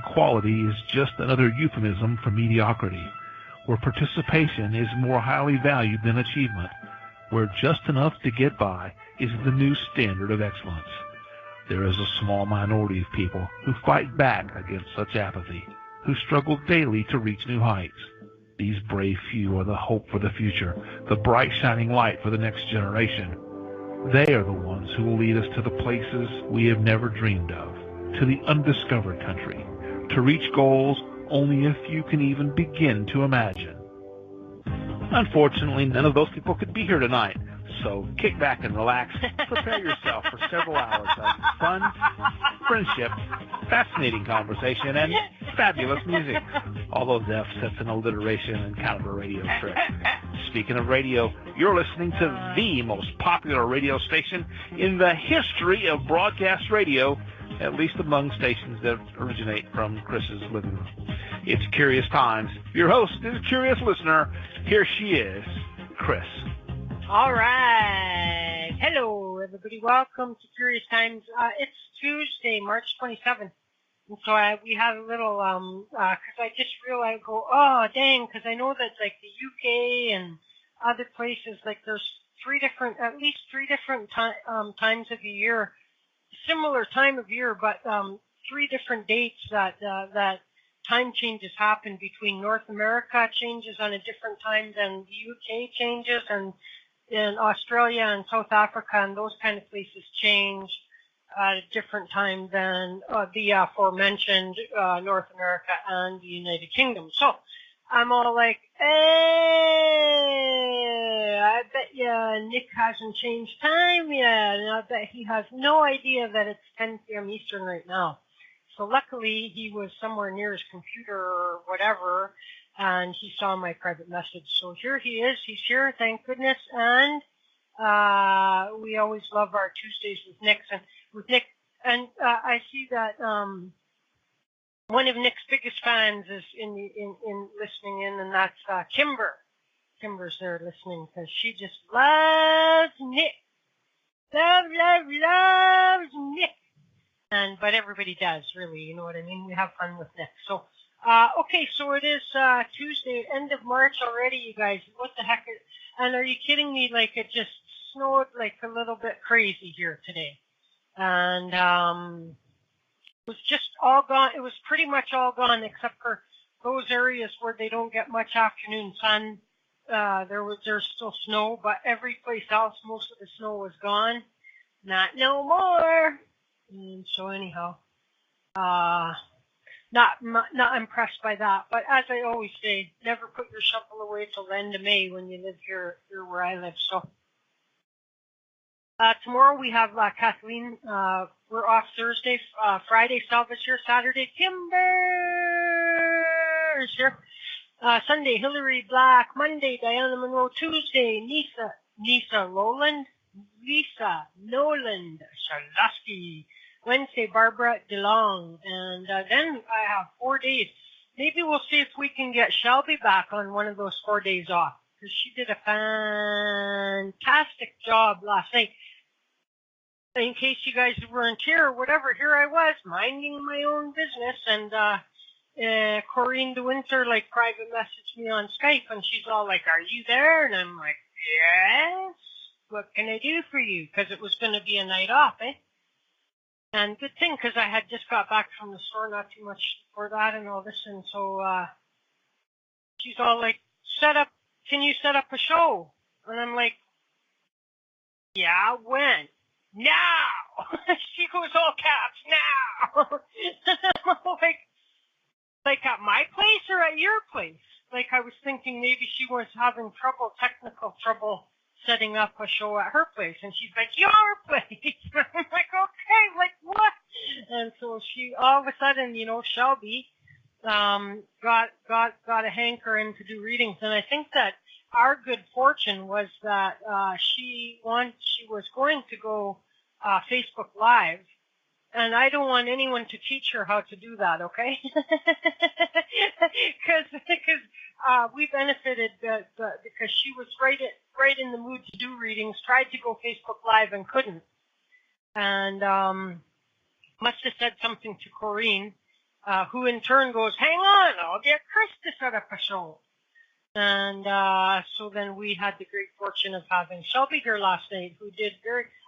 equality is just another euphemism for mediocrity, where participation is more highly valued than achievement, where just enough to get by is the new standard of excellence. There is a small minority of people who fight back against such apathy, who struggle daily to reach new heights. These brave few are the hope for the future, the bright shining light for the next generation. They are the ones who will lead us to the places we have never dreamed of, to the undiscovered country, to reach goals only a few can even begin to imagine. Unfortunately, none of those people could be here tonight, so kick back and relax. Prepare yourself for several hours of fun, friendship, fascinating conversation, and fabulous music. All those F's, that's an alliteration and kind of a radio trick. Speaking of radio, you're listening to the most popular radio station in the history of broadcast radio, at least among stations that originate from Chris's living room. It's Curious Times. Your host is a curious listener. Here she is, Chris. All right. Hello, everybody. Welcome to Curious Times. It's Tuesday, March 27th. And so we had a little, because I just realized, oh, dang, because I know that, like, the UK and other places, like, there's at least three different times of the year, similar time of year, but three different dates that time changes happen between North America changes on a different time than the UK changes, and in Australia and South Africa and those kind of places change at a different time than the aforementioned North America and the United Kingdom. So I'm all like, hey, I bet you Nick hasn't changed time yet, and I bet he has no idea that it's 10 p.m. Eastern right now. So luckily he was somewhere near his computer or whatever, and he saw my private message. So here he is. He's here, thank goodness. And we always love our Tuesdays with Nick. And I see that one of Nick's biggest fans is in listening in, and that's Kimber. Kimber's there listening because she just loves Nick. Loves Nick. But everybody does, really. You know what I mean? We have fun with Nick. So. Okay, so it is Tuesday, end of March already, you guys. What the heck? And are you kidding me? Like, it just snowed like a little bit crazy here today. And it was just all gone. It was pretty much all gone except for those areas where they don't get much afternoon sun. There's still snow, but every place else, most of the snow was gone. Not no more. And so anyhow, Not impressed by that, but as I always say, never put your shovel away till the end of May when you live here where I live. So tomorrow we have Kathleen. We're off Thursday, Friday Salvage here, Saturday Kimber's here, Sunday Hillary Black, Monday Diana Monroe, Tuesday Lisa Noland, Shalusky. Wednesday, Barbara DeLong, and then I have 4 days. Maybe we'll see if we can get Shelby back on one of those 4 days off, because she did a fantastic job last night. In case you guys weren't here or whatever, here I was, minding my own business, and Corinne de Winter, like, private messaged me on Skype, and she's all like, are you there? And I'm like, yes, what can I do for you? Because it was going to be a night off, eh? And good thing, because I had just got back from the store not too much before that and all this. And so she's all like, can you set up a show? And I'm like, yeah, when? Now! She goes all caps, now! like at my place or at your place? Like I was thinking maybe she was having technical trouble setting up a show at her place, and she's like, your place. I'm like, okay, like what? And so she all of a sudden, Shelby got a hankering to do readings, and I think that our good fortune was that she was going to go Facebook Live, and I don't want anyone to teach her how to do that, okay? Because we benefited because she was right in the mood to do readings, tried to go Facebook Live and couldn't. And must have said something to Corinne who in turn goes, hang on, I'll get Chris to set up a show. And so then we had the great fortune of having Shelby here last night, who did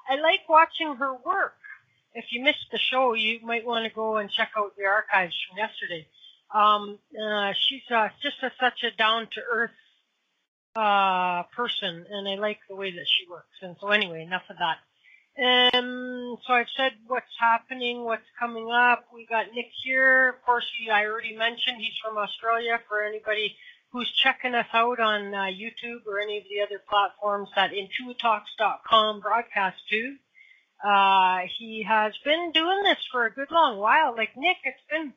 I like watching her work. If you missed the show, you might want to go and check out the archives from yesterday. She's just such a down-to-earth person, and I like the way that she works. And so anyway, enough of that. So I've said what's happening, what's coming up. We got Nick here. Of course, I already mentioned he's from Australia. For anybody who's checking us out on YouTube or any of the other platforms that IntuiTalks.com broadcast to, he has been doing this for a good long while. Like Nick, it's been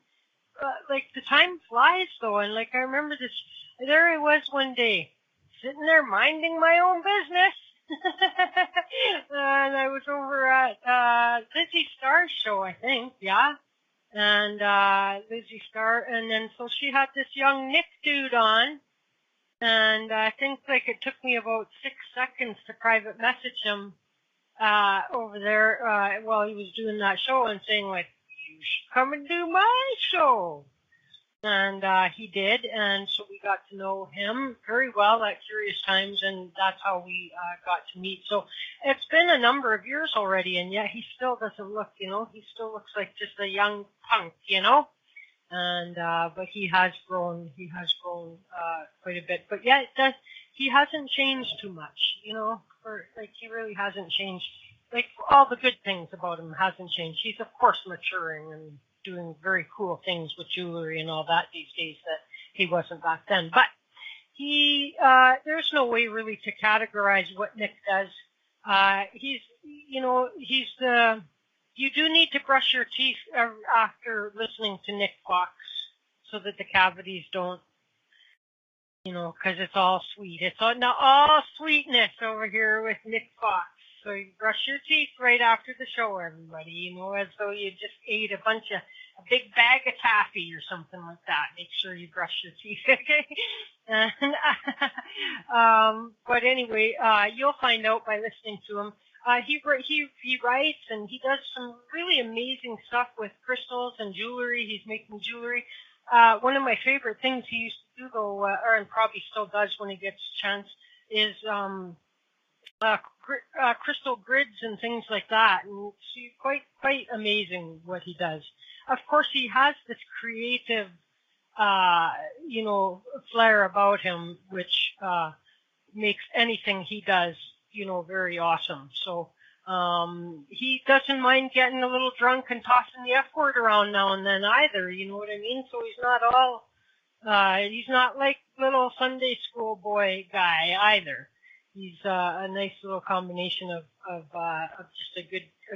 like the time flies though, and like I remember this. There I was one day, sitting there minding my own business. And I was over at Lizzie Starr's show, I think, yeah. And Lizzie Starr, and then so she had this young Nick dude on, and I think like it took me about 6 seconds to private message him over there while he was doing that show and saying like, you should come and do my show. And he did, and so we got to know him very well at Curious Times, and that's how we got to meet. So it's been a number of years already, and yet he still doesn't look, he still looks like just a young punk, And but he has grown quite a bit. But yeah, he hasn't changed too much, he really hasn't changed. Like all the good things about him hasn't changed. He's of course maturing and doing very cool things with jewelry and all that these days that he wasn't back then. But there's no way really to categorize what Nick does. You do need to brush your teeth after listening to Nick Fox so that the cavities don't, because it's all sweet. It's all sweetness over here with Nick Fox. So you brush your teeth right after the show, everybody, as though you just ate a big bag of taffy or something like that. Make sure you brush your teeth, okay? But anyway, you'll find out by listening to him. He writes and he does some really amazing stuff with crystals and jewelry. He's making jewelry. One of my favorite things he used to do, though, and probably still does when he gets a chance, is crystal grids and things like that, and it's quite amazing what he does. Of course, he has this creative, flair about him, which makes anything he does, very awesome. So he doesn't mind getting a little drunk and tossing the F word around now and then either. You know what I mean? So he's not all, he's not like little Sunday school boy guy either. He's a nice little combination of just a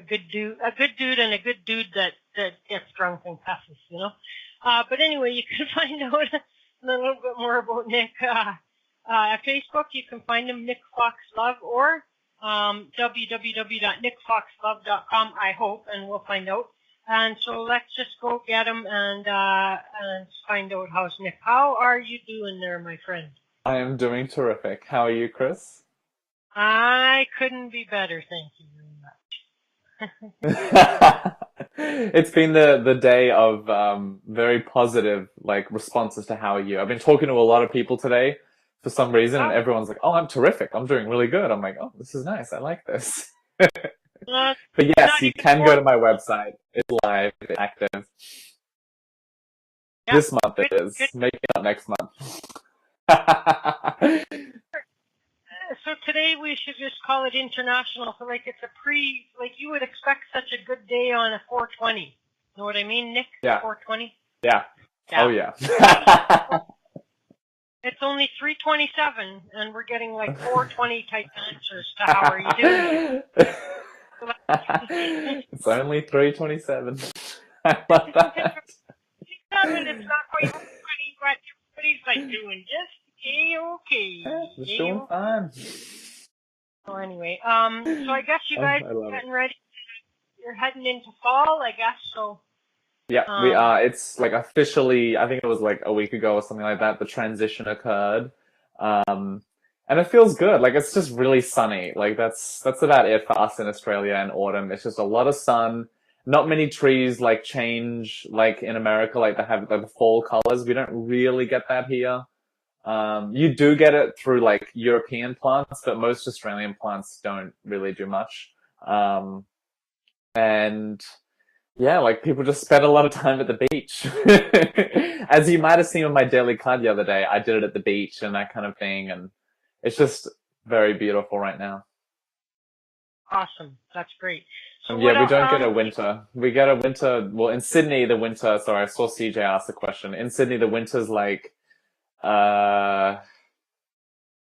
good dude and a good dude that gets drunk and cusses, But anyway, you can find out a little bit more about Nick at Facebook. You can find him Nick Fox Love or www.nickfoxlove.com. I hope, and we'll find out. And so let's just go get him and find out how's Nick. How are you doing there, my friend? I am doing terrific. How are you, Chris? I couldn't be better, thank you very much. It's been the day of very positive responses to how are you. I've been talking to a lot of people today for some reason, and everyone's like, "Oh, I'm terrific. I'm doing really good." I'm like, "Oh, this is nice. I like this." But yes, you can go to my website. It's live, it's active. Yeah, this month it is. Maybe not next month. So today we should just call it international. So it's you would expect such a good day on a 420. Know what I mean, Nick? Yeah. 420? Yeah. Oh, yeah. It's only 3:27, and we're getting 4:20 type answers to how are you doing? It's only 3:27. I love that. It's not quite 4:20, but everybody's doing just okay. Just doing fine. So anyway, so I guess you guys are getting ready. You're heading into fall, I guess. So. Yeah, we are. It's officially, I think it was a week ago or something like that, the transition occurred. And it feels good. It's just really sunny. That's about it for us in Australia in autumn. It's just a lot of sun, not many trees like change like in America, like they have like the fall colors. We don't really get that here. You do get it through like European plants, but most Australian plants don't really do much. And yeah, like people just spend a lot of time at the beach. As you might have seen on my daily card the other day, I did it at the beach and that kind of thing. And it's just very beautiful right now. Awesome. That's great. So Yeah, we don't get a winter. We get a winter. Well, in Sydney, the winter. Sorry, I saw CJ ask the question. In Sydney, the winter's like,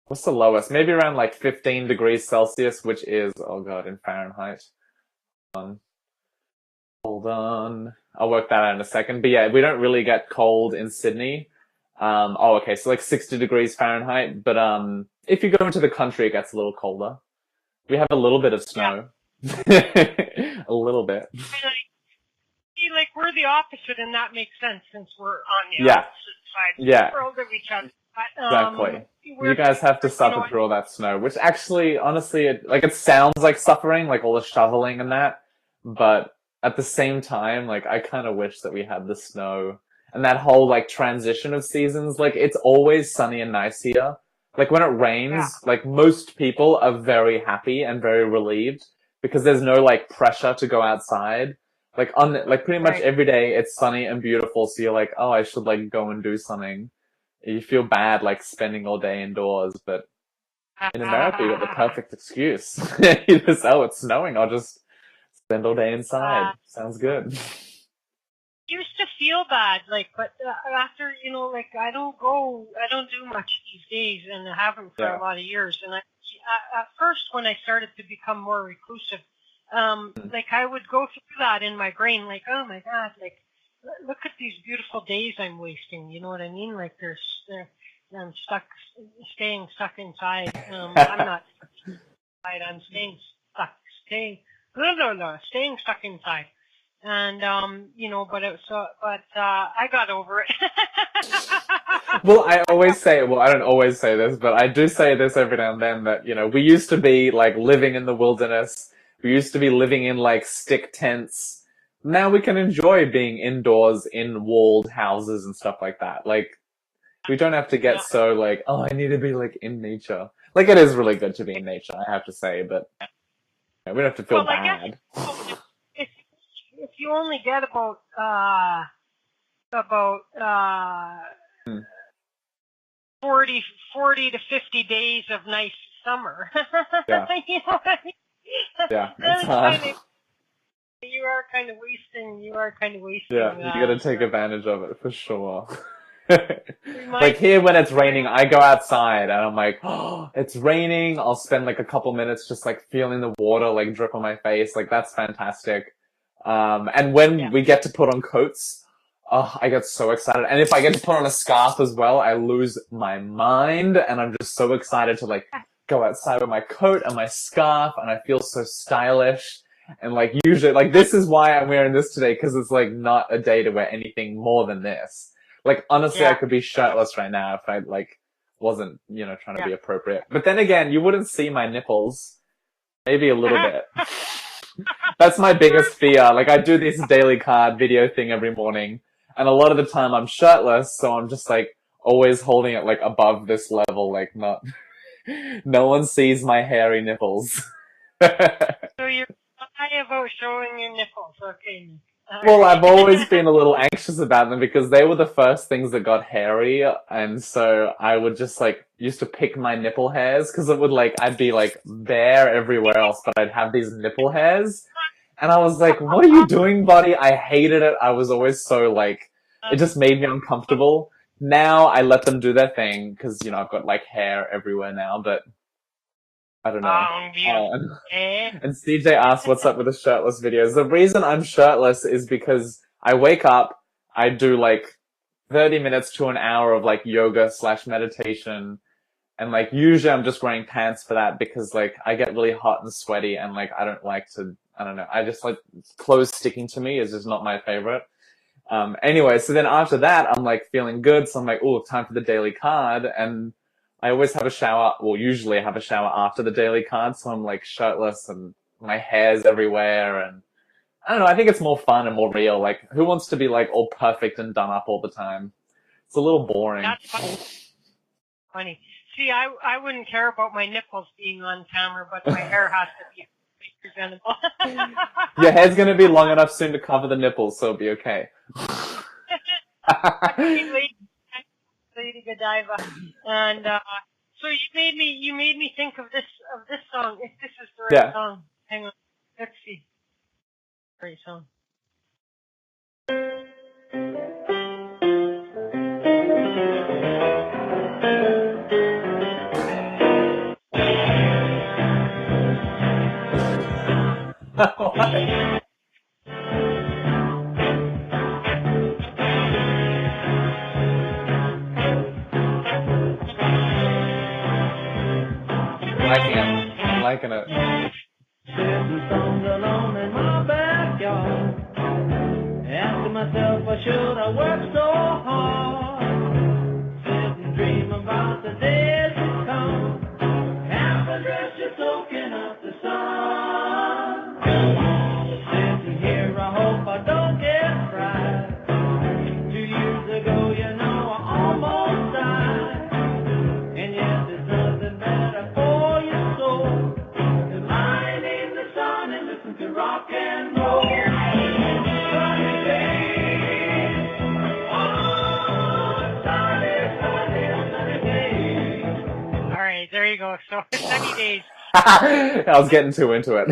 what's the lowest? Maybe around like 15 degrees Celsius, which is, oh God, in Fahrenheit. Hold on. I'll work that out in a second. But yeah, we don't really get cold in Sydney. Okay, so like 60 degrees Fahrenheit. But if you go into the country, it gets a little colder. We have a little bit of snow. Yeah. A little bit. Like we're the opposite, and that makes sense since we're on the opposite side of the world of each other. But, exactly. You guys have to suffer through all that snow, which actually, honestly, it sounds like suffering, like all the shoveling and that. But at the same time, like I kind of wish that we had the snow and that whole like transition of seasons. Like it's always sunny and nice here. Like when it rains, like most people are very happy and very relieved because there's no like pressure to go outside. Like pretty much every day it's sunny and beautiful. So you're like, oh, I should like go and do something. You feel bad like spending all day indoors, but in America you got the perfect excuse. You just, oh, it's snowing. I'll just spend all day inside. Sounds good. Used to feel bad, like, but after, like, I don't do much these days, and I haven't for a lot of years. And at first, when I started to become more reclusive, like, I would go through that in my brain, like, oh my God, like, look at these beautiful days I'm wasting. You know what I mean? Like, I'm staying stuck inside. I'm not stuck inside. I'm staying stuck inside. And, but I got over it. Well, I don't always say this, but I do say this every now and then that, we used to be like living in the wilderness. We used to be living in like stick tents. Now we can enjoy being indoors in walled houses and stuff like that. Like, we don't have to get so like, oh, I need to be like in nature. Like, it is really good to be in nature, I have to say, but we don't have to feel bad. If you only get about 40 to 50 days of nice summer. Yeah. You know what I mean? Yeah, it's hard. You are kind of wasting. Yeah, you gotta take advantage of it for sure. Like here when it's raining, I go outside and I'm like, oh, it's raining. I'll spend like a couple minutes just like feeling the water like drip on my face. Like that's fantastic. And when we get to put on coats, oh, I get so excited. And if I get to put on a scarf as well, I lose my mind. And I'm just so excited to like go outside with my coat and my scarf. And I feel so stylish. And like usually, like this is why I'm wearing this today. Cause it's like not a day to wear anything more than this. Like honestly, I could be shirtless right now if I like wasn't, trying to be appropriate. But then again, you wouldn't see my nipples. Maybe a little bit. That's my biggest fear. Like I do this daily card video thing every morning. And a lot of the time I'm shirtless. So I'm just like always holding it like above this level. Like not, no one sees my hairy nipples. So you're shy about showing your nipples, okay? Well, I've always been a little anxious about them because they were the first things that got hairy. And so I would just like, used to pick my nipple hairs because it would like, I'd be like bare everywhere else, but I'd have these nipple hairs. And I was like, what are you doing, buddy? I hated it. I was always so like, it just made me uncomfortable. Now I let them do their thing because, I've got like hair everywhere now, but I don't know. And CJ asked what's up with the shirtless videos. The reason I'm shirtless is because I wake up, I do like 30 minutes to an hour of like yoga / meditation. And like usually I'm just wearing pants for that because like I get really hot and sweaty and like I don't like to, I don't know. I just like clothes sticking to me is just not my favorite. Anyway, so then after that I'm like feeling good. So I'm like, oh, time for the daily card. And I always have a shower, usually I have a shower after the daily card, so I'm like shirtless and my hair's everywhere and I don't know, I think it's more fun and more real. Like, who wants to be like all perfect and done up all the time? It's a little boring. That's funny. See, I wouldn't care about my nipples being on camera, but my hair has to be presentable. Your hair's gonna be long enough soon to cover the nipples, so it'll be okay. Lady Godiva. And so you made me think of this song. If this is the right song, hang on. Let's see. Great song. I'm liking it. Sitting alone in my backyard, asking myself, why should I work so hard? Sit and dream about the days to come, half a dress just soaking up the sun. Sitting here, I hope I don't get fried. 2 years ago, you know, I almost died, and yet there's nothing better for your soul than lying in the sun and listen to rock and roll. Sunny days, oh, sunny days. All right, there you go. So sunny days. I was getting too into it.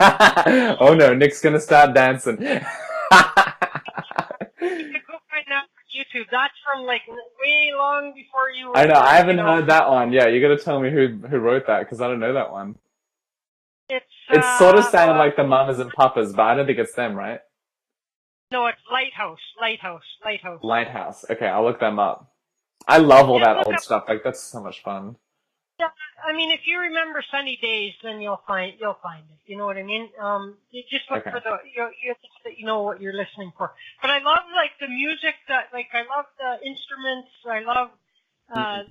Oh no, Nick's gonna start dancing. You could go find that on YouTube. That's from like way long before you were. I know, I haven't heard that one. Yeah, you gotta tell me who wrote that, because I don't know that one. It sort of sounded like the Mamas and Papas, but I don't think it's them, right? No, it's Lighthouse. Lighthouse. Okay, I'll look them up. I love all that old stuff. Like, that's so much fun. Yeah, I mean, if you remember Sunny Days, then you'll find it. You know what I mean? You just look for you know what you're listening for. But I love like the music I love the instruments. I love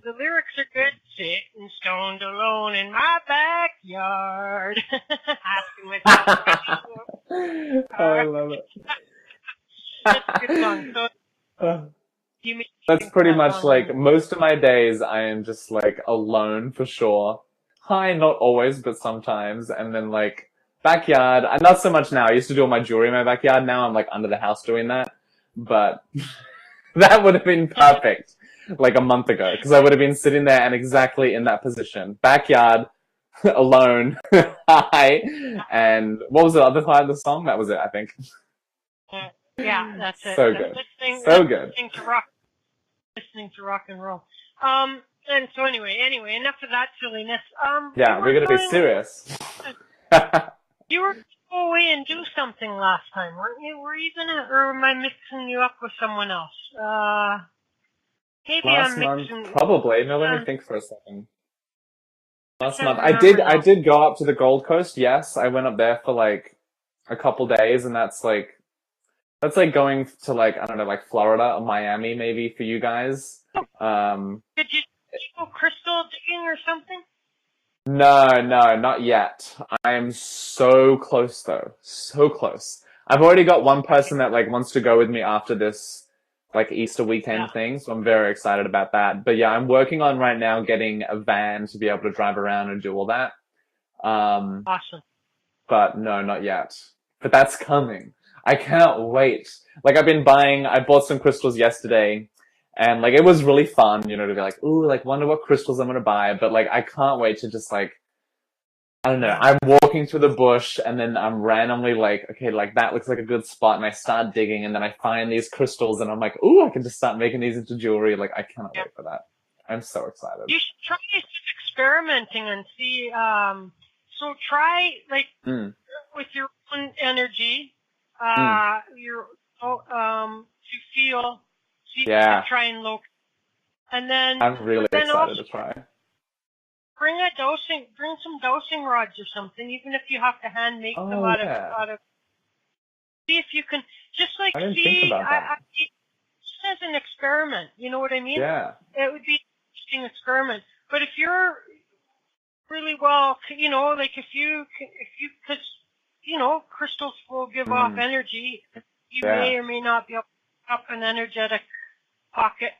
the lyrics are good. Sitting stoned alone in my backyard, asking myself. Oh, I love it. That's a good song. So that's pretty much like most of my days. I am just like alone for sure. Hi, not always, but sometimes. And then like backyard. Not so much now. I used to do all my jewelry in my backyard. Now I'm like under the house doing that. But that would have been perfect like a month ago, because I would have been sitting there and exactly in that position. Backyard, alone, hi. And what was the other part of the song? That was it, I think. Yeah, that's it. So good. So good. Listening to rock and roll. And so anyway, enough of that silliness. Yeah, we're gonna be serious. You were going to go away and do something last time, weren't you? Were you gonna, or am I mixing you up with someone else? Maybe last I'm mixing. Month, probably. No, let me think for a second. Last month, I did go up to the Gold Coast. Yes, I went up there for like a couple days, and that's like going to like, I don't know, like Florida or Miami maybe for you guys. Did you go crystal digging or something? No, not yet. I'm so close though. So close. I've already got one person that like wants to go with me after this like Easter weekend thing, so I'm very excited about that. But yeah, I'm working on right now getting a van to be able to drive around and do all that. Awesome. But no, not yet. But that's coming. I can't wait. Like I bought some crystals yesterday, and like it was really fun, you know, to be like, ooh, like wonder what crystals I'm gonna buy. But like I can't wait to just like, I don't know, I'm walking through the bush and then I'm randomly like, okay, like that looks like a good spot, and I start digging and then I find these crystals and I'm like, ooh, I can just start making these into jewelry. Like I cannot wait for that. I'm so excited. You should try some experimenting and see, so try like with your own energy, to feel, to try and locate. And then I'm really excited to try. Bring some dosing rods or something, even if you have to hand make them out of. See if you can just like I didn't think about that. Just as an experiment, you know what I mean? Yeah. It would be an interesting experiment. But if you're really well, you know, like if you, because crystals will give off energy. You may or may not be able to pick up an energetic pocket.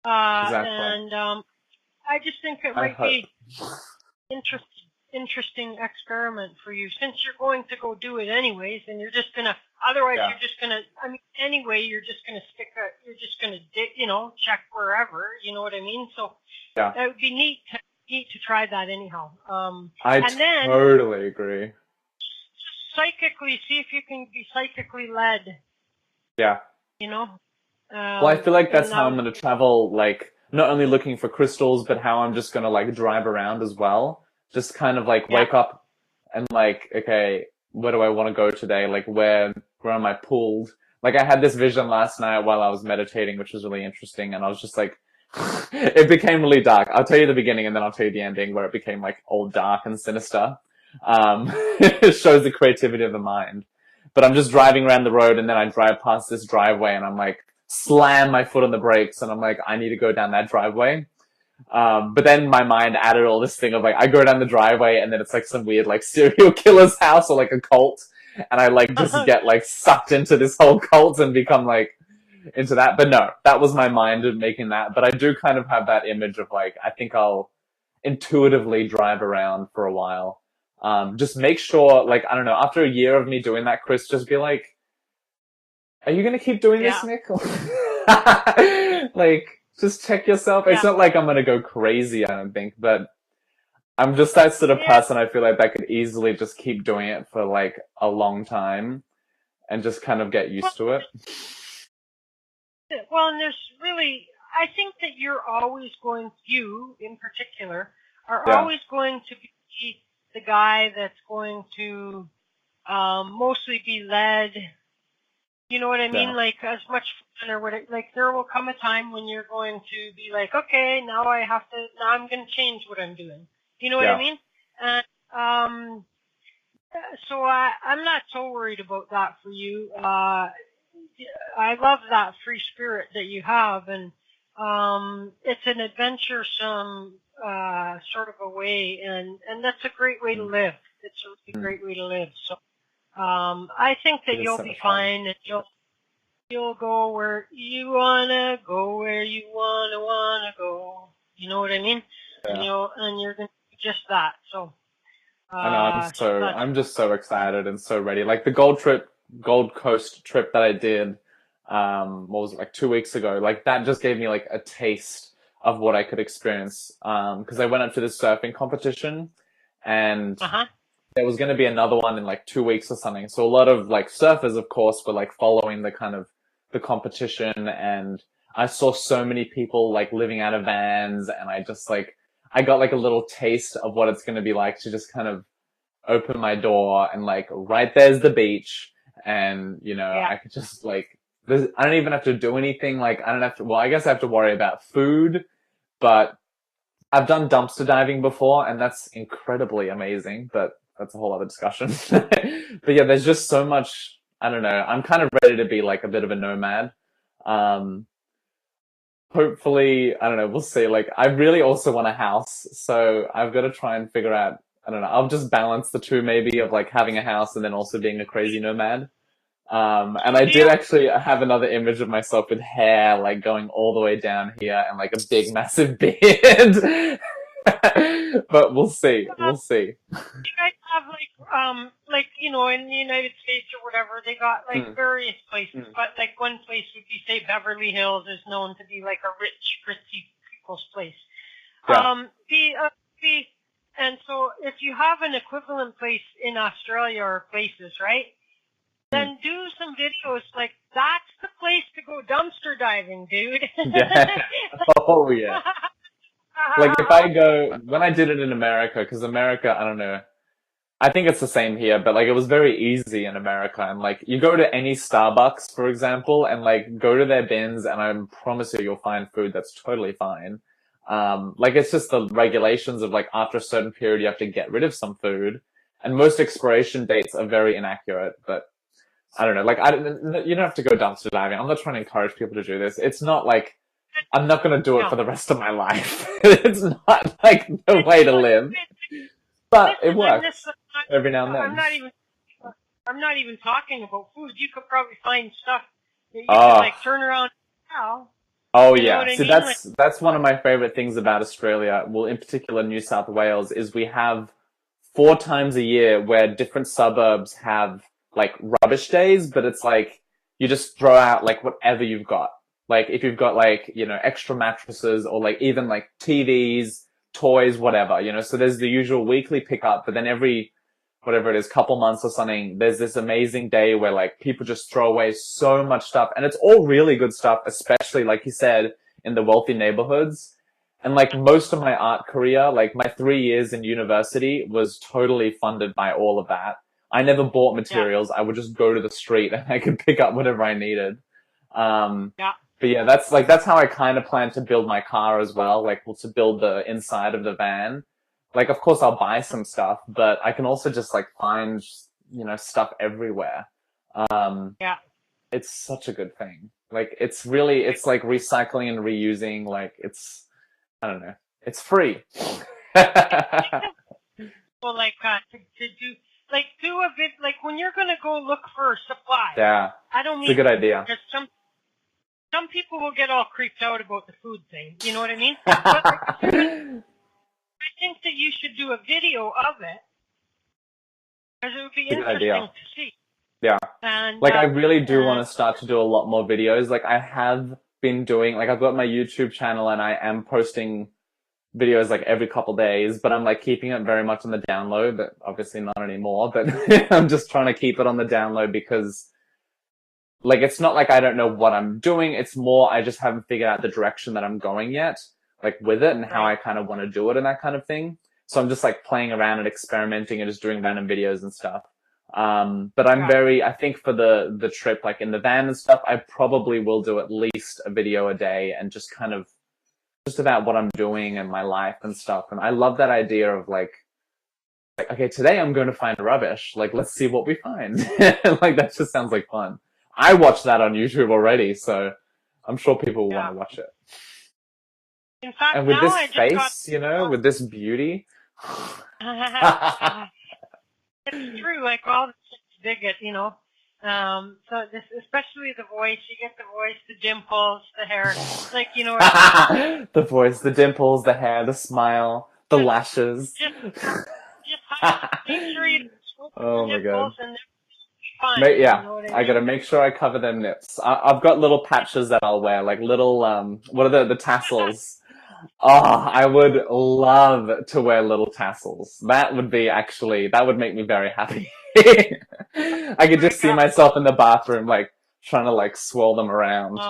Exactly. And I just think it might be interesting experiment for you, since you're going to go do it anyways, and you're just gonna. Otherwise, you're just gonna. I mean, anyway, you're just gonna You're just gonna, check wherever. You know what I mean? So it would be neat to try that anyhow. I totally agree. Psychically, see if you can be psychically led. Yeah. Well, I feel like that's how I'm going to travel, like, not only looking for crystals, but how I'm just going to, like, drive around as well. Just kind of, like, wake up and, like, okay, where do I want to go today? Like, where am I pulled? Like, I had this vision last night while I was meditating, which was really interesting, and I was just like, it became really dark. I'll tell you the beginning and then I'll tell you the ending, where it became, like, all dark and sinister. It shows the creativity of the mind. But I'm just driving around the road, and then I drive past this driveway, and I'm like, slam my foot on the brakes, and I'm like, I need to go down that driveway. But then my mind added all this thing of like, I go down the driveway, and then it's like some weird like serial killer's house or like a cult, and I like just get like sucked into this whole cult and become like into that. But no, that was my mind making that. But I do kind of have that image of like, I think I'll intuitively drive around for a while. Just make sure, like, I don't know, after a year of me doing that, Chris, just be like, are you going to keep doing this, Nick? Like, just check yourself. It's not like I'm going to go crazy, I don't think, but I'm just that sort of person. I feel like I could easily just keep doing it for like a long time and just kind of get used to it. Well, and there's really, I think that you in particular, are always going to be the guy that's going to mostly be led. You know what I mean? Like, as much fun or whatever. Like, there will come a time when you're going to be like, okay, now I'm going to change what I'm doing. You know what I mean? And, so I'm not so worried about that for you. I love that free spirit that you have, and, it's an adventuresome, sort of a way, and that's a great way to live. It's a really great way to live. So, I think that you'll be fine, and you'll go where you wanna go, where you wanna go. You know what I mean? Yeah. And you're gonna do just that. So, I'm just so excited and so ready. Like the Gold Coast trip that I did, what was it, like 2 weeks ago? Like that just gave me like a taste of what I could experience. Cause I went up to this surfing competition, and there was going to be another one in like 2 weeks or something. So a lot of like surfers, of course, were like following the kind of the competition, and I saw so many people like living out of vans, and I got like a little taste of what it's going to be like to just kind of open my door and like right there's the beach, and I could just like, I don't even have to do anything. Like I don't have to, well, I guess I have to worry about food, but I've done dumpster diving before, and that's incredibly amazing, but that's a whole other discussion. But yeah, there's just so much, I don't know. I'm kind of ready to be like a bit of a nomad. Hopefully, I don't know, we'll see. Like, I really also want a house, so I've got to try and figure out, I don't know, I'll just balance the two maybe of like having a house and then also being a crazy nomad. And I did actually have another image of myself with hair like going all the way down here and like a big massive beard. But we'll see. We'll see. You guys have like in the United States or whatever, they got like various places, but like one place would be, say, Beverly Hills is known to be like a rich, ritzy people's place. And so if you have an equivalent place in Australia or places, right? Then do some videos like, that's the place to go dumpster diving, dude. Yeah. Oh yeah. Like if I go, when I did it in America, because America, I don't know, I think it's the same here, but like it was very easy in America, and like you go to any Starbucks, for example, and like go to their bins, and I promise you'll find food that's totally fine. Like it's just the regulations of like after a certain period you have to get rid of some food, and most expiration dates are very inaccurate, but I don't know, like you don't have to go dumpster diving. I'm not trying to encourage people to do this. It's not like, I'm not going to do it for the rest of my life. It's not like the way to live. But it works every now and then. I'm not even talking about food. You could probably find stuff that you can like turn around now. Oh You know yeah. what I So mean? that's one of my favorite things about Australia. Well, in particular New South Wales, is we have 4 times a year where different suburbs have like rubbish days, but it's like you just throw out like whatever you've got. Like if you've got like, you know, extra mattresses or like even like TVs, toys, whatever, you know. So there's the usual weekly pickup, but then every whatever it is, couple months or something, there's this amazing day where like people just throw away so much stuff, and it's all really good stuff, especially like you said, in the wealthy neighborhoods. And like most of my art career, like my 3 years in university was totally funded by all of that. I never bought materials. I would just go to the street and I could pick up whatever I needed. Yeah. But yeah, that's how I kind of plan to build my car as well. Like, well, to build the inside of the van. Like, of course, I'll buy some stuff, but I can also just like find, you know, stuff everywhere. Yeah. It's such a good thing. Like, it's like recycling and reusing. Like, I don't know. It's free. Well, like to do a bit like when you're gonna go look for supplies. Yeah. I don't mean it's a good idea. because some people will get all creeped out about the food thing. You know what I mean? But like, I think that you should do a video of it because it would be interesting to see. Yeah. And like I really do want to start to do a lot more videos. Like I have been doing, like I've got my YouTube channel and I am posting videos like every couple days, but I'm like keeping it very much on the down low, but obviously not anymore. But I'm just trying to keep it on the down low because like it's not like I don't know what I'm doing. It's more I just haven't figured out the direction that I'm going yet, like with it and how I kind of want to do it and that kind of thing. So I'm just like playing around and experimenting and just doing random videos and stuff. But I think for the trip, like in the van and stuff, I probably will do at least a video a day and just kind of just about what I'm doing and my life and stuff. And I love that idea of like, okay, today I'm going to find rubbish. Like, let's see what we find. Like, that just sounds like fun. I watched that on YouTube already, so I'm sure people will want to watch it. In fact, and with now this I face, you know, with this beauty. It's true, like all the chicks dig it, you know. So this, especially the voice, you get the voice, the dimples, the hair, like, you know. The voice, the dimples, the hair, the smile, the lashes. Just make sure you oh my god. and fine, yeah, you know what I mean? I gotta make sure I cover them nips. I've got little patches that I'll wear, like little, what are the tassels? Oh, I would love to wear little tassels. That would make me very happy. I could just see myself in the bathroom, like, trying to, like, swirl them around.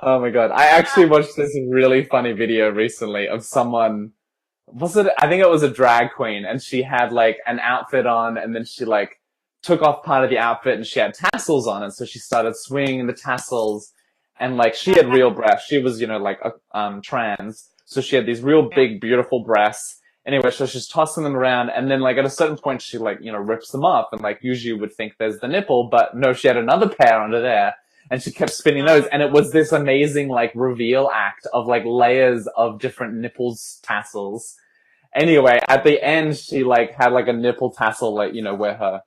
Oh my god. I actually watched this really funny video recently of someone, I think it was a drag queen, and she had, like, an outfit on, and then she, like, took off part of the outfit, and she had tassels on, and so she started swinging the tassels. And like she had real breasts. She was, you know, like trans. So she had these real big, beautiful breasts. Anyway, so she's tossing them around, and then like at a certain point she like, you know, rips them off, and like usually you would think there's the nipple, but no, she had another pair under there, and she kept spinning those, and it was this amazing like reveal act of like layers of different nipples tassels. Anyway, at the end she like had like a nipple tassel, like, you know, where her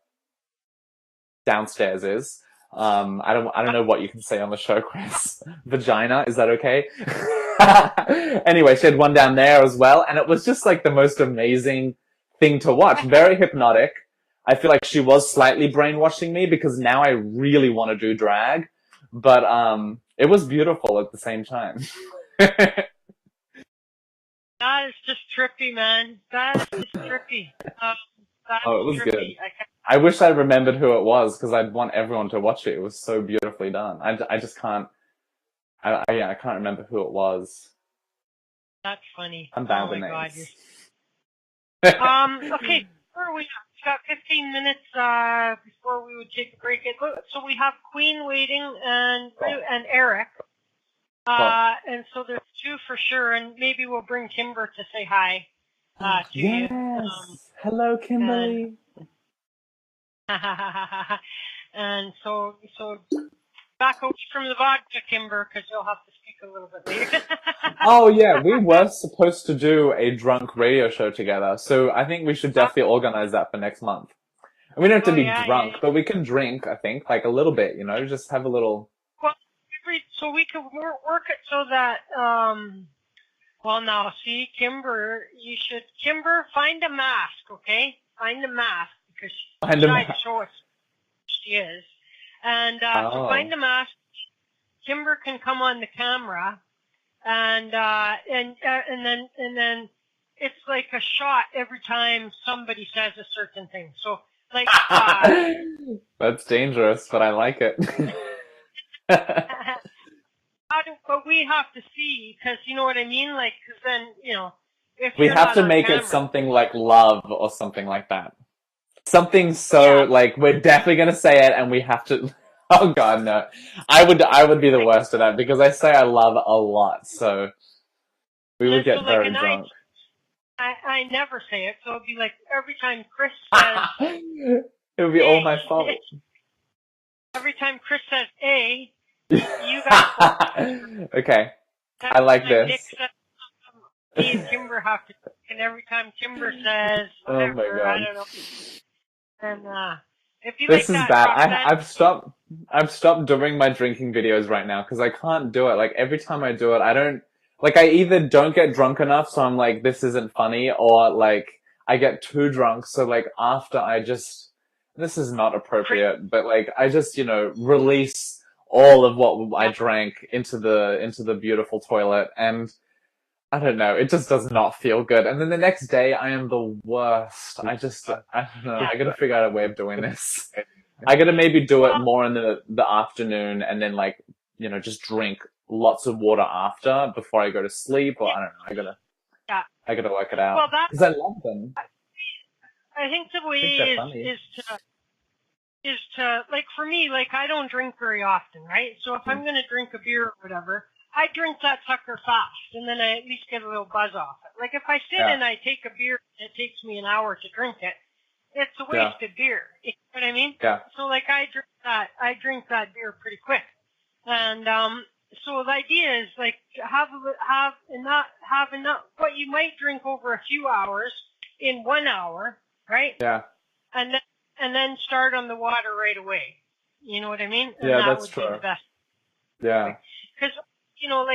downstairs is. I don't know what you can say on the show, Chris. Vagina, is that okay? Anyway, she had one down there as well, and it was just like the most amazing thing to watch. Very hypnotic. I feel like she was slightly brainwashing me because now I really want to do drag, but it was beautiful at the same time. That is just trippy, man. That is just trippy. It was trippy. good. I wish I remembered who it was because I'd want everyone to watch it. It was so beautifully done. I just can't. I can't remember who it was. That's funny. I'm bad with names. Okay. We got 15 minutes before we would take a break. So we have Queen waiting and Eric. And so there's two for sure, and maybe we'll bring Kimber to say hi to you. Hello, Kimberly. And so back away from the vodka, Kimber, because you'll have to speak a little bit later. Oh yeah, we were supposed to do a drunk radio show together, so I think we should definitely organize that for next month. And we don't have to Oh be yeah, drunk, yeah. but we can drink, I think, like a little bit, just have a little... Well, so we could work it so that well, now see, Kimber, Kimber, find a mask, okay? Find a mask because Find she a tried to mask. show us she is, and so Oh. find a mask. Kimber can come on the camera, and then it's like a shot every time somebody says a certain thing. So like That's dangerous, but I like it. but we have to see because you know what I mean. Like, because then if We you're have not to on make camera, it something like love or something like that. Something so, Yeah. like, we're definitely gonna say it and we have to... Oh god, no. I would be the worst at that because I say I love a lot, so we would So get like very a night, drunk. I never say it, so it'd be like every time Chris says It would be all my fault. every time Chris says A, you gotta Okay, I like Dick this. says me and Kimber have to, and every time Kimber says Oh my whatever, I god. don't know. And if you This like is that, bad. Roxanne, I've stopped doing my drinking videos right now because I can't do it. Like every time I do it, I don't, like I either don't get drunk enough, so I'm like, this isn't funny, or like I get too drunk, so like after this is not appropriate, but like I just, release all of what I drank into the beautiful toilet, and I don't know, it just does not feel good. And then the next day, I am the worst. I don't know, I gotta figure out a way of doing this. I gotta maybe do it more in the afternoon and then like, just drink lots of water after before I go to sleep, or I don't know, yeah. I gotta work it out. Well, Because I love them. I think the I way think they're funny. is to like for me, like I don't drink very often, right? So if I'm gonna drink a beer or whatever, I drink that sucker fast, and then I at least get a little buzz off it. Like if I sit and I take a beer and it takes me an hour to drink it, it's a wasted beer. You know what I mean? Yeah. So like I drink that beer pretty quick, and so the idea is like have enough what you might drink over a few hours in 1 hour, right? Yeah. And then start on the water right away. You know what I mean? And Yeah, that that's would true. be the best. Yeah. Because you don't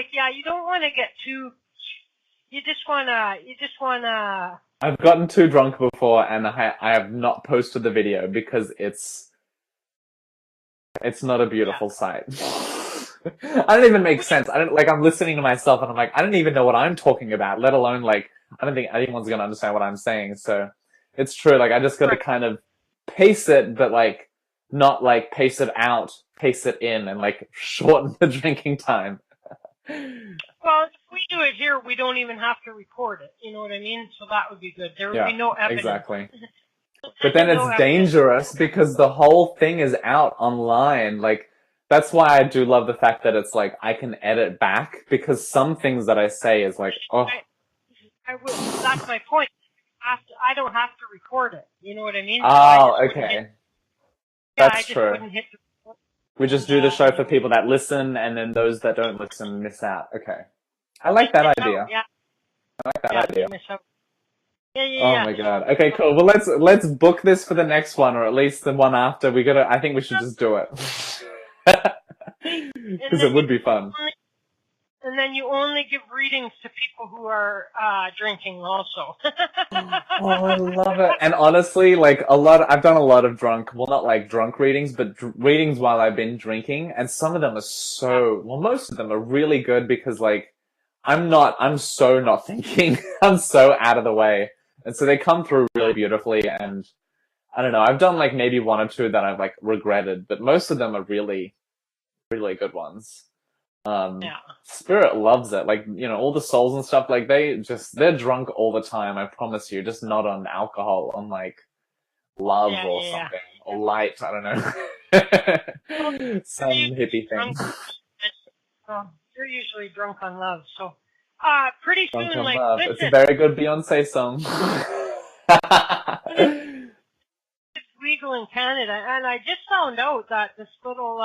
want to get too. You just wanna. I've gotten too drunk before, and I have not posted the video because it's not a beautiful sight. I don't even make sense. I'm listening to myself and I'm like, I don't even know what I'm talking about, let alone like, I don't think anyone's going to understand what I'm saying. So it's true. Like I just got to kind of pace it, but like not like pace it out, pace it in and like shorten the drinking time. Well, if we do it here, we don't even have to record it. You know what I mean? So that would be good. There would be no evidence. Exactly. But then it's dangerous because the whole thing is out online. Like, that's why I do love the fact that it's like, I can edit back because some things that I say is like, oh. I will. That's my point. I don't have to record it. You know what I mean? Oh, okay. That's I just true. wouldn't hit the record. We just do the show for people that listen and then those that don't listen miss out. Okay. I like that idea. Yeah. I like that idea. Yeah. Oh my god. Okay, cool. Well, let's book this for the next one, or at least the one after. I think we should just do it. Because it would be fun. And then you only give readings to people who are drinking also. Oh, I love it. And honestly, like I've done a lot of well, not like drunk readings, but readings while I've been drinking. And some of them are most of them are really good because like, I'm so not thinking. I'm so out of the way. And so they come through really beautifully. And I don't know, I've done like maybe one or two that I've like regretted, but most of them are really, really good ones. Spirit loves it. Like, all the souls and stuff, like they're drunk all the time. I promise you, just not on alcohol, on like love or something or light. I don't know. Some hippie thing. You're usually drunk on love, so pretty soon, Drunk on like love. listen, It's a very good Beyonce song. It's legal in Canada, and I just found out that this little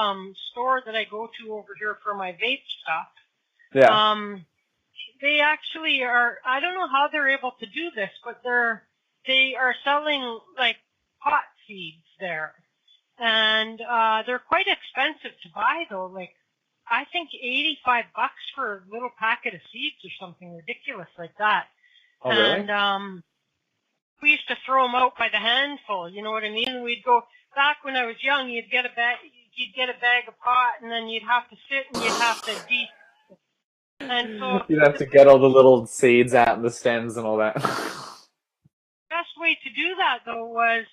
store that I go to over here for my vape stuff, Yeah. They actually are, I don't know how they're able to do this, but they are selling like pot seeds there. And they're quite expensive to buy though. Like I think $85 for a little packet of seeds or something ridiculous like that. Oh, really? And we used to throw them out by the handful. You know what I mean? We'd go back when I was young. You'd get a bag of pot, and then you'd have to sit and you'd have to and so You'd have to get all the little seeds out and the stems and all that. best way to do that though was,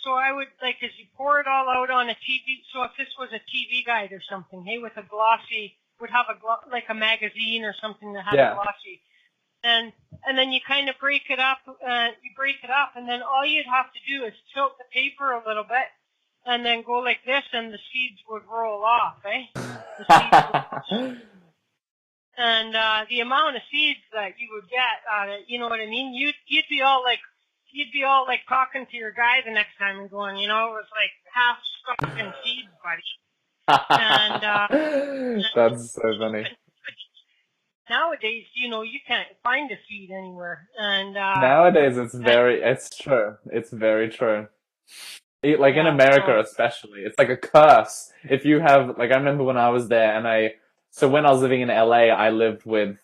so I would like, as you pour it all out on a TV. So if this was a TV guide or something, hey, with a glossy, would have like a magazine or something that had a glossy, and then you kind of break it up. And then all you'd have to do is tilt the paper a little bit, and then go like this, and the seeds would roll off, eh? The seeds and the amount of seeds that you would get out of it, you know what I mean? You'd be all like talking to your guy the next time and going, you know, it was like half stuck in seeds, buddy. And that's so funny. nowadays, you know, you can't find a seed anywhere. And nowadays, it's true. It's very true. Like in America, especially, it's like a curse. If you have, like, I remember when I was there, and so when I was living in LA, I lived with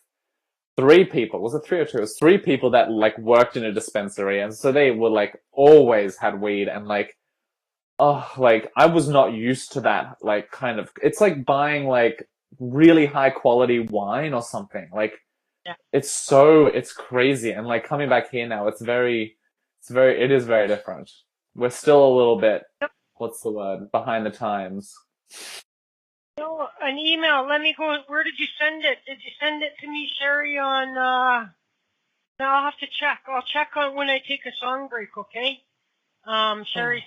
3 people. Was it 3 or 2? It was 3 people that like worked in a dispensary, and so they were like always had weed, and like, oh, like I was not used to that. Like, kind of, it's like buying like really high quality wine or something. Like, it's crazy. And like coming back here now, it is very different. We're still a little bit, what's the word, behind the times. No, an email. Let me go. Where did you send it? Did you send it to me, Sherry, on, now I'll have to check. I'll check on when I take a song break, okay? Sherry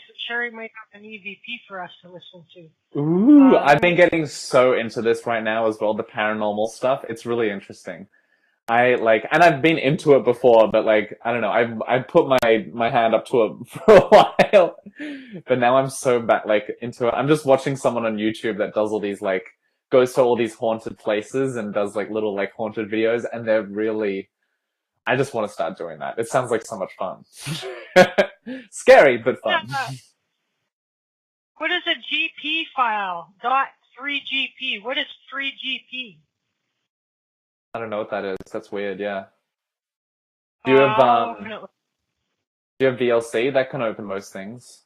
might have an EVP for us to listen to. Ooh, I've been getting so into this right now as well, the paranormal stuff. It's really interesting. And I've been into it before, but like, I don't know, I put my hand up to it for a while, but now I'm so back, like, into it. I'm just watching someone on YouTube that does all these, like, goes to all these haunted places and does like little, like, haunted videos, and they're really, I just want to start doing that. It sounds like so much fun. Scary, but fun. What is a GP file? .3GP. What is 3GP? I don't know what that is. That's weird, yeah. Do you have VLC? That can open most things.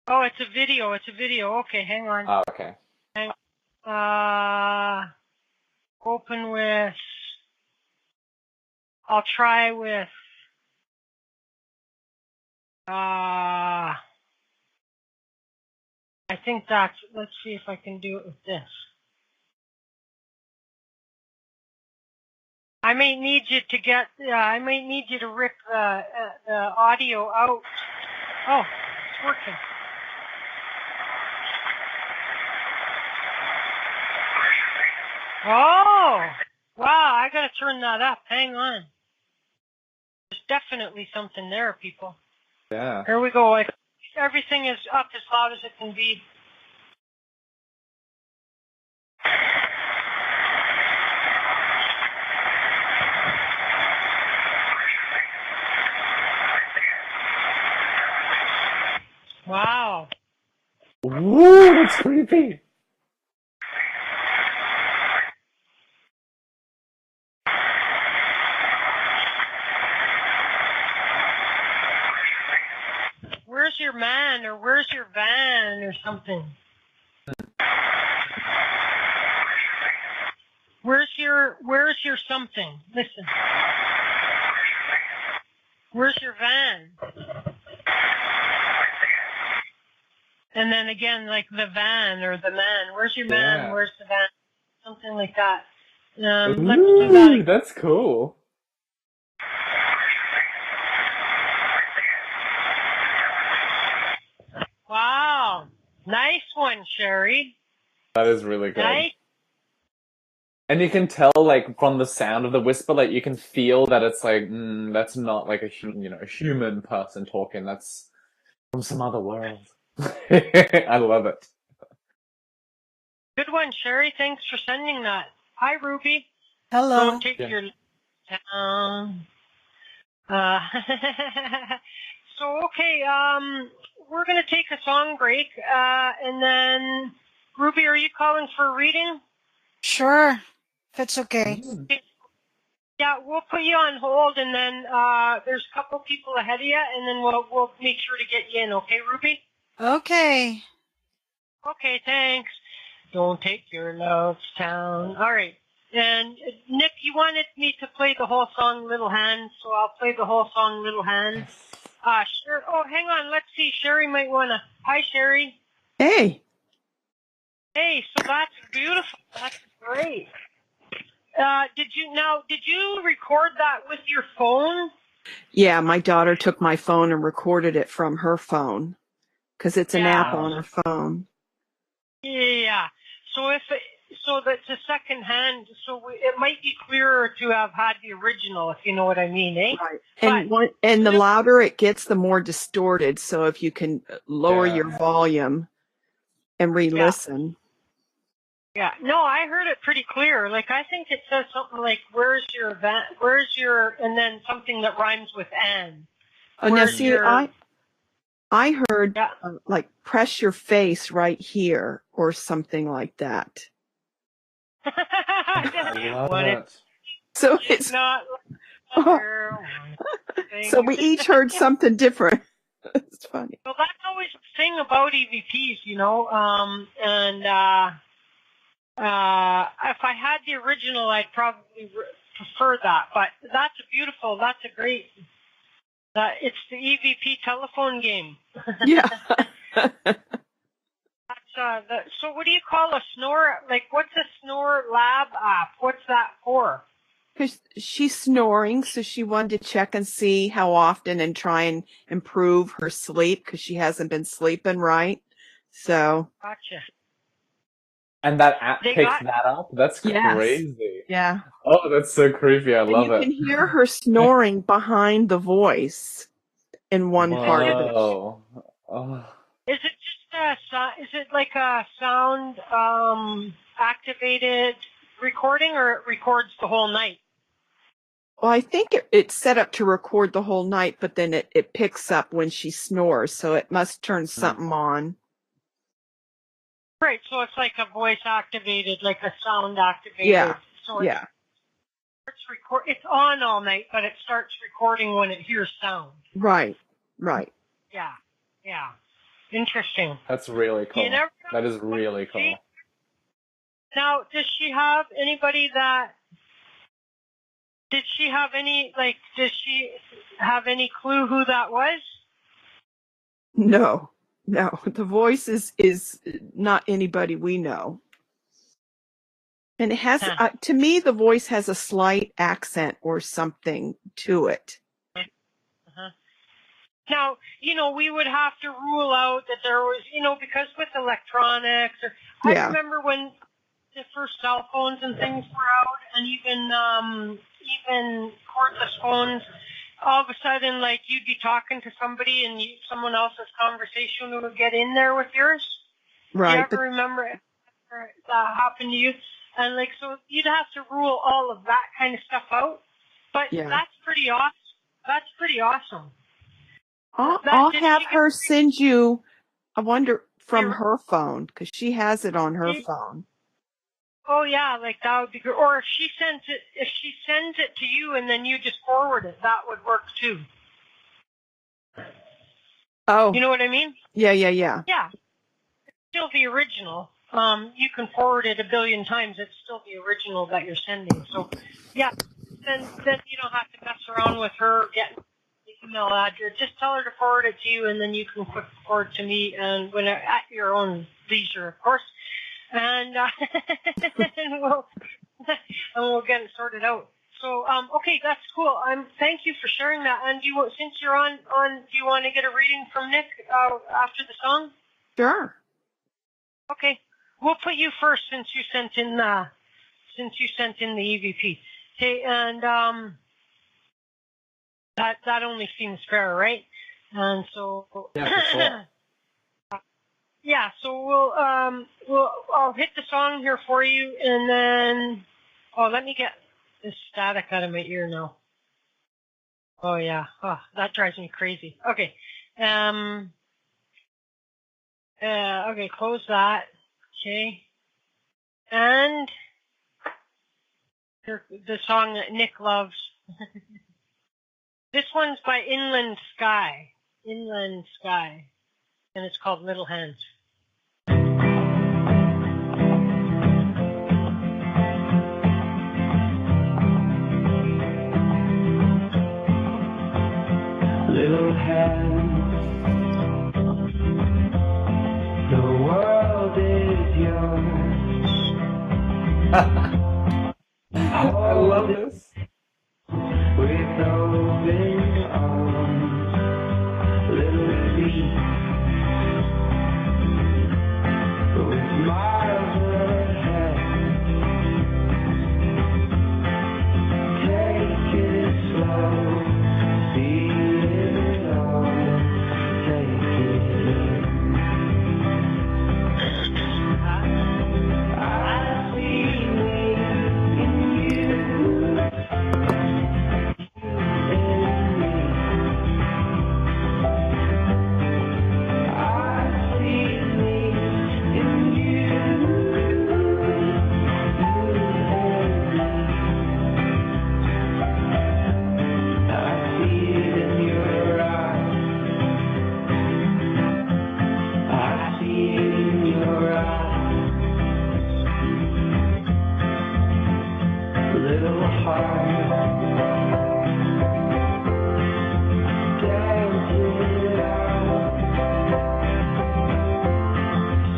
Oh, it's a video. Okay, hang on. Oh, okay. Hang on. Open with... I'll try with... I think that's... Let's see if I can do it with this. I may need you to rip the audio out. Oh, it's working. Oh, wow, I gotta turn that up. Hang on. There's definitely something there, people. Yeah. Here we go. Everything is up as loud as it can be. Wow. Ooh, that's creepy. Where's your man, or where's your van, or something? Where's your something? Listen. Where's your van? And then again, like the van or the man. Where's your man? Yeah. Where's the van? Something like that. Ooh, Let's do that. That's cool. Wow. Nice one, Sherry. That is really good. Nice. And you can tell, like, from the sound of the whisper, like, you can feel that it's like, that's not like a human person talking. That's from some other world. I love it. Good one, Sherry. Thanks for sending that. Hi, Ruby. Hello. Don't take Yeah. your uh, so okay, we're gonna take a song break, and then Ruby, are you calling for a reading? Sure, if it's okay. Yeah, we'll put you on hold, and then there's a couple people ahead of you, and then we'll make sure to get you in. Okay, Ruby? Okay. Okay, thanks. Don't take your love to town. All right. And Nick, you wanted me to play the whole song Little Hand, so I'll play the whole song Little Hand. Sure. Oh, hang on. Let's see. Sherry might wanna. Hi, Sherry. Hey. Hey, so that's beautiful. That's great. Did you record that with your phone? Yeah, my daughter took my phone and recorded it from her phone because it's an app on her phone. Yeah. So so that's a second hand. So it might be clearer to have had the original, if you know what I mean, eh? Right. And the louder it gets, the more distorted. So if you can lower your volume and re-listen. Yeah. No, I heard it pretty clear. Like, I think it says something like, where's your, and then something that rhymes with N. Oh, now see, I heard like press your face right here or something like that. I love it. So it's not. So we each heard something different. It's funny. Well, that's always the thing about EVPs, you know. If I had the original, I'd probably prefer that. But that's a great. It's the EVP telephone game. Yeah. So what do you call a snore? Like, what's a snore lab app? What's that for? Because she's snoring, so she wanted to check and see how often and try and improve her sleep because she hasn't been sleeping right. So. Gotcha. And that app picks that up? That's crazy. Yeah. Oh, that's so creepy. I love it. You can hear her snoring behind the voice in one part of it. Oh. Is it just is it like a sound activated recording, or it records the whole night? Well, I think it's set up to record the whole night, but then it picks up when she snores, so it must turn something on. Right, so it's like a voice activated, like a sound activated. Yeah. So yeah. It's on all night, but it starts recording when it hears sound. Right. Yeah. Interesting. That's really cool. That is really cool. Now, does she have anybody that... Does she have any clue who that was? No. The voice is not anybody we know. And it has, to me, the voice has a slight accent or something to it. Now, we would have to rule out that there was, because with electronics, I remember when the first cell phones and things were out, and even cordless phones, all of a sudden, like, you'd be talking to somebody and someone else's conversation would get in there with yours. Right. Do you ever remember that happened to you? And, like, so you'd have to rule all of that kind of stuff out. But that's pretty awesome. That's pretty awesome. I'll have her send you, I wonder, from her phone, because she has it on her phone. Oh, yeah, like that would be good. Or if she sends it to you and then you just forward it, that would work too. Oh. You know what I mean? Yeah. Yeah. It's still the original. You can forward it 1 billion times. It's still the original that you're sending. So, yeah, then you don't have to mess around with her getting the email address. Just tell her to forward it to you, and then you can click forward to me, and when at your own leisure, of course. And we'll get it sorted out. So, okay, that's cool. Thank you for sharing that. And since you're on, do you want to get a reading from Nick after the song? Sure. Okay, we'll put you first since you sent in the EVP. Okay, and that only seems fair, right? And so yeah, for sure. Yeah, so I'll hit the song here for you, and then Oh, let me get this static out of my ear now. Oh yeah. Oh, that drives me crazy. Okay. Okay, close that. Okay. And the song that Nick loves. This one's by Inland Sky. Inland Sky. And it's called Little Hands. Little hands, the world is yours. I love this. With open arms, little feet, with miles ahead. Take it slow, see it all, take it in. I see me in you. Little heart, dance it out.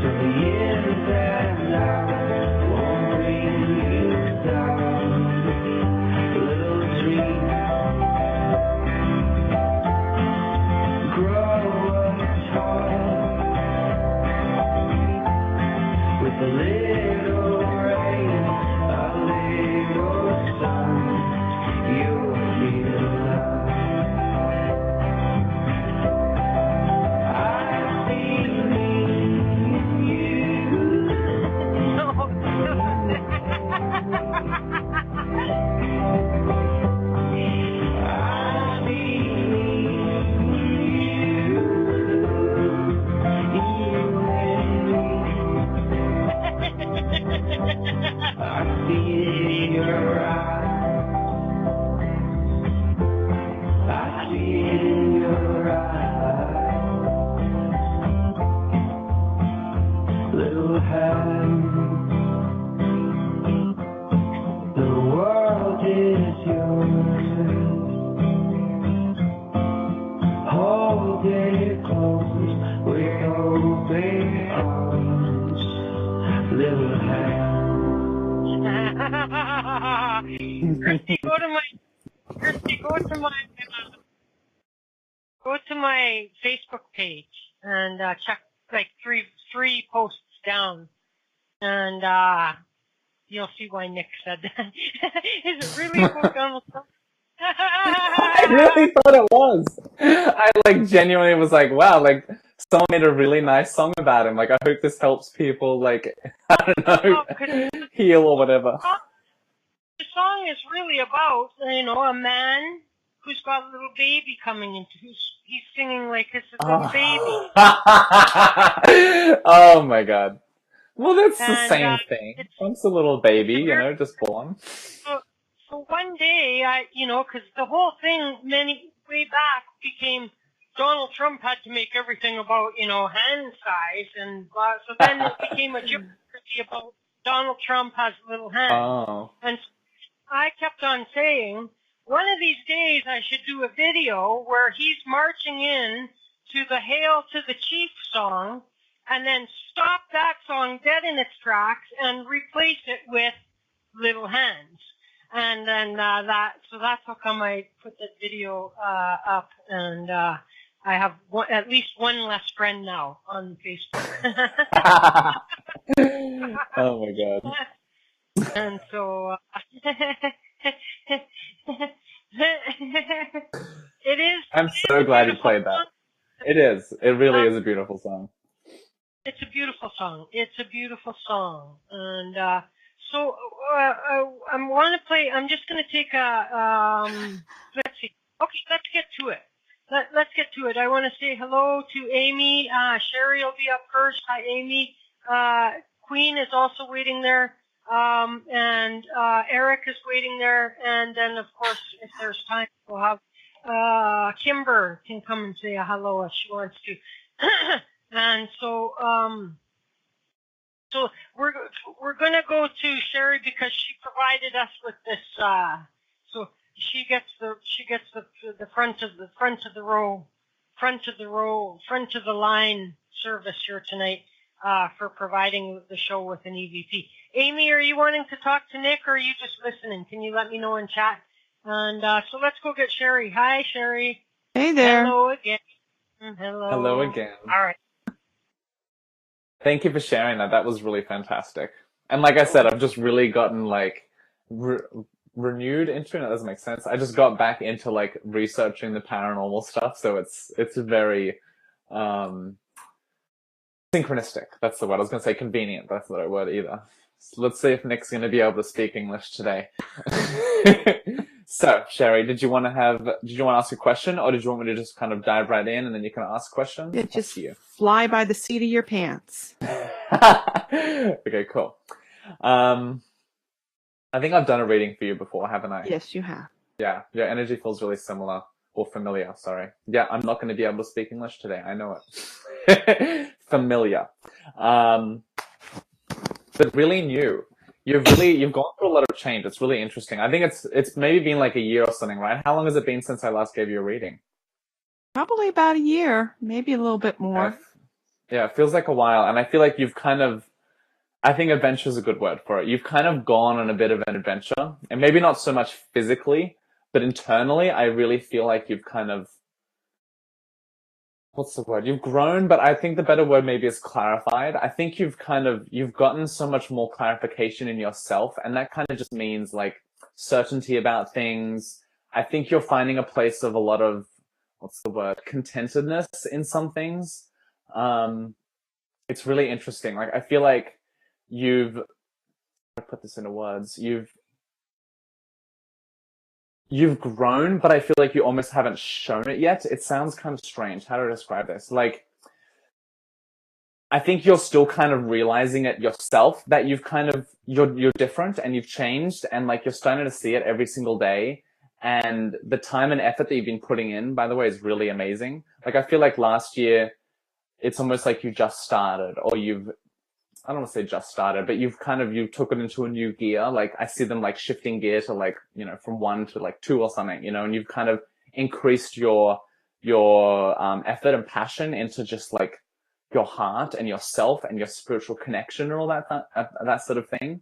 So the ins and outs won't bring you down. Little dream, grow up tall with a little rain, a little sun. You'll feel love. I see me in you. No. I see me in you. You and me. I see it in your eyes. I see it in your eyes. Little hand, the world is yours. Hold it close with open arms. Little hand. Christy, go to my Facebook page and check like three posts down, and you'll see why Nick said that. Is it really about Donald Trump? I really thought it was. I like genuinely was like, wow, like someone made a really nice song about him. Like I hope this helps people like I don't know heal or whatever. The song is really about, a man who's got a little baby coming into he's singing like his little baby. Oh my god. Well, that's the And, same thing. Once a little baby, just born. So one day, because the whole thing way back became Donald Trump had to make everything about, hand size, and so then it became a jeopardy about Donald Trump has little hands. Oh. And I kept on saying, one of these days I should do a video where he's marching in to the Hail to the Chief song, and then stop that song dead in its tracks and replace it with Little Hands. And then so that's how come I put that video up, and I have at least one less friend now on Facebook. Oh my god. And so it is. I'm so glad you played that. It is. It really is a beautiful song. It's a beautiful song. It's a beautiful song. And so I'm just going to take let's see. Okay, let's get to it. Let's get to it. I want to say hello to Amy. Sherry will be up first. Hi, Amy. Queen is also waiting there. And Eric is waiting there. And then, of course, if there's time, we'll have Kimber can come and say a hello if she wants to. And so we're gonna go to Sherry because she provided us with this. So she gets the front of the line service here tonight for providing the show with an EVP. Amy, are you wanting to talk to Nick, or are you just listening? Can you let me know in chat? And so let's go get Sherry. Hi, Sherry. Hey there. Hello again. Hello. Hello again. All right. Thank you for sharing that. That was really fantastic. And like I said, I've just really gotten like renewed interest. That doesn't make sense. I just got back into like researching the paranormal stuff. So it's very synchronistic. That's the word. I was going to say convenient. That's not a word either. So let's see if Nick's going to be able to speak English today. So, Sherry, did you want to ask a question, or did you want me to just kind of dive right in and then you can ask questions? Yeah, just fly by the seat of your pants. Okay, cool. I think I've done a reading for you before, haven't I? Yes, you have. Yeah, your energy feels really similar, or familiar, sorry. Yeah, I'm not going to be able to speak English today. I know it. Familiar. But really new. You've gone through a lot of change. It's really interesting. I think it's maybe been like a year or something, right? How long has it been since I last gave you a reading? Probably about a year, maybe a little bit more. Yeah, it feels like a while. And I feel like you've kind of, I think adventure is a good word for it. You've kind of gone on a bit of an adventure, and maybe not so much physically, but internally, I really feel like you've kind of, what's the word? You've grown, but I think the better word maybe is clarified. I think you've gotten so much more clarification in yourself, and that kind of just means like certainty about things. I think you're finding a place of a lot of, what's the word? Contentedness in some things. It's really interesting. Like, I feel like I'll put this into words. You've grown, but I feel like you almost haven't shown it yet. It sounds kind of strange. How do I describe this? Like, I think you're still kind of realizing it yourself, that you're different and you've changed, and like you're starting to see it every single day. And the time and effort that you've been putting in, by the way, is really amazing. Like, I feel like last year, it's almost like you just started, or I don't want to say just started, but you took it into a new gear. Like, I see them like shifting gear to like, from 1 to like 2 or something, and you've kind of increased your effort and passion into just like your heart and yourself and your spiritual connection and all that sort of thing.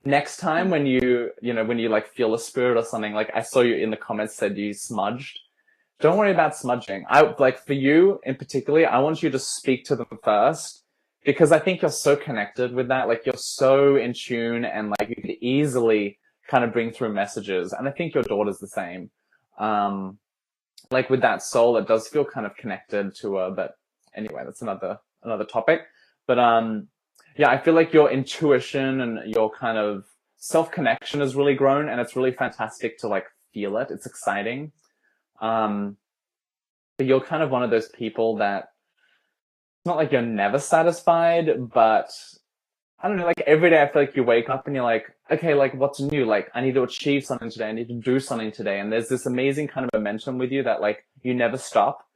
Next time when you like feel a spirit or something, like I saw you in the comments said you smudged. Don't worry about smudging. For you in particular, I want you to speak to them first, because I think you're so connected with that. Like, you're so in tune, and like you could easily kind of bring through messages. And I think your daughter's the same. Like with that soul, it does feel kind of connected to her. But anyway, that's another topic. But yeah, I feel like your intuition and your kind of self-connection has really grown, and it's really fantastic to like feel it. It's exciting. But you're kind of one of those people that, it's not like you're never satisfied, but I don't know, like every day I feel like you wake up and you're like, okay, like what's new? Like, I need to achieve something today. I need to do something today. And there's this amazing kind of momentum with you that like you never stop.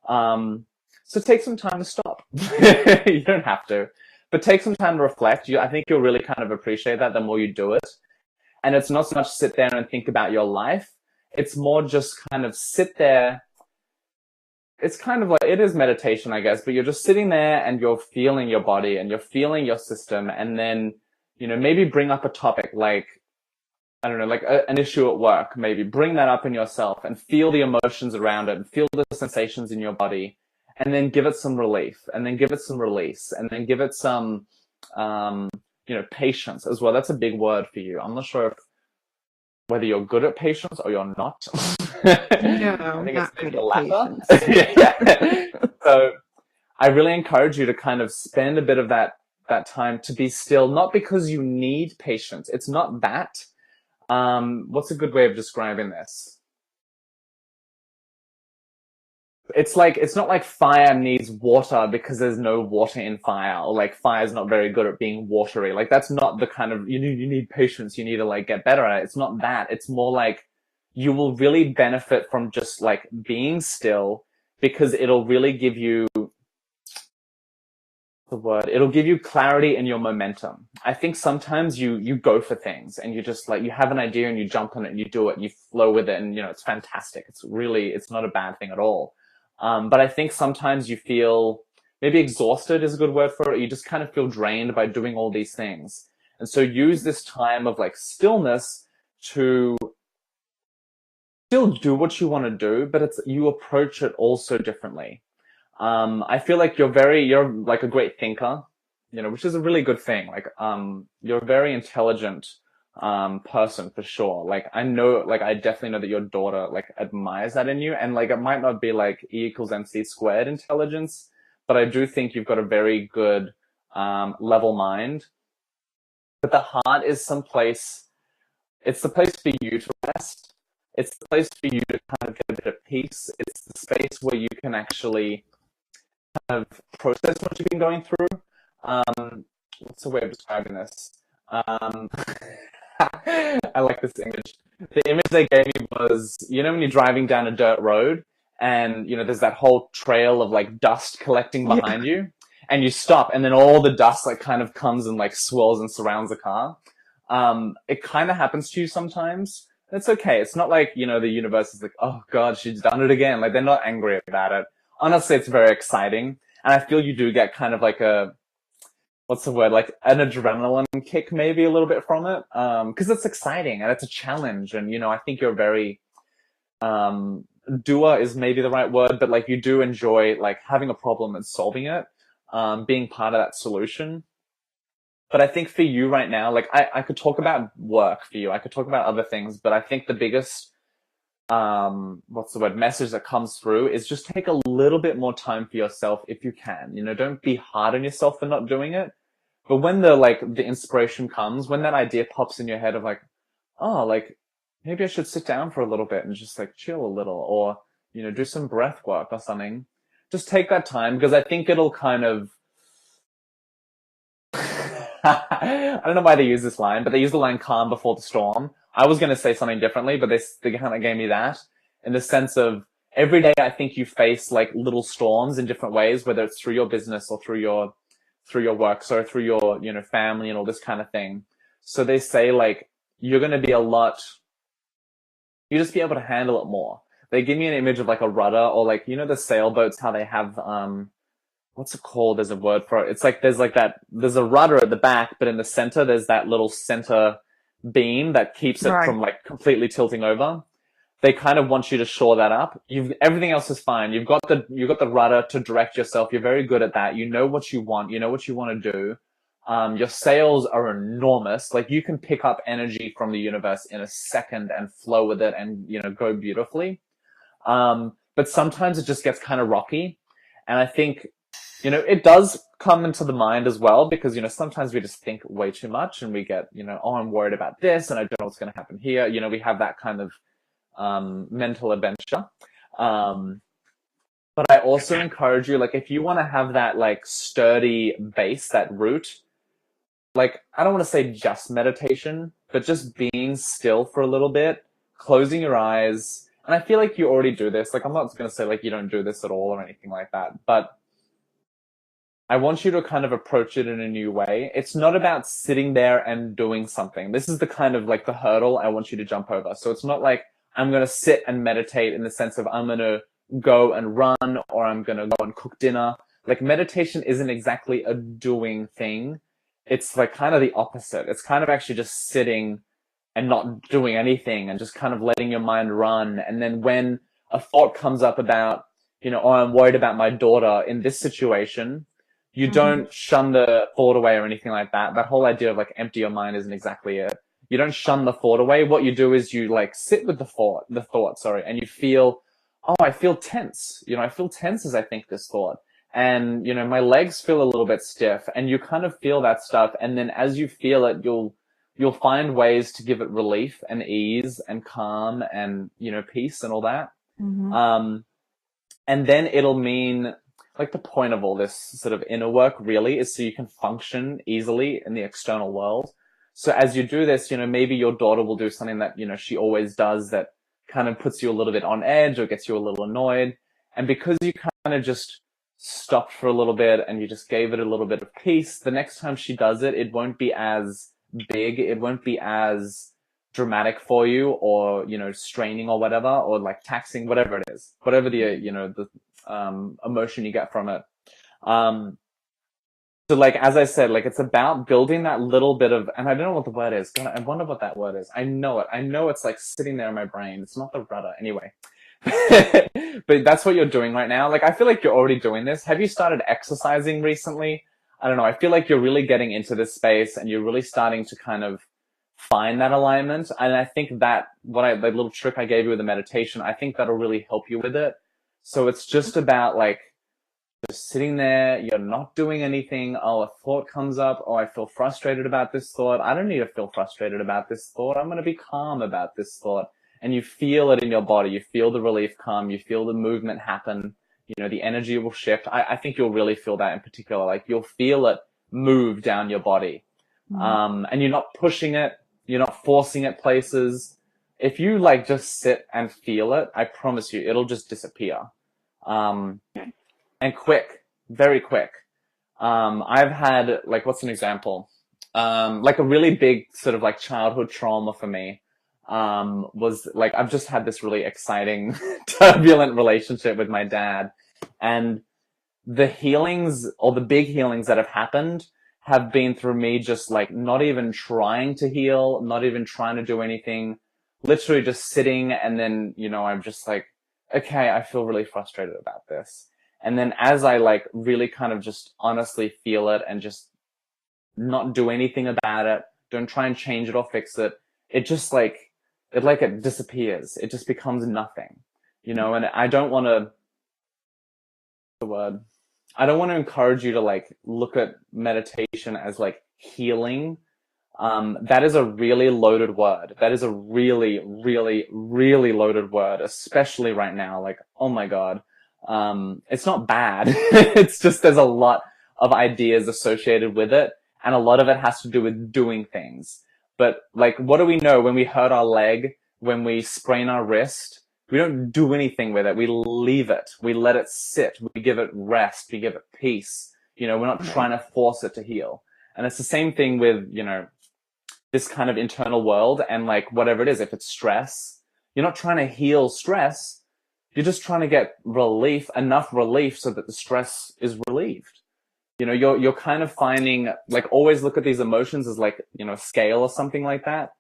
So take some time to stop. You don't have to, but take some time to reflect. I think you'll really kind of appreciate that the more you do it. And it's not so much sit there and think about your life. It's more just kind of sit there. It's kind of like, it is meditation, I guess, but you're just sitting there and you're feeling your body and you're feeling your system. And then, maybe bring up a topic like, I don't know, like an issue at work, maybe bring that up in yourself and feel the emotions around it and feel the sensations in your body, and then give it some relief, and then give it some release, and then give it some, patience as well. That's a big word for you. I'm not sure whether you're good at patience or you're not. No, I think not it's good the at latter. patience. So I really encourage you to kind of spend a bit of that that time to be still, not because you need patience. It's not that. What's a good way of describing this? It's like, it's not like fire needs water because there's no water in fire, or like fire's not very good at being watery. Like that's not the kind of, you need patience, you need to like get better at it. It's not that. It's more like you will really benefit from just like being still, because it'll really give you it'll give you clarity in your momentum. I think sometimes you go for things and you just like, you have an idea and you jump on it and you do it and you flow with it, and it's fantastic. It's not a bad thing at all. But I think sometimes you feel maybe exhausted is a good word for it. You just kind of feel drained by doing all these things. And so use this time of like stillness to still do what you want to do, but you approach it also differently. I feel like you're like a great thinker, which is a really good thing. Like, you're a very intelligent, person for sure. Like, I definitely know that your daughter, like, admires that in you. And like, it might not be like E=MC² intelligence, but I do think you've got a very good, level mind. But the heart is it's the place for you to rest. It's the place for you to kind of get a bit of peace. It's the space where you can actually kind of process what you've been going through. What's the way of describing this? I like this image. The image they gave me was, when you're driving down a dirt road and, there's that whole trail of like dust collecting behind you, and you stop and then all the dust like kind of comes and like swirls and surrounds the car. It kind of happens to you sometimes. It's okay. It's not like, the universe is like, oh God, she's done it again. Like, they're not angry about it. Honestly, it's very exciting. And I feel you do get kind of like what's the word? Like an adrenaline kick maybe a little bit from it. Cause it's exciting and it's a challenge. And, I think you're very, doer is maybe the right word, but like you do enjoy like having a problem and solving it, being part of that solution. But I think for you right now, like I could talk about work for you. I could talk about other things, but I think the biggest, message that comes through is just take a little bit more time for yourself if you can. Don't be hard on yourself for not doing it. But when the inspiration comes, when that idea pops in your head of like, oh, like maybe I should sit down for a little bit and just like chill a little, or, do some breath work or something. Just take that time, because I think it'll kind of, I don't know why they use this line, but they use the line calm before the storm. I was going to say something differently, but they kind of gave me that, in the sense of every day I think you face like little storms in different ways, whether it's through your business or through your work, so through your, family and all this kind of thing. So they say like, you're going to be you just be able to handle it more. They give me an image of like a rudder, or like, the sailboats, how they have, what's it called? There's a word for it. It's like, there's a rudder at the back, but in the center, there's that little center beam that keeps it from like completely tilting over. They kind of want you to shore that up. Everything else is fine. You've got the rudder to direct yourself. You're very good at that. You know what you want. You know what you want to do. Your sails are enormous. Like, you can pick up energy from the universe in a second and flow with it and, go beautifully. But sometimes it just gets kind of rocky. And I think, it does come into the mind as well, because, sometimes we just think way too much and we get, oh, I'm worried about this and I don't know what's going to happen here. We have that kind of, mental adventure. But I also encourage you, like, if you want to have that, like, sturdy base, that root, like, I don't want to say just meditation, but just being still for a little bit, closing your eyes. And I feel like you already do this. Like, I'm not going to say, like, you don't do this at all or anything like that, but I want you to kind of approach it in a new way. It's not about sitting there and doing something. This is the kind of, like, the hurdle I want you to jump over. So it's not like I'm going to sit and meditate in the sense of I'm going to go and run, or I'm going to go and cook dinner. Like, meditation isn't exactly a doing thing. It's like kind of the opposite. It's kind of actually just sitting and not doing anything and just kind of letting your mind run. And then when a thought comes up about, oh, I'm worried about my daughter in this situation, you don't shun the thought away or anything like that. That whole idea of like empty your mind isn't exactly it. You don't shun the thought away. What you do is you like sit with the thought, and you feel, oh, I feel tense. I feel tense as I think this thought. and, you know, my legs feel a little bit stiff, and you kind of feel that stuff. And then as you feel it, you'll find ways to give it relief and ease and calm and, you know, peace and all that. Mm-hmm. And then it'll mean, like, the point of all this sort of inner work really is so you can function easily in the external world. So as you do this, you know, maybe your daughter will do something that, you know, she always does that kind of puts you a little bit on edge or gets you a little annoyed. And because you kind of just stopped for a little bit and you just gave it a little bit of peace, the next time she does it, it won't be as big. It won't be as dramatic for you, or, you know, straining or whatever, or like taxing, whatever it is, whatever the, you know, the emotion you get from it. So like, as I said, like, it's about building that little bit of, and I don't know what the word is. God, I wonder what that word is. I know it. I know it's like sitting there in my brain. It's not the rudder. Anyway. But that's what you're doing right now. Like, I feel like you're already doing this. Have you started exercising recently? I don't know. I feel like you're really getting into this space and you're really starting to kind of find that alignment. And I think that the little trick I gave you with the meditation, I think that'll really help you with it. So it's just about like, just sitting there, you're not doing anything. Oh, a thought comes up. Oh, I feel frustrated about this thought. I don't need to feel frustrated about this thought. I'm going to be calm about this thought. And you feel it in your body. You feel the relief come. You feel the movement happen. You know, the energy will shift. I think you'll really feel that in particular. Like, you'll feel it move down your body. Mm-hmm. And you're not pushing it. You're not forcing it places. If you like just sit and feel it, I promise you, it'll just disappear. And quick, very quick. I've had, like, what's an example? Like a really big sort of like childhood trauma for me, was like, I've just had this really exciting, turbulent relationship with my dad. And the healings, or the big healings that have happened, have been through me just like not even trying to heal, not even trying to do anything, literally just sitting. And then, you know, I'm just like, okay, I feel really frustrated about this. And then as I like really kind of just honestly feel it and just not do anything about it, don't try and change it or fix it, it just like, it disappears. It just becomes nothing, you know. And I don't want to, I don't want to encourage you to like look at meditation as like healing. That is a really loaded word. That is a really, really, really loaded word, especially right now. Like, oh my God. It's not bad. It's just, there's a lot of ideas associated with it. And a lot of it has to do with doing things. But like, what do we know when we hurt our leg, when we sprain our wrist? We don't do anything with it. We leave it. We let it sit. We give it rest. We give it peace. You know, we're not trying to force it to heal. And it's the same thing with, you know, this kind of internal world and like whatever it is. If it's stress, you're not trying to heal stress. You're just trying to get relief, enough relief so that the stress is relieved. You know, you're kind of finding, like, always look at these emotions as like, you know, a scale or something like that.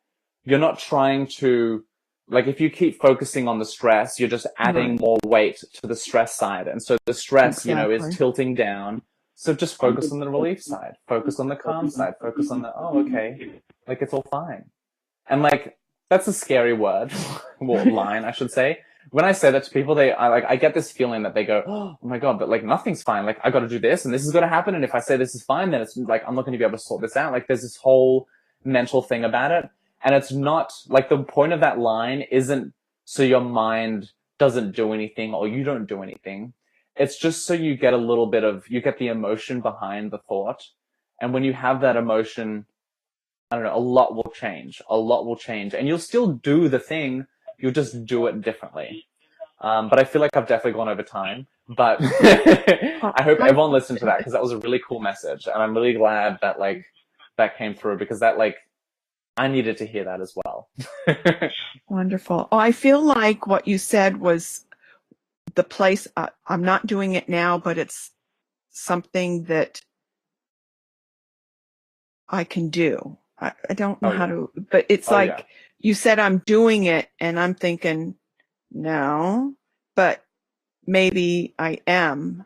You're not trying to, like, if you keep focusing on the stress, you're just adding more weight to the stress side. And so the stress, you know, is tilting down. So just focus on the relief side, focus on the calm side, focus on the, oh, okay, like, it's all fine. And like, that's a scary word, or line, I should say. When I say that to people, I get this feeling that they go, oh my God, but like nothing's fine. Like, I got to do this and this is going to happen. And if I say this is fine, then it's like, I'm not going to be able to sort this out. Like, there's this whole mental thing about it. And it's not like, the point of that line isn't so your mind doesn't do anything or you don't do anything. It's just so you get a little bit of, you get the emotion behind the thought. And when you have that emotion, I don't know, a lot will change. A lot will change. And you'll still do the thing. You'll just do it differently. But I feel like I've definitely gone over time. But I hope everyone listened to that, because that was a really cool message. And I'm really glad that like that came through, because that like, I needed to hear that as well. Wonderful. Oh, I feel like what you said was the place. I'm not doing it now, but it's something that I can do. I don't know how to, but it's like you said, I'm doing it and I'm thinking, no, but maybe I am.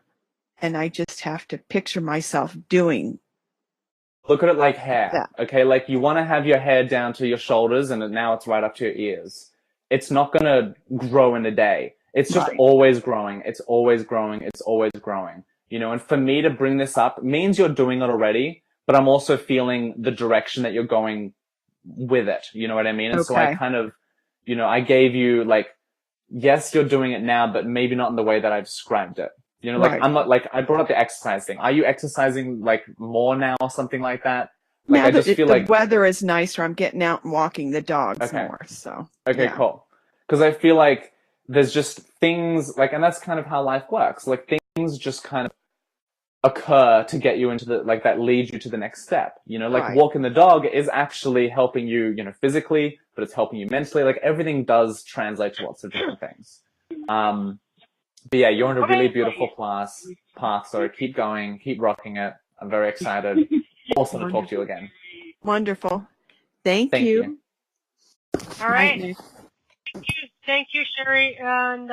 And I just have to picture myself doing. Look at it like hair. Okay. Like, you want to have your hair down to your shoulders and now it's right up to your ears. It's not going to grow in a day. It's just always growing. It's always growing. It's always growing. you know, and for me to bring this up means you're doing it already, but I'm also feeling the direction that you're going with it. You know what I mean? And so I kind of, you know, I gave you like, yes, you're doing it now, but maybe not in the way that I described it. You know, like I'm not like, I brought up the exercise thing. Are you exercising like more now or something like that? Like now I just feel the like weather is nicer. I'm getting out and walking the dogs more. So okay, cool. Because I feel like there's just things like, and that's kind of how life works. Like things just kind of occur to get you into the, like that leads you to the next step. You know, like walking the dog is actually helping you, you know, physically, but it's helping you mentally. Like everything does translate to lots of different things. But yeah, you're on a really beautiful path. So keep going, keep rocking it. I'm very excited. Awesome to talk to you again. Wonderful. Thank you. All right. Thank you, Sherry. And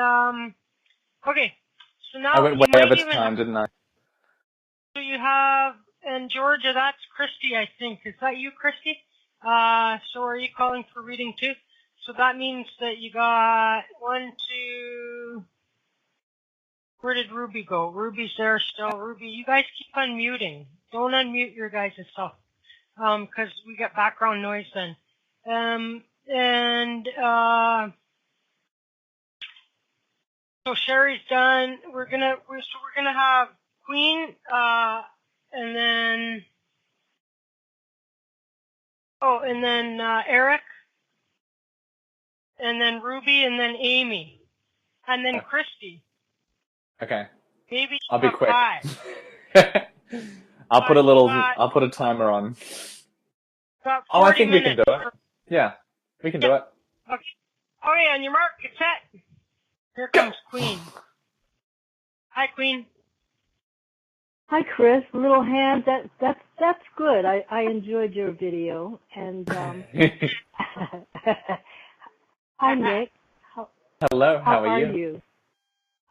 okay, so now I went way over time, didn't I? So you have, and Georgia, that's Christy, I think. Is that you, Christy? So are you calling for reading too? So that means that you got 1, 2. Where did Ruby go? Ruby's there still. Ruby, you guys keep unmuting. Don't unmute your guys' stuff, because we get background noise then. So Sherry's done. We're gonna have Queen, and then Eric, and then Ruby, and then Amy, and then Christy. Okay. Maybe I'll be quick. 5. I'll put a timer on. Oh, I think we can do it. Yeah, we can do it. Okay. Okay, on your mark, get set. Here comes Queen. Hi, Queen. Hi, Chris. Little hand. That's good. I enjoyed your video. And hi, Nick. Hello. How are you?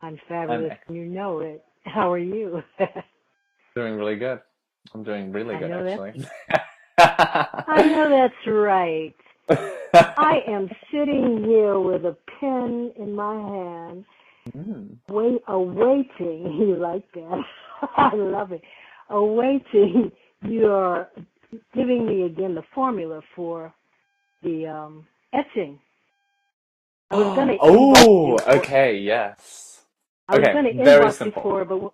I'm fabulous. You know it. How are you? Doing really good. I'm doing really good, actually. I know that's right. I am sitting here with a pen in my hand, awaiting. You like that? I love it. Awaiting. You're giving me again the formula for the etching. I was going to okay, yes. I was going to inbox before, but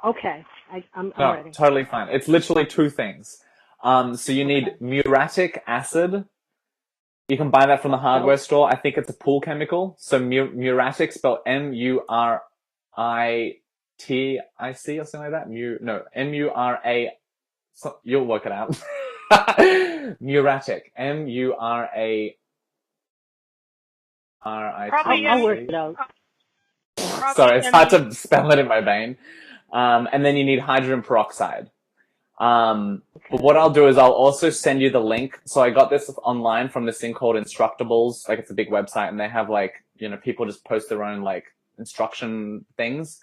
okay, I'm ready. Totally fine. It's literally 2 things. So you need muriatic acid. You can buy that from the hardware store. I think it's a pool chemical. So muriatic, spelled M-U-R-I-T-I-C or something like that. M-U-R-A. So you'll work it out. Muriatic. M-U-R-A-R-I-T. I'll work it out. Sorry, it's hard to spell it in my brain. And then you need hydrogen peroxide. But what I'll do is I'll also send you the link. So I got this online from this thing called Instructables. Like it's a big website and they have like, you know, people just post their own like instruction things.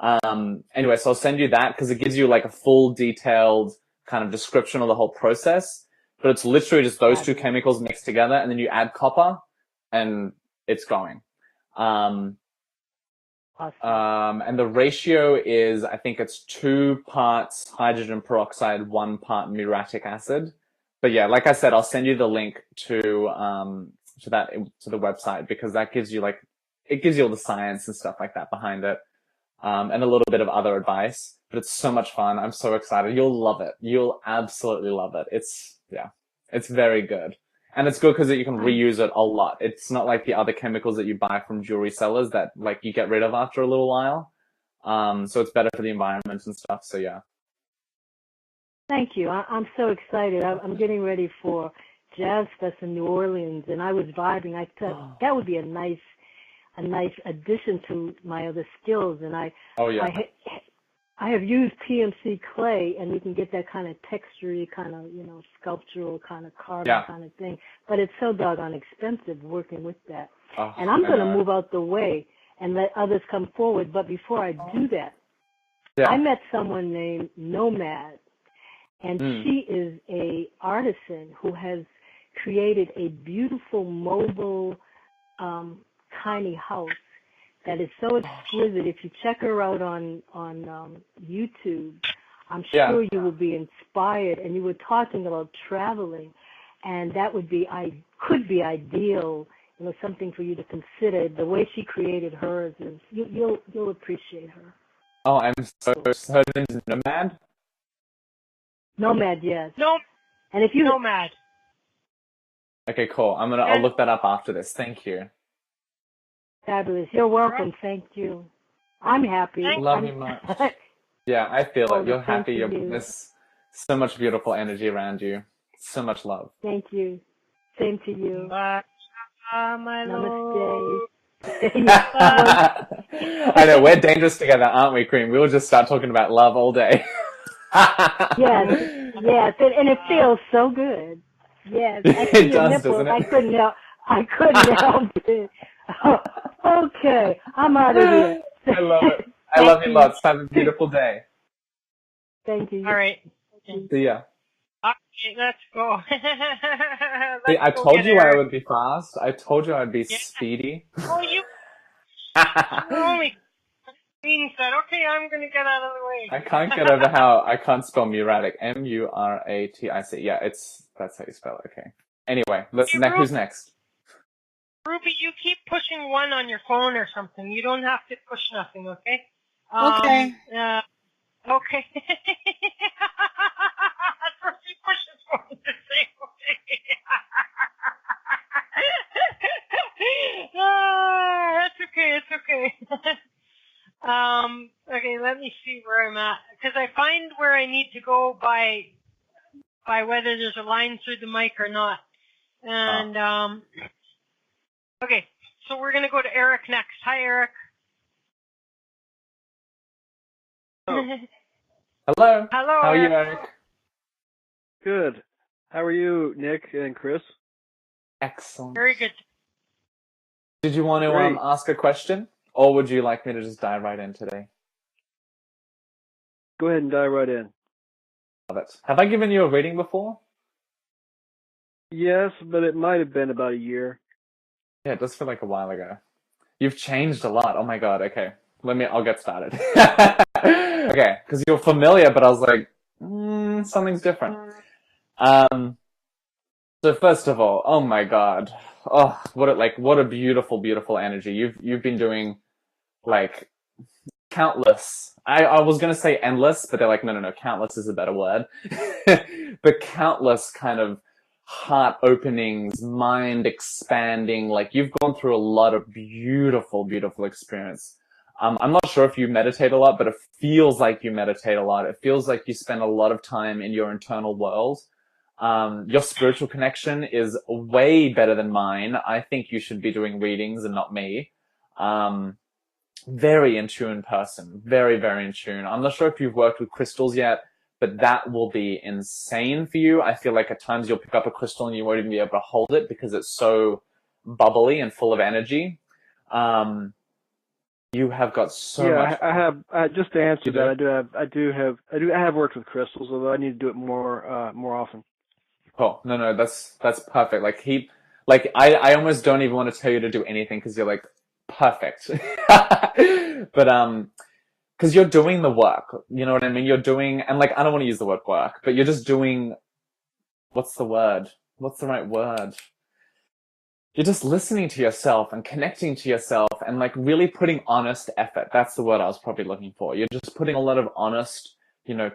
Anyway, so I'll send you that because it gives you like a full detailed kind of description of the whole process. But it's literally just those 2 chemicals mixed together and then you add copper and it's going. And the ratio is, I think it's 2 parts hydrogen peroxide, 1 part muriatic acid. But yeah, like I said, I'll send you the link to the website because that gives you it gives you all the science and stuff like that behind it. And a little bit of other advice, but it's so much fun. I'm so excited. You'll love it. You'll absolutely love it. It's very good. And it's good because you can reuse it a lot. It's not like the other chemicals that you buy from jewelry sellers that like you get rid of after a little while. So it's better for the environment and stuff. So yeah. Thank you. I'm so excited. I'm getting ready for Jazz Fest in New Orleans, and I was vibing. I thought that would be a nice addition to my other skills. And I have used PMC clay, and you can get that kind of textury, kind of, you know, sculptural kind of carbon kind of thing. But it's so doggone expensive working with that. And I'm going to move out the way and let others come forward. But before I do that, I met someone named Nomad, and she is a artisan who has created a beautiful mobile tiny house that is so exquisite. If you check her out on YouTube, I'm sure you will be inspired. And you were talking about traveling, and that could be ideal. You know, something for you to consider. The way she created hers is you'll appreciate her. Oh, I'm so her name's Nomad. Nomad, yes. No, and if you Nomad. Okay, cool. I'll look that up after this. Thank you. Fabulous. You're welcome. Thank you. I'm happy. Love you much. Yeah, I feel it. You're happy. There's so much beautiful energy around you. So much love. Thank you. Same to you. My Namaste. I know, we're dangerous together, aren't we, Cream? We'll just start talking about love all day. Yes, and it feels so good. Yes, it does, doesn't it? I couldn't help it. Oh, okay, I'm out of here. I love it. I love you lots. Have a beautiful day. Thank you. All right. See ya. Okay, let's go. See, I told you I would be fast. I told you I'd be speedy. Oh, you only said, okay, I'm going to get out of the way. I can't get over how I can't spell muratic. M-U-R-A-T-I-C. Yeah, that's how you spell it. Okay. Anyway, who's next? Ruby, you keep pushing 1 on your phone or something. You don't have to push nothing, okay? Okay. Okay. She pushes 1 to say okay. That's okay. It's okay. Okay, let me see where I'm at. Because I find where I need to go by whether there's a line through the mic or not. And, okay, so we're going to go to Eric next. Hi, Eric. Oh. Hello. Hello, How are you, Eric? Eric? Good. How are you, Nick and Chris? Excellent. Very good. Did you want to ask a question? Or would you like me to just dive right in today? Go ahead and dive right in. Love it. Have I given you a reading before? Yes, but it might have been about a year. Yeah, it does feel like a while ago. You've changed a lot. Oh my god, okay. I'll get started. Okay, because you're familiar, but I was like, something's different. So first of all, oh my god. Oh, what a beautiful, beautiful energy. You've been doing, like, countless. I was gonna say endless, but they're like, no, countless is a better word. But countless kind of heart openings, mind expanding, like you've gone through a lot of beautiful, beautiful experience. I'm not sure if you meditate a lot, but it feels like you meditate a lot. It feels like you spend a lot of time in your internal world. Your spiritual connection is way better than mine. I think you should be doing readings and not me. Very in tune person. Very, very in tune. I'm not sure if you've worked with crystals yet, but that will be insane for you. I feel like at times you'll pick up a crystal and you won't even be able to hold it because it's so bubbly and full of energy. You have got so much. I have. Just to answer that, I have worked with crystals, although I need to do it more often. Oh no, that's perfect. I almost don't even want to tell you to do anything because you're like perfect. But because you're doing the work, you know what I mean? You're doing, and like I don't want to use the word work, but you're just doing. What's the word? What's the right word? You're just listening to yourself and connecting to yourself and like really putting honest effort. That's the word I was probably looking for. You're just putting a lot of honest,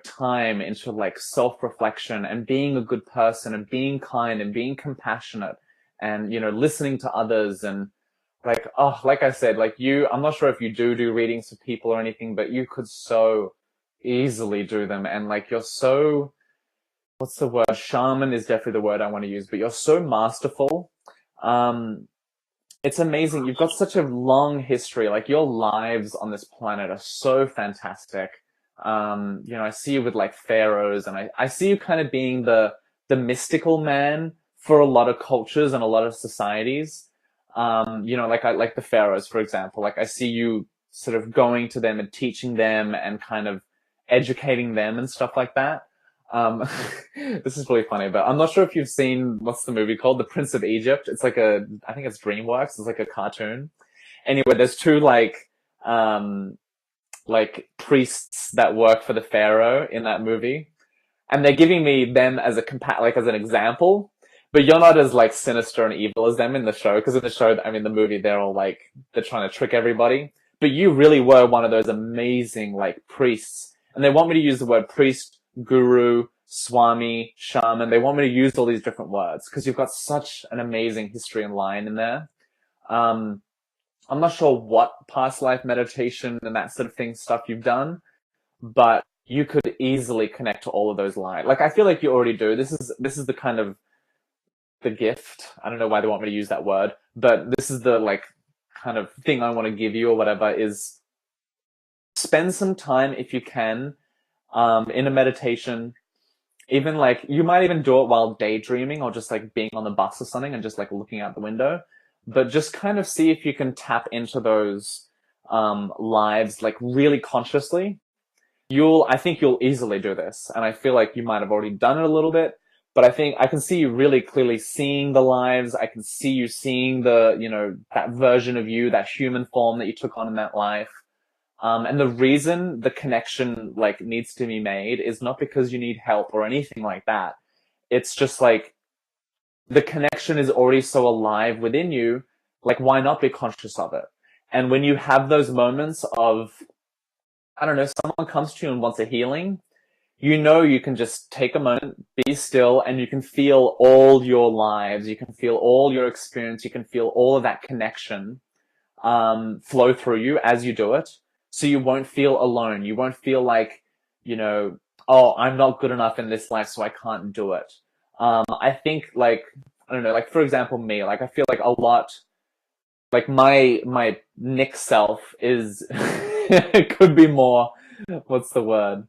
time into like self-reflection and being a good person and being kind and being compassionate and, listening to others and like, like I said, like I'm not sure if you do readings for people or anything, but you could so easily do them. And like, you're so, what's the word? Shaman is definitely the word I want to use, but you're so masterful. It's amazing. You've got such a long history. Like your lives on this planet are so fantastic. I see you with like pharaohs and I see you kind of being the mystical man for a lot of cultures and a lot of societies. Like the pharaohs, for example, like I see you sort of going to them and teaching them and kind of educating them and stuff like that. This is really funny, but I'm not sure if you've seen, what's the movie called? The Prince of Egypt. It's like I think it's DreamWorks. It's like a cartoon. Anyway, there's two like priests that work for the pharaoh in that movie, and they're giving me them as as an example. But you're not as like sinister and evil as them in the show, because in the show, I mean, the movie, they're all like, they're trying to trick everybody. But you really were one of those amazing like priests, and they want me to use the word priest, guru, swami, shaman. They want me to use all these different words because you've got such an amazing history and line in there. I'm not sure what past life meditation and that sort of thing stuff you've done, but you could easily connect to all of those lines. Like, I feel like you already do. This is the kind of the gift. I don't know why they want me to use that word, but this is the like kind of thing I want to give you or whatever, is spend some time if you can, in a meditation. Even like, you might even do it while daydreaming or just like being on the bus or something and just like looking out the window. But just kind of see if you can tap into those lives like really consciously. I think you'll easily do this. And I feel like you might have already done it a little bit, but I think I can see you really clearly seeing the lives. I can see you seeing that version of you, that human form that you took on in that life. And the reason the connection like needs to be made is not because you need help or anything like that. It's just like, the connection is already so alive within you. Like, why not be conscious of it? And when you have those moments of, I don't know, someone comes to you and wants a healing, you can just take a moment, be still, and you can feel all your lives. You can feel all your experience. You can feel all of that connection flow through you as you do it. So you won't feel alone. You won't feel like, oh, I'm not good enough in this life, so I can't do it. I think like, I don't know, like for example, me, like I feel like a lot, like my Nick self is, could be more, what's the word?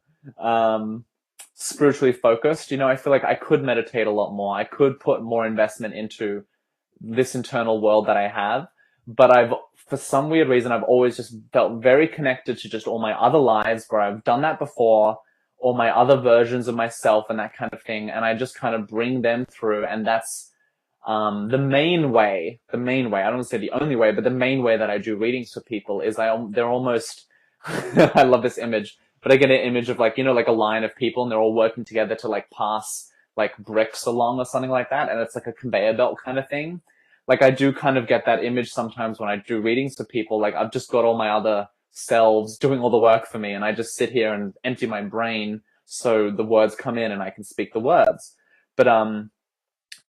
Spiritually focused. I feel like I could meditate a lot more. I could put more investment into this internal world that I have, but for some weird reason, I've always just felt very connected to just all my other lives where I've done that before, or my other versions of myself and that kind of thing. And I just kind of bring them through. And that's, the main way, I don't want to say the only way, but the main way that I do readings for people is they're almost, I love this image, but I get an image of like, like a line of people and they're all working together to like pass like bricks along or something like that. And it's like a conveyor belt kind of thing. Like I do kind of get that image sometimes when I do readings for people. Like I've just got all my other selves doing all the work for me, and I just sit here and empty my brain so the words come in and I can speak the words. But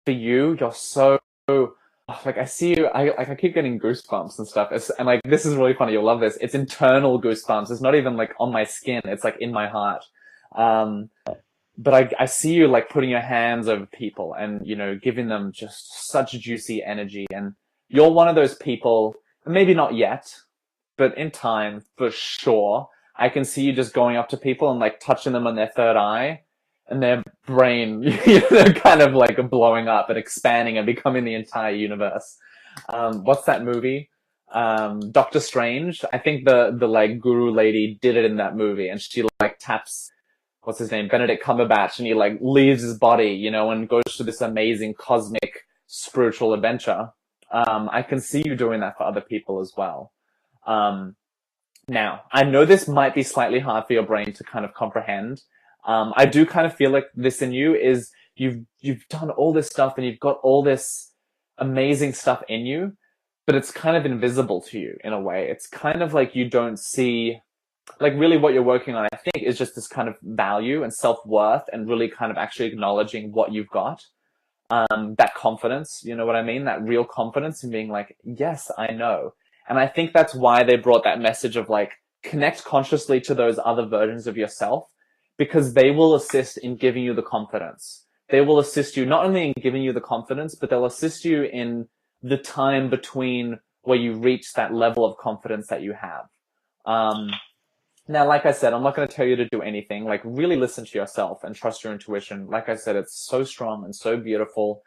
for you, you're so like, I see you, I keep getting goosebumps and stuff. And like, this is really funny, you'll love this. It's internal goosebumps. It's not even like on my skin, it's like in my heart. But I see you like putting your hands over people and giving them just such juicy energy. And you're one of those people, maybe not yet, but in time, for sure, I can see you just going up to people and like touching them on their third eye, and their brain, they're kind of like blowing up and expanding and becoming the entire universe. What's that movie? Doctor Strange. I think the like guru lady did it in that movie, and she like taps, what's his name? Benedict Cumberbatch, and he like leaves his body, and goes through this amazing cosmic spiritual adventure. I can see you doing that for other people as well. Now, I know this might be slightly hard for your brain to kind of comprehend. I do kind of feel like this in you is you've done all this stuff and you've got all this amazing stuff in you, but it's kind of invisible to you in a way. It's kind of like you don't see, like really what you're working on, I think, is just this kind of value and self-worth and really kind of actually acknowledging what you've got. That confidence, you know what I mean? That real confidence in being like, yes, I know. And I think that's why they brought that message of like, connect consciously to those other versions of yourself, because they will assist in giving you the confidence. They will assist you not only in giving you the confidence, but they'll assist you in the time between where you reach that level of confidence that you have. Now, like I said, I'm not going to tell you to do anything. Like, really listen to yourself and trust your intuition. Like I said, it's so strong and so beautiful.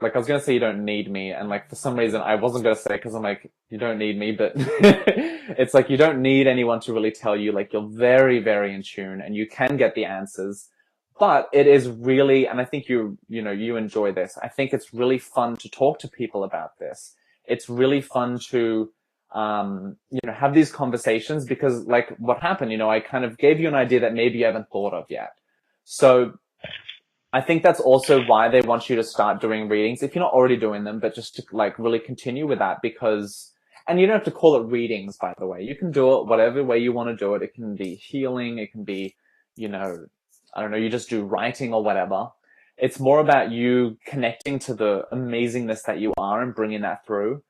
Like, I was going to say you don't need me, and like for some reason I wasn't going to say it because I'm like, you don't need me, but it's like you don't need anyone to really tell you. Like, you're very, very in tune and you can get the answers, But it is really, and I think you enjoy this. I think it's really fun to talk to people about this. It's really fun to, have these conversations because like what happened, I kind of gave you an idea that maybe you haven't thought of yet. So I think that's also why they want you to start doing readings if you're not already doing them, but just to like really continue with that because, and you don't have to call it readings, by the way. You can do it whatever way you want to do it. It can be healing. It can be, I don't know, you just do writing or whatever. It's more about you connecting to the amazingness that you are and bringing that through.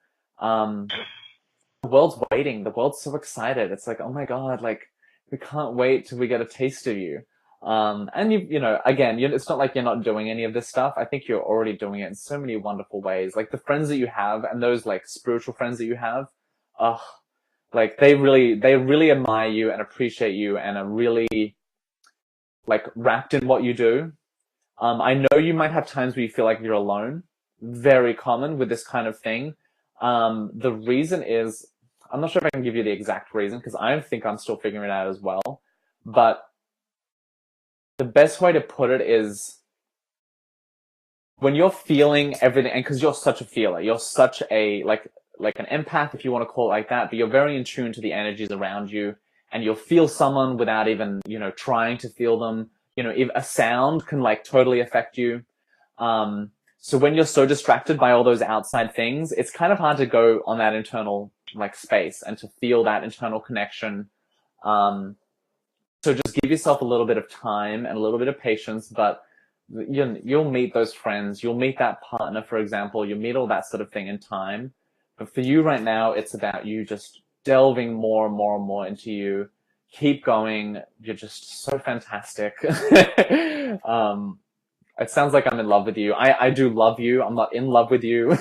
The world's waiting. The world's so excited. It's like, oh my God, like we can't wait till we get a taste of you. And again, it's not like you're not doing any of this stuff. I think you're already doing it in so many wonderful ways. Like the friends that you have and those like spiritual friends that you have, like they really admire you and appreciate you and are really like wrapped in what you do. I know you might have times where you feel like you're alone. Very common with this kind of thing. The reason is, I'm not sure if I can give you the exact reason because I think I'm still figuring it out as well. But the best way to put it is when you're feeling everything, and because you're such a feeler, you're such a, like an empath, if you want to call it like that, but you're very in tune to the energies around you, and you'll feel someone without even, trying to feel them. If a sound can like totally affect you. So when you're so distracted by all those outside things, it's kind of hard to go on that internal like space and to feel that internal connection. So just give yourself a little bit of time and a little bit of patience, but you'll meet those friends. You'll meet that partner, for example. You'll meet all that sort of thing in time. But for you right now, it's about you just delving more and more and more into you. Keep going. You're just so fantastic. It sounds like I'm in love with you. I do love you. I'm not in love with you.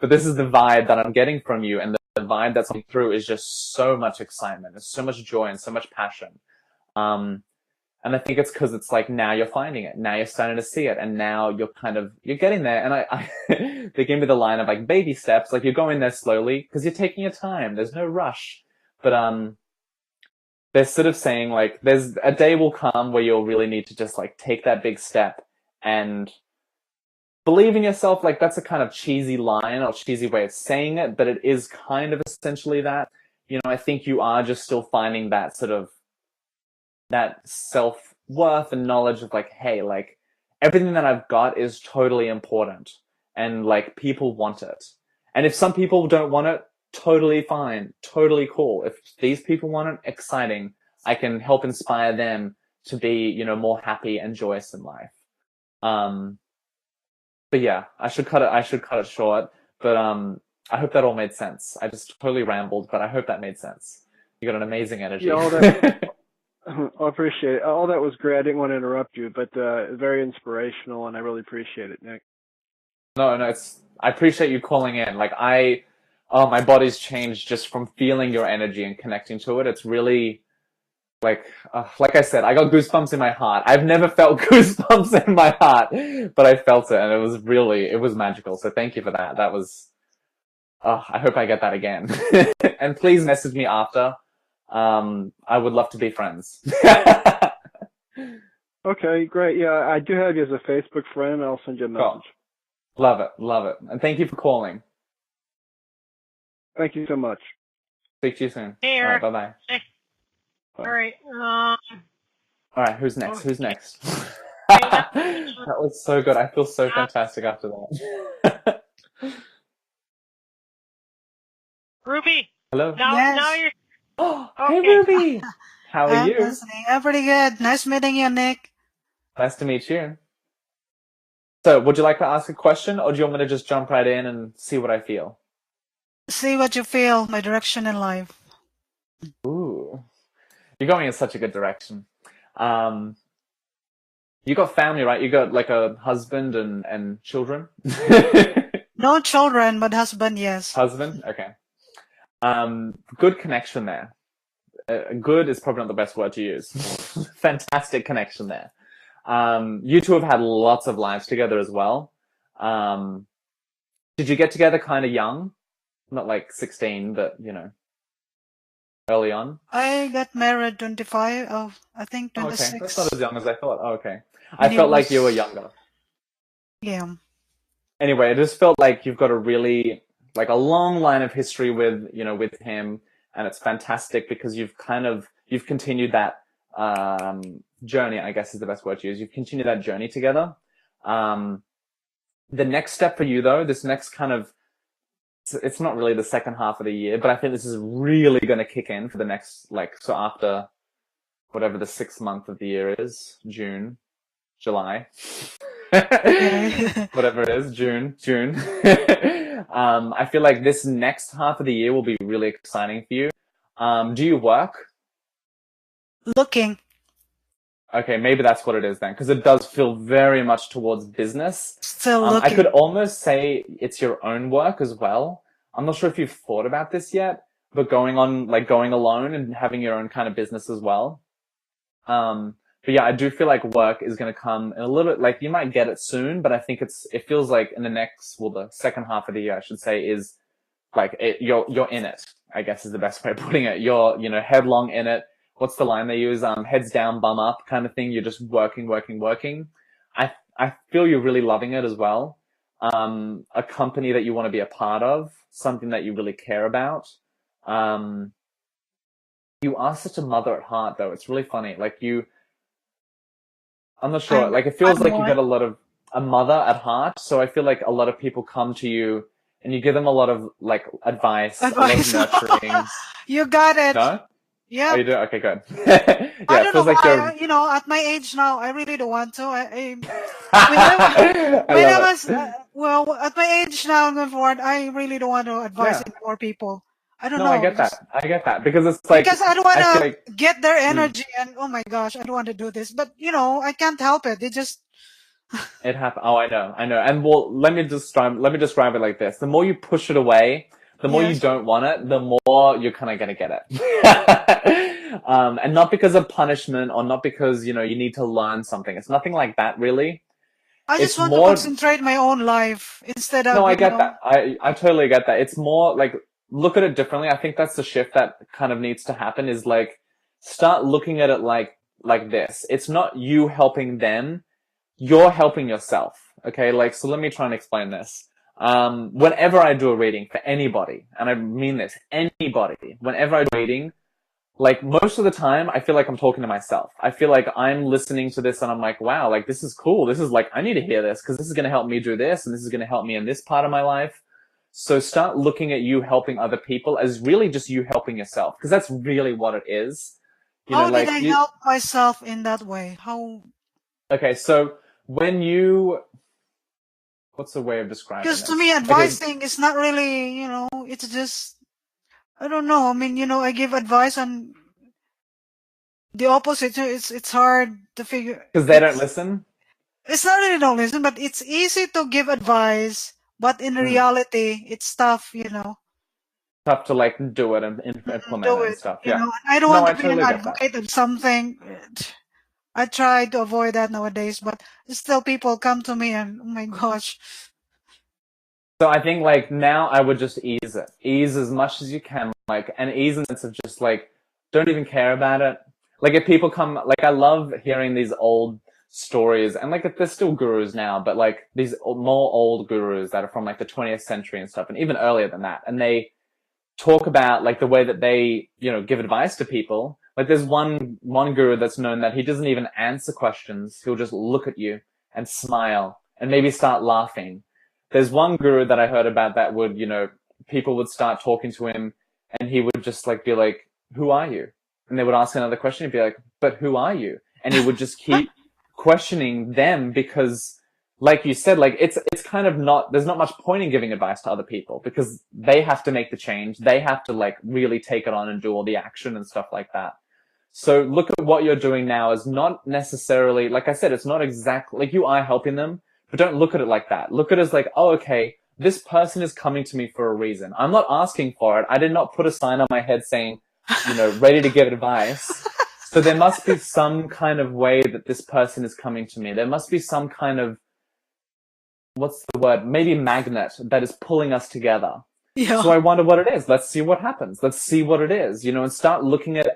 But this is the vibe that I'm getting from you. And the vibe that's coming through is just so much excitement. There's so much joy and so much passion. And I think it's because it's like now you're finding it. Now you're starting to see it. And now you're getting there. And they gave me the line of like baby steps. Like you're going there slowly because you're taking your time. There's no rush. But, they're sort of saying like there's a day will come where you'll really need to just like take that big step and believe in yourself. Like that's a kind of cheesy line or cheesy way of saying it, but it is kind of essentially that. I think you are just still finding that sort of that self-worth and knowledge of like, hey, like everything that I've got is totally important and like people want it. And if some people don't want it, totally fine, totally cool. If these people want it, exciting. I can help inspire them to be, more happy and joyous in life. But yeah, I should cut it short. But I hope that all made sense. I just totally rambled, but I hope that made sense. You got an amazing energy. Yeah, all that. I appreciate it. All that was great. I didn't want to interrupt you, but very inspirational, and I really appreciate it, Nick. No, I appreciate you calling in. Like my body's changed just from feeling your energy and connecting to it. It's really like I said, I got goosebumps in my heart. I've never felt goosebumps in my heart, but I felt it and it was magical. So thank you for that. That was, I hope I get that again. And please message me after. I would love to be friends. Okay, great. Yeah, I do have you as a Facebook friend. I'll send you a message. Cool. Love it. And thank you for calling. Thank you so much. Speak to you soon. Hey, all right, bye-bye. Hey. All right. All right, who's next? That was so good. I feel so fantastic after that. Ruby. Hello. Now you're. Oh, hey Ruby. How are you? Listening. I'm pretty good. Nice meeting you, Nick. Nice to meet you. So, would you like to ask a question, or do you want me to just jump right in and see what I feel? See what you feel, my direction in life. Ooh. You're going in such a good direction. You got family, right? You got like a husband and children? No children, but husband, yes. Husband? Okay. Good connection there. Good is probably not the best word to use. Fantastic connection there. You two have had lots of lives together as well. Did you get together kind of young? Not like 16, but early on? I got married 25. Oh, I think Oh, okay. 26. That's not as young as I thought. Oh, okay. I And it felt like you were was, younger. yeah. Anyway, it just felt like you've got a really, like a long line of history with, you know, with him. And it's fantastic because you've continued that, journey, I guess is the best word to use. You've continued that journey together. The next step for you though, this next kind of, it's not really the second half of the year, but I think this is really going to kick in for the next, like, so after whatever the 6th month of the year is, June, July, Okay. whatever it is, June. I feel like this next half of the year will be really exciting for you. Do you work? Looking. Okay, maybe that's what it is then, because it does feel very much towards business. Still I looking. could almost say it's your own work as well. I'm not sure if you've thought about this yet, but going alone and having your own kind of business as well. But yeah, I do feel like work is going to come in a little bit, like you might get it soon, but I think it feels like in the second half of the year, I should say, is like you're in it, I guess is the best way of putting it. You're, you know, headlong in it. What's the line they use? Heads down, bum up kind of thing. You're just working. I feel you're really loving it as well. A company that you want to be a part of, something that you really care about. You are such a mother at heart though. It's really funny. Like I'm not sure. Like it feels like you get a lot of a mother at heart. So I feel like a lot of people come to you and you give them a lot of like advice. A lot of nurturing. You got it. No? Yeah. Oh, you do? Okay, good. Yeah, I it don't feels know. like You know, at my age now, I really don't want to. When I I love was, well, at my age now going forward, I really don't want to advise any more people. I don't No, know. I get that. I get that because it's like Because I don't want I feel to like get their energy and oh my gosh, I don't want to do this. But you know, I can't help it. It just it happens. Oh, I know. And well, let me describe it like this: the more you push it away, the more you yes. don't want it, the more you're kind of gonna get it. And not because of punishment or not because you know you need to learn something. It's nothing like that, really. I It's just want to more. concentrate my own life instead of No, I you get know. that. I totally get that. It's more like look at it differently. I think that's the shift that kind of needs to happen is like start looking at it like this. It's not you helping them, you're helping yourself. Okay? Like so let me try and explain this. Whenever I do a reading for anybody, and I mean this, anybody, whenever I do a reading, like most of the time I feel like I'm talking to myself. I feel like I'm listening to this and I'm like, wow, like this is cool. This is like, I need to hear this because this is going to help me do this and this is going to help me in this part of my life. So start looking at you helping other people as really just you helping yourself because that's really what it is. You How know, like did I help myself in that way? How? Okay, so when you, what's the way of describing Because this? to me, advising is not really, you know, it's just, I don't know. I mean, you know, I give advice and the opposite. It's hard to figure. Because they don't listen? It's not really don't listen, but it's easy to give advice, but in reality, it's tough, you know. Tough to like do it and implement it and stuff. You Yeah. know, I don't No, want I to be totally an get that. advocate of something. I try to avoid that nowadays, but still people come to me and, oh my gosh. So I think like now I would just ease it. Ease as much as you can, like, and ease in the sense of just like, don't even care about it. Like if people come, like I love hearing these old stories and like if there's still gurus now, but like these more old gurus that are from like the 20th century and stuff and even earlier than that. And they talk about like the way that they, you know, give advice to people. Like there's one guru that's known that he doesn't even answer questions. He'll just look at you and smile and maybe start laughing. There's one guru that I heard about that would, you know, people would start talking to him and he would just like be like, who are you? And they would ask another question. He'd be like, but who are you? And he would just keep questioning them because like you said, like it's kind of not, there's not much point in giving advice to other people because they have to make the change. They have to like really take it on and do all the action and stuff like that. So look at what you're doing now as not necessarily, like I said, it's not exactly, like you are helping them, but don't look at it like that. Look at it as like, oh, okay, this person is coming to me for a reason. I'm not asking for it. I did not put a sign on my head saying, you know, ready to give advice. So there must be some kind of way that this person is coming to me. There must be some kind of, what's the word? Maybe magnet that is pulling us together. Yeah. So I wonder what it is. Let's see what happens. Let's see what it is, and start looking at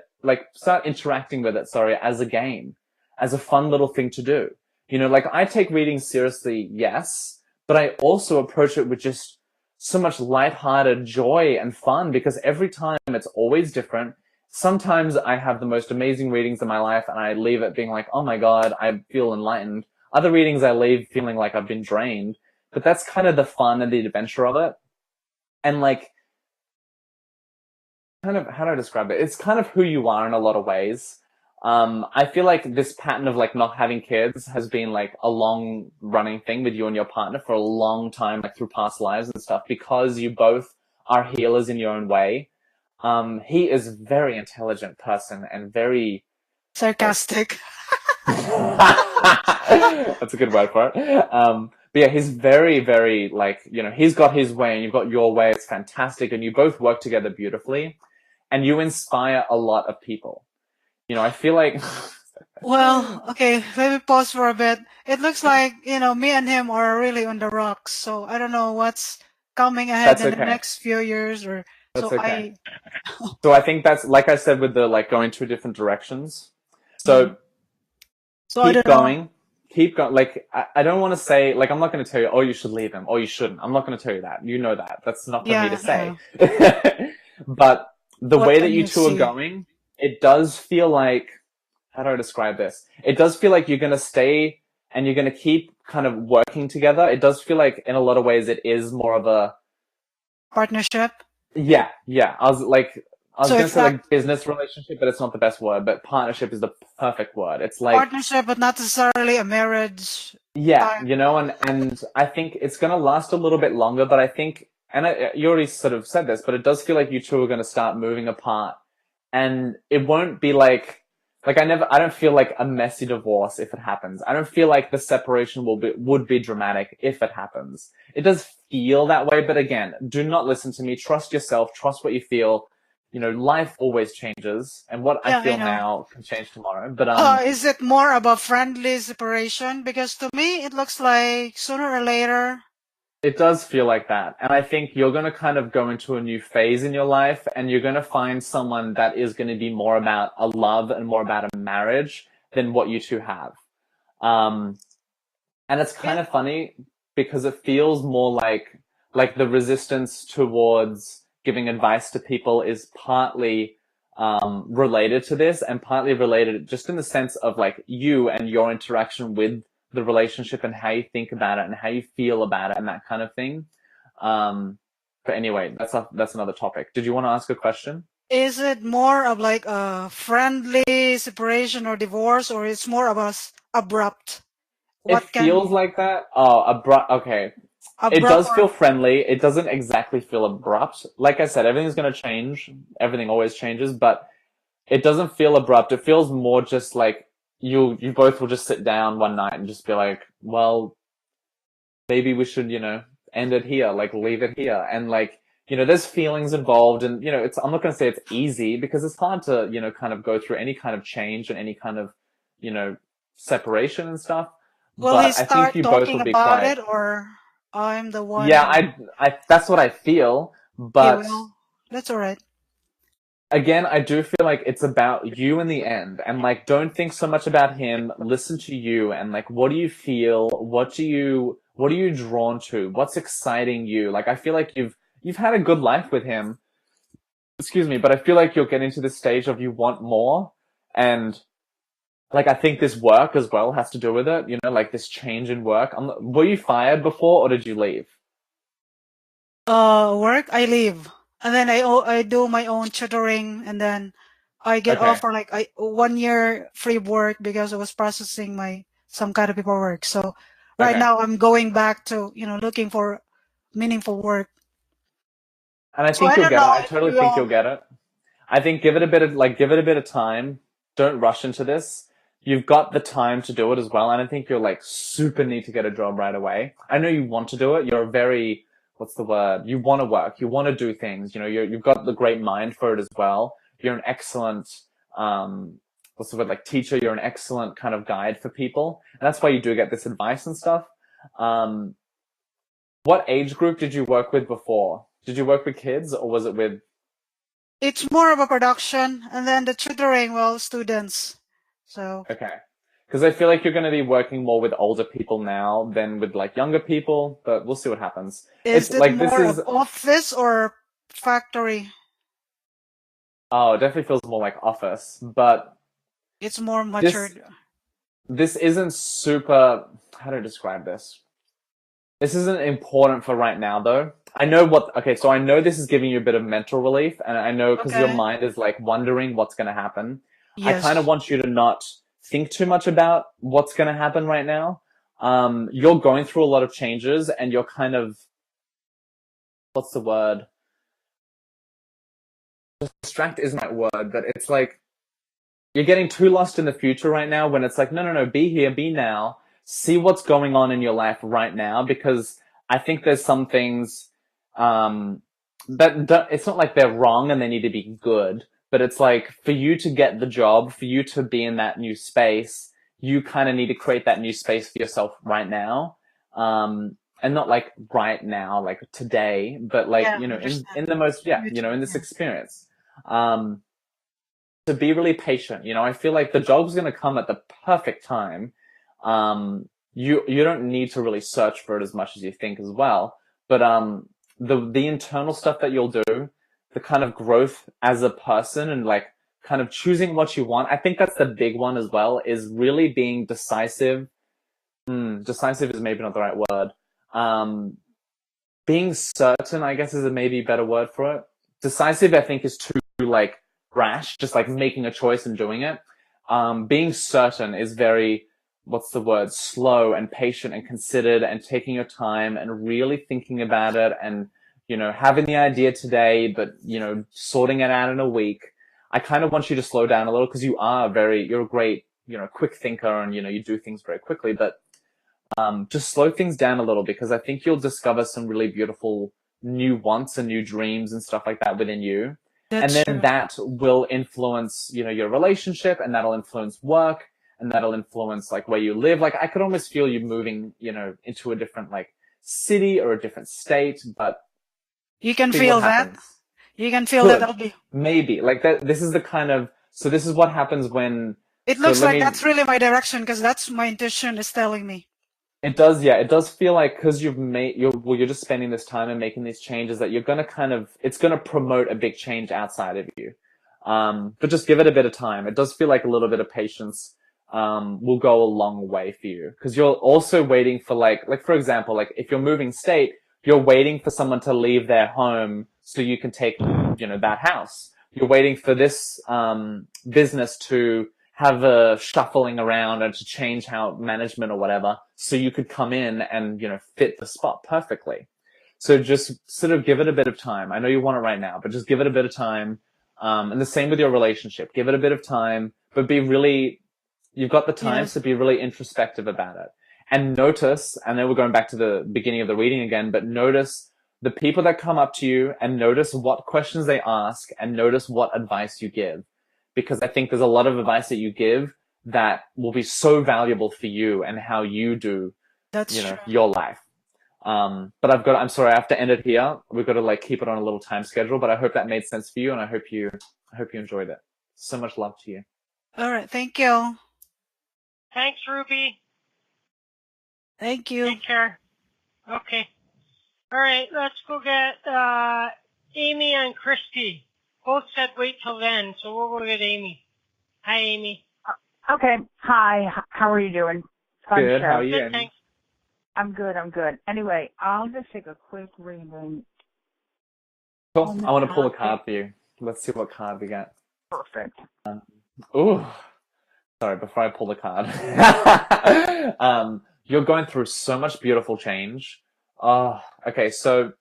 start interacting with it, as a game, as a fun little thing to do. I take reading seriously, yes, but I also approach it with just so much lighthearted joy and fun, because every time it's always different. Sometimes I have the most amazing readings in my life and I leave it being like, oh my God, I feel enlightened. Other readings I leave feeling like I've been drained, but that's kind of the fun and the adventure of it. And kind of, how do I describe it? It's kind of who you are in a lot of ways. I feel like this pattern of not having kids has been a long running thing with you and your partner for a long time, through past lives and stuff, because you both are healers in your own way. He is a very intelligent person and very sarcastic. That's a good word for it. But yeah, he's very, very he's got his way and you've got your way. It's fantastic. And you both work together beautifully and you inspire a lot of people. I feel like... Well, okay, let me pause for a bit. It looks like, me and him are really on the rocks. So I don't know what's coming ahead That's in okay. the next few years That's okay. So I think that's, like I said, with the going two different directions. So keep going. Keep going. I don't want to say, I'm not going to tell you, oh, you should leave him, or you shouldn't. I'm not going to tell you that. You know that. That's not for me to say. But the way that you two are going, it does feel like, how do I describe this? It does feel like you're going to stay and you're going to keep kind of working together. It does feel like in a lot of ways it is more of a partnership. Yeah. I was going to say business relationship, but it's not the best word. But partnership is the perfect word. It's partnership, but not necessarily a marriage. Yeah, and I think it's going to last a little bit longer. But I think, and you already sort of said this, but it does feel like you two are going to start moving apart, and it won't be I don't feel like a messy divorce if it happens. I don't feel like the separation would be dramatic if it happens. It does feel that way, but again, do not listen to me. Trust yourself. Trust what you feel. Life always changes, and what I feel now can change tomorrow. But is it more of a friendly separation? Because to me, it looks like sooner or later. It does feel like that. And I think you're going to kind of go into a new phase in your life and you're going to find someone that is going to be more about a love and more about a marriage than what you two have. And it's kind of funny because it feels more like the resistance towards giving advice to people is partly related to this and partly related just in the sense of you and your interaction with the relationship and how you think about it and how you feel about it and that kind of thing. But anyway, that's another topic. Did you want to ask a question? Is it more of a friendly separation or divorce, or it's more of a abrupt? It feels like that. Oh, abrupt. Okay. It does feel friendly. It doesn't exactly feel abrupt. Like I said, everything's going to change. Everything always changes, but it doesn't feel abrupt. It feels more just like you both will just sit down one night and just be like, well, maybe we should, end it here, leave it here. And there's feelings involved and, I'm not going to say it's easy because it's hard to, kind of go through any kind of change and any kind of, separation and stuff. Will he start talking about it or I'm the one? Yeah, I that's what I feel, but that's all right. Again, I do feel like it's about you in the end and don't think so much about him. Listen to you and what do you feel? What are you drawn to? What's exciting you? I feel like you've had a good life with him. Excuse me, but I feel like you're getting to this stage of you want more and I think this work as well has to do with it, this change in work. Were you fired before or did you leave? Work, I leave. And then I do my own tutoring, and then I get offer 1 year free work because I was processing some kind of paperwork. So right now I'm going back to looking for meaningful work. And I think you'll get it. I totally think you'll get it. I think give it a bit of time. Don't rush into this. You've got the time to do it as well. And I think you're super need to get a job right away. I know you want to do it. You're very what's the word? You want to work. You want to do things. You've got the great mind for it as well. You're an excellent, what's the word? Teacher. You're an excellent kind of guide for people. And that's why you do get this advice and stuff. What age group did you work with before? Did you work with kids, or was it with? It's more of a production, and then the tutoring, well, students. So. Okay. Because I feel like you're going to be working more with older people now than with like younger people, but we'll see what happens. Is It's it like more of office or factory? Oh, it definitely feels more like office, but it's more matured. This isn't super. How do I describe this? This isn't important for right now, though. I know what. Okay, so I know this is giving you a bit of mental relief, and I know because your mind is like wondering what's going to happen. Yes. I kind of want you to not think too much about what's going to happen right now. You're going through a lot of changes, and you're kind of, what's the word? Distract isn't that word, but it's like you're getting too lost in the future right now when it's like, no, be here, be now, see what's going on in your life right now, because I think there's some things that it's not like they're wrong and they need to be good, but it's like for you to get the job, for you to be in that new space, you kind of need to create that new space for yourself right now. And not like right now, like today, but like, in the most, in this experience. To be really patient, I feel like the job's going to come at the perfect time. You don't need to really search for it as much as you think as well. But, the internal stuff that you'll do, the kind of growth as a person and like kind of choosing what you want. I think that's the big one as well, is really being decisive. Decisive is maybe not the right word. Being certain, I guess, is a maybe better word for it. Decisive, I think, is too like rash, just like making a choice and doing it. Being certain is very, what's the word, slow and patient and considered and taking your time and really thinking about it and, having the idea today, but, sorting it out in a week. I kind of want you to slow down a little because you're a great, quick thinker and, you do things very quickly, but just slow things down a little because I think you'll discover some really beautiful new wants and new dreams and stuff like that within you. That's and then true. That will influence, your relationship, and that'll influence work, and that'll influence like where you live. Like I could almost feel you moving, into a different like city or a different state, but you can feel that. You can feel that. Maybe like that. This is the kind of, so this is what happens when it looks like that's really my direction because that's my intuition is telling me. It does, yeah. It does feel like because you're just spending this time and making these changes that you're gonna it's gonna promote a big change outside of you. But just give it a bit of time. It does feel like a little bit of patience will go a long way for you because you're also waiting for like for example, like if you're moving state, you're waiting for someone to leave their home so you can take that house. You're waiting for this business to have a shuffling around and to change how management or whatever, so you could come in and, fit the spot perfectly. So just sort of give it a bit of time. I know you want it right now, but just give it a bit of time. And the same with your relationship. Give it a bit of time, but you've got the time to be really introspective about it. And notice, I know we're going back to the beginning of the reading again, but notice the people that come up to you and notice what questions they ask and notice what advice you give. Because I think there's a lot of advice that you give that will be so valuable for you and how you do, your life. But I'm sorry, I have to end it here. We've got to keep it on a little time schedule, but I hope that made sense for you and I hope you enjoyed it. So much love to you. All right. Thank you. Thanks, Ruby. Thank you. Take care. Okay. All right. Let's go get, Amy and Christy. Both said wait till then, so we'll go get Amy. Hi, Amy. Okay. Hi. How are you doing? Good. How are you? Good, thanks. I'm good. Anyway, I'll just take a quick reading. Cool. I want to pull a card for you. Let's see what card we got. Perfect. Sorry, before I pull the card. You're going through so much beautiful change. Okay, so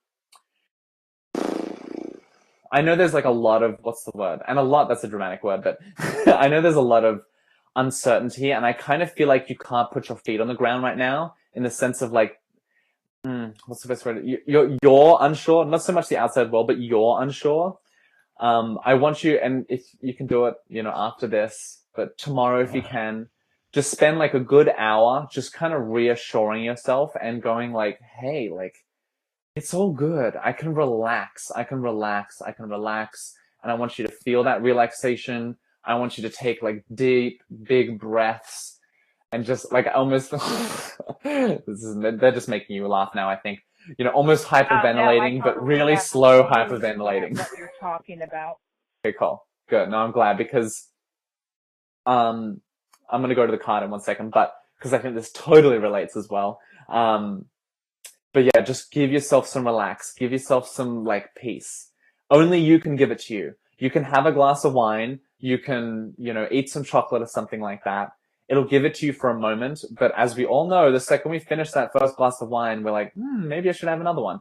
I know there's a lot of, what's the word? And a lot, that's a dramatic word, but I know there's a lot of uncertainty and I kind of feel like you can't put your feet on the ground right now in the sense of what's the best word? You're unsure, not so much the outside world, but you're unsure. I want you, and if you can do it, after this, but tomorrow if you can, just spend a good hour just kind of reassuring yourself and going hey, It's all good. I can relax. I can relax. I can relax. And I want you to feel that relaxation. I want you to take like deep, big breaths and just like almost, they're just making you laugh now, I think. You know, almost Oh, no, hyperventilating, but really I slow totally hyperventilating. get what you're talking about. Okay, cool. Good. No, I'm glad because, I'm going to go to the card in 1 second, but because I think this totally relates as well. But yeah, just give yourself some relax. Give yourself some like peace. Only you can give it to you. You can have a glass of wine. You can, you know, eat some chocolate or something like that. It'll give it to you for a moment. But as we all know, the second we finish that first glass of wine, we're like, maybe I should have another one.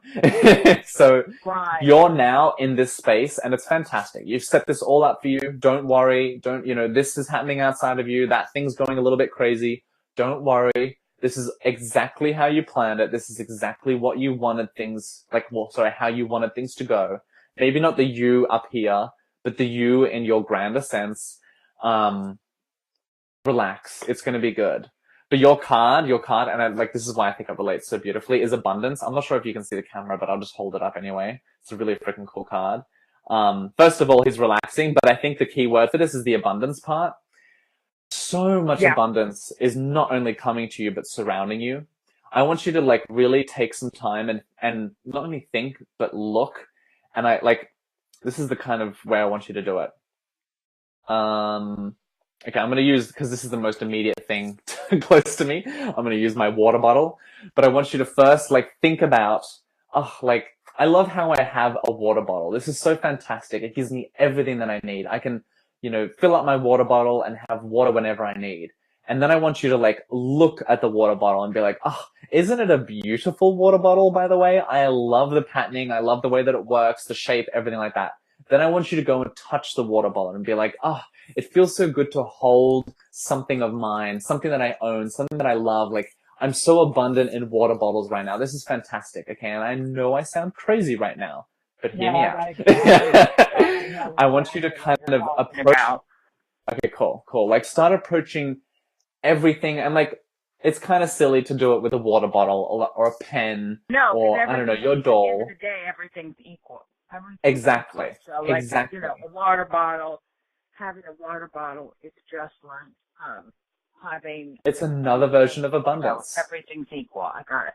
So Right. you're now in this space and it's fantastic. You've set this all up for you. Don't worry. You know, this is happening outside of you. That thing's going a little bit crazy. Don't worry. This is exactly how you planned it. This is exactly what you wanted things, how you wanted things to go. Maybe not the you up here, but the you in your grander sense. Relax. It's going to be good. But your card, and this is why I think it relates so beautifully, is abundance. I'm not sure if you can see the camera, but I'll just hold it up anyway. It's a really freaking cool card. First of all, he's relaxing, but I think the key word for this is the abundance part. So much abundance is not only coming to you, but surrounding you. I want you to like really take some time and not only think, but look. And this is the kind of way I want you to do it. Okay, I'm going to use, because this is the most immediate thing close to me, I'm going to use my water bottle. But I want you to first think about, I love how I have a water bottle. This is so fantastic. It gives me everything that I need. I can, fill up my water bottle and have water whenever I need. And then I want you to look at the water bottle and be like, isn't it a beautiful water bottle, by the way? I love the patterning. I love the way that it works, the shape, everything like that. Then I want you to go and touch the water bottle and be like, it feels so good to hold something of mine, something that I own, something that I love. I'm so abundant in water bottles right now. This is fantastic. Okay. And I know I sound crazy right now, but hear me out. I want you to kind of approach. Okay, cool. Start approaching everything. And it's kind of silly to do it with a water bottle or a pen or, I don't know, your doll. At the end of the day, everything's equal. Exactly. So, exactly. A water bottle, having a water bottle is just like having. It's another version of abundance. Everything's equal. I got it.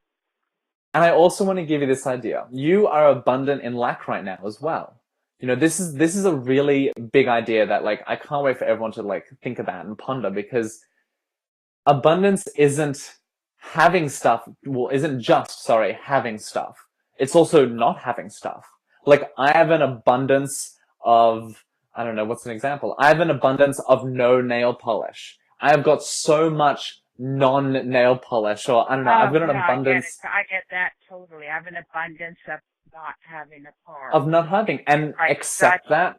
And I also want to give you this idea. You are abundant in lack right now as well. This is a really big idea that I can't wait for everyone to think about and ponder, because abundance isn't having stuff. Well, isn't just, having stuff. It's also not having stuff. I have an abundance of, I don't know, what's an example? I have an abundance of no nail polish. I have got so much non-nail polish, or I don't know, I've got an abundance. I get that totally. I have an abundance of not having a car. Of not having, and accept that,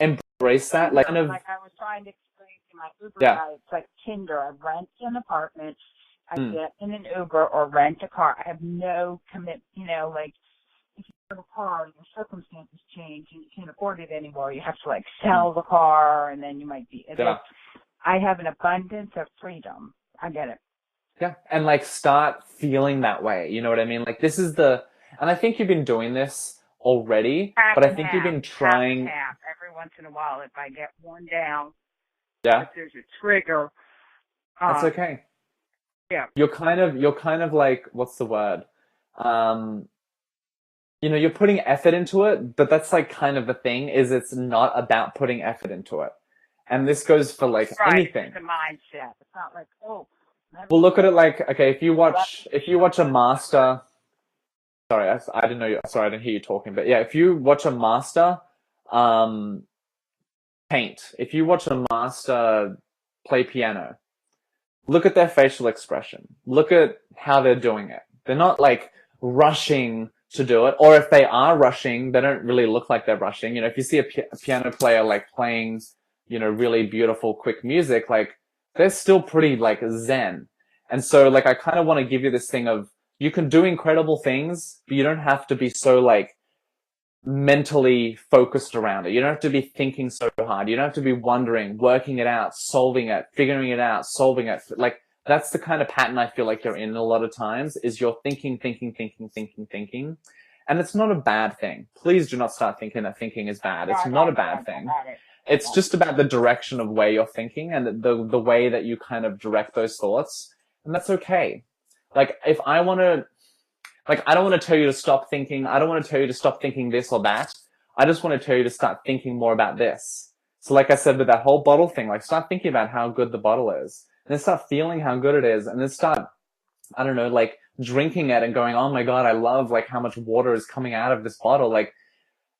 embrace that, I was trying to explain to my Uber guy, it's like Tinder. I rent an apartment, I get in an Uber or rent a car. I have no commitment, if you have a car and your circumstances change and you can't afford it anymore, you have to sell the car, and then you might be. I have an abundance of freedom. I get it. Yeah, and start feeling that way. You know what I mean? This is and I think you've been doing this already, but I think you've been trying. Half. Every once in a while, if I get worn down, if there's a trigger. That's okay. Yeah. You're kind of what's the word? You're putting effort into it, but that's kind of the thing, is it's not about putting effort into it. And this goes for anything. It's the mindset. It's not Well, look at it okay, if you watch a master. Sorry, I didn't know. Sorry, I didn't hear you talking. But yeah, if you watch a master paint, if you watch a master play piano, look at their facial expression. Look at how they're doing it. They're not rushing to do it, or if they are rushing, they don't really look like they're rushing. If you see a piano player playing, really beautiful, quick music, they're still pretty zen. And so I kind of want to give you this thing of, you can do incredible things, but you don't have to be so mentally focused around it. You don't have to be thinking so hard. You don't have to be wondering, working it out, solving it, figuring it out, solving it. that's the kind of pattern I feel like you're in a lot of times, is you're thinking. And it's not a bad thing. Please do not start thinking that thinking is bad. It's not a bad thing. It's just about the direction of where you're thinking and the way that you kind of direct those thoughts. And that's okay. Like, if I want to, like, I don't want to tell you to stop thinking. I don't want to tell you to stop thinking this or that. I just want to tell you to start thinking more about this. So like I said with that whole bottle thing, like, start thinking about how good the bottle is. And then start feeling how good it is. And then start, I don't know, like, drinking it and going, oh my God, I love, like, how much water is coming out of this bottle. Like,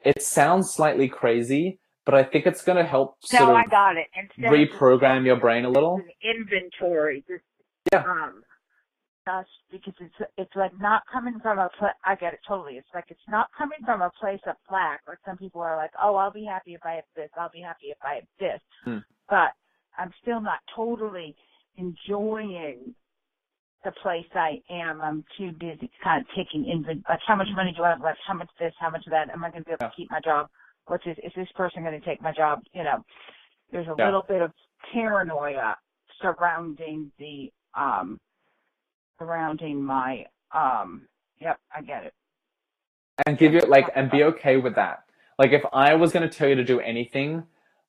it sounds slightly crazy, but I think it's going to help sort of I got it. Instead reprogram your brain a little. Inventory. Yeah. Just because it's like not coming from a place. I get it totally. It's like it's not coming from a place of lack. Or some people are like, oh, I'll be happy if I have this. I'll be happy if I have this. But I'm still not totally enjoying the place I am. I'm too busy kind of taking inventory. Like, how much money do I have left? How much this? How much that? Am I going to be able to keep my job? Is this person going to take my job? You know, there's a little bit of paranoia surrounding the surrounding my yep, I get it. And give you, like, and be okay with that. Like, if I was going to tell you to do anything,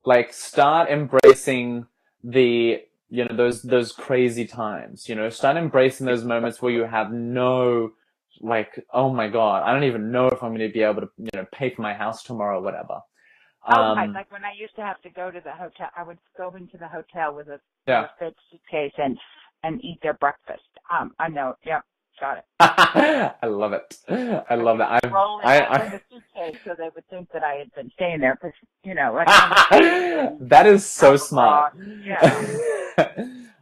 like, start embracing the, you know, those crazy times, you know, start embracing those moments where you have no, like, oh my God, I don't even know if I'm going to be able to, you know, pay for my house tomorrow or whatever. Like when I used to have to go to the hotel, I would go into the hotel with a big suitcase and eat their breakfast. I know. Yeah, got it. I love it. I love that. I in the suitcase so they would think that I had been staying there because, you know. Like, that is so smart. Yeah.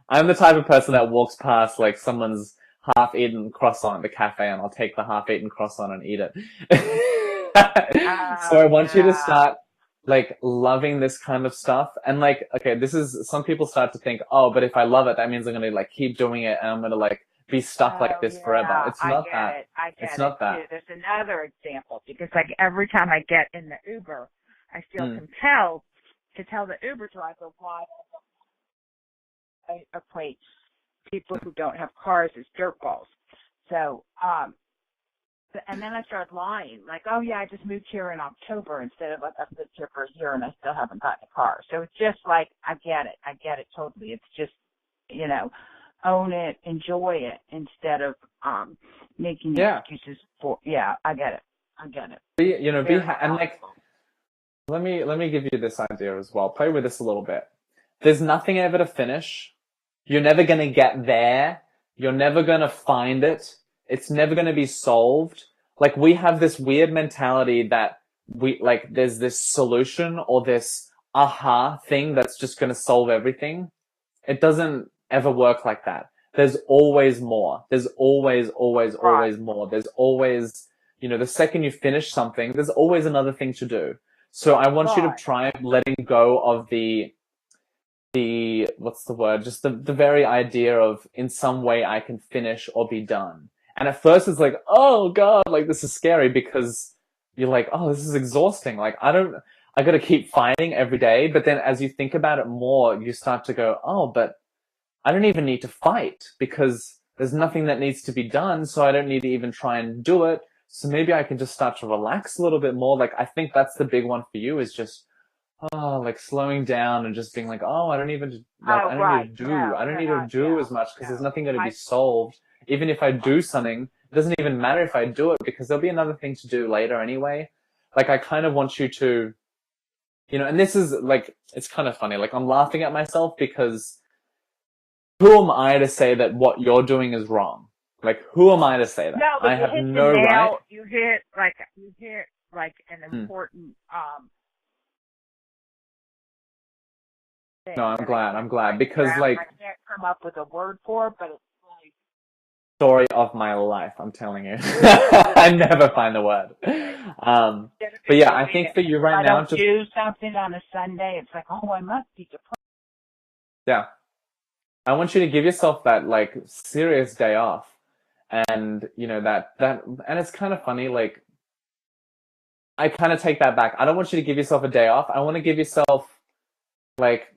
I'm the type of person that walks past, like, someone's half-eaten croissant at the cafe, and I'll take the half-eaten croissant and eat it. So I want you to start, like, loving this kind of stuff. And, like, okay, this is, some people start to think, oh, but if I love it, that means I'm going to, like, keep doing it and I'm going to, like, be stuck like this forever. It's not that. It's not that. Too. There's another example, because, like, every time I get in the Uber, I feel compelled to tell the Uber driver why I equate people who don't have cars as dirtballs. So, and then I started lying, like, oh yeah, I just moved here in October instead of, like, I've lived here for a year and I still haven't gotten a car. So it's just like, I get it totally. It's just, you know, own it, enjoy it, instead of making excuses for. Yeah, I get it. And, like, let me give you this idea as well. Play with this a little bit. There's nothing ever to finish. You're never gonna get there. You're never gonna find it. It's never going to be solved. Like, we have this weird mentality that there's this solution or this aha thing that's just going to solve everything. It doesn't ever work like that. There's always more. There's always more. There's always, you know, the second you finish something, there's always another thing to do. So I want you to try letting go of the what's the word? Just the very idea of, in some way I can finish or be done. And at first it's like, oh God, like, this is scary, because you're like, oh, this is exhausting. Like, I gotta keep fighting every day. But then as you think about it more, you start to go, oh, but I don't even need to fight, because there's nothing that needs to be done. So I don't need to even try and do it. So maybe I can just start to relax a little bit more. Like, I think that's the big one for you, is just, like, slowing down and just being like, oh, I don't need to do as much, because there's nothing going to be solved. Even if I do something, it doesn't even matter if I do it, because there'll be another thing to do later anyway. Like, I kind of want you to, you know, and this is, like, it's kind of funny. Like, I'm laughing at myself, because who am I to say that what you're doing is wrong? Like, who am I to say that? No, but I have no right. You hit an important thing. No, I'm glad, because, like, I can't come up with a word for it, but it's like story of my life, I'm telling you. I never find the word. But yeah, I think for you right now, just do something on a Sunday, it's like, oh, I must be depressed. Yeah. I want you to give yourself that, like, serious day off. And, you know, that, and it's kind of funny, like, I kind of take that back. I don't want you to give yourself a day off. I want to give yourself, like,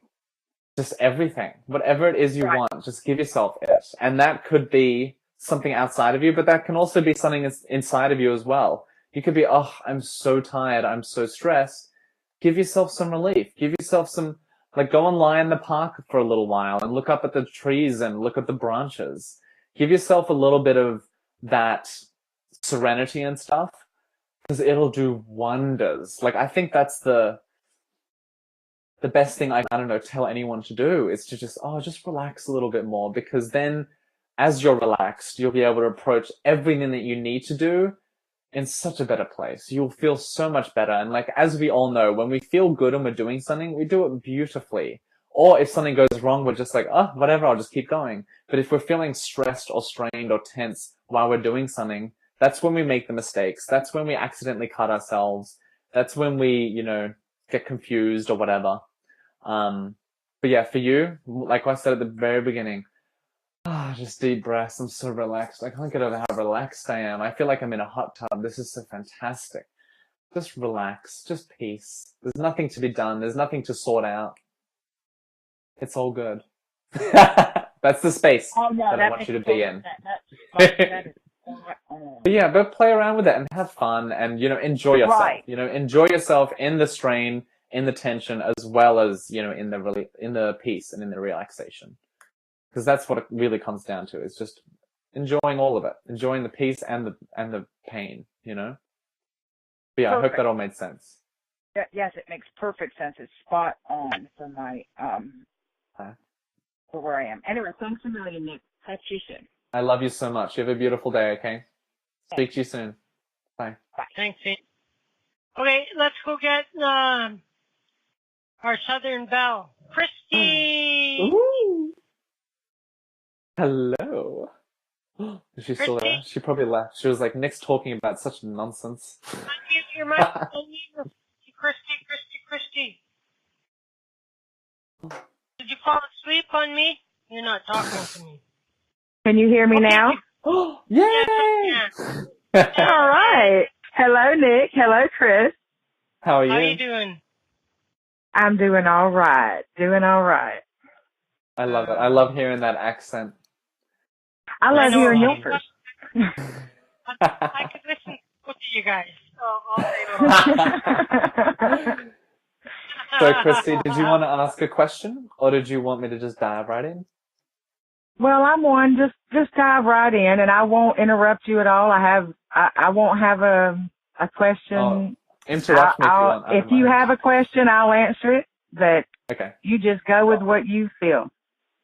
just everything. Whatever it is you want, just give yourself it. And that could be something outside of you, but that can also be something inside of you as well. You could be, oh, I'm so tired, I'm so stressed. Give yourself some relief. Give yourself some, like, go and lie in the park for a little while and look up at the trees and look at the branches. Give yourself a little bit of that serenity and stuff, because it'll do wonders. Like, I think that's the best thing I don't know, tell anyone to do is to just relax a little bit more, because then as you're relaxed, you'll be able to approach everything that you need to do in such a better place. You'll feel so much better. And like, as we all know, when we feel good and we're doing something, we do it beautifully. Or if something goes wrong, we're just like, oh, whatever, I'll just keep going. But if we're feeling stressed or strained or tense while we're doing something, that's when we make the mistakes. That's when we accidentally cut ourselves. That's when we, get confused or whatever. But yeah, for you, like I said at the very beginning, just deep breaths. I'm so relaxed. I can't get over how relaxed I am. I feel like I'm in a hot tub. This is so fantastic. Just relax. Just peace. There's nothing to be done. There's nothing to sort out. It's all good. That's the space that I want you to be in. But yeah, but play around with it and have fun and, enjoy yourself. Right. Enjoy yourself in the strain, in the tension, as well as, in the peace and in the relaxation. Because that's what it really comes down to, is just enjoying all of it. Enjoying the peace and the pain, But yeah, perfect. I hope that all made sense. Yes, it makes perfect sense. It's spot on for my, for where I am. Anyway, thanks a million, Nick. Talk to you soon. I love you so much. You have a beautiful day, okay? Speak to you soon. Bye. Bye. Thanks, Pete. Okay, let's go get our Southern Belle, Christy. Ooh. Hello. Is she still there? She probably left. She was like, Nick's talking about such nonsense. Unmute your mic. Unmute Christy. Did you fall asleep on me? You're not talking to me. Can you hear me now? Yay! All right. Hello, Nick. Hello, Chris. How are you? How are you doing? I'm doing all right. I love it. I love hearing that accent. I love hearing yours. I could listen to you guys all day long. So, Christy, did you want to ask a question, or did you want me to just dive right in? Well, I'm one. Just dive right in, and I won't interrupt you at all. I won't have a question. Oh, interrupt me if you have a question, I'll answer it. But okay, you just go with what you feel.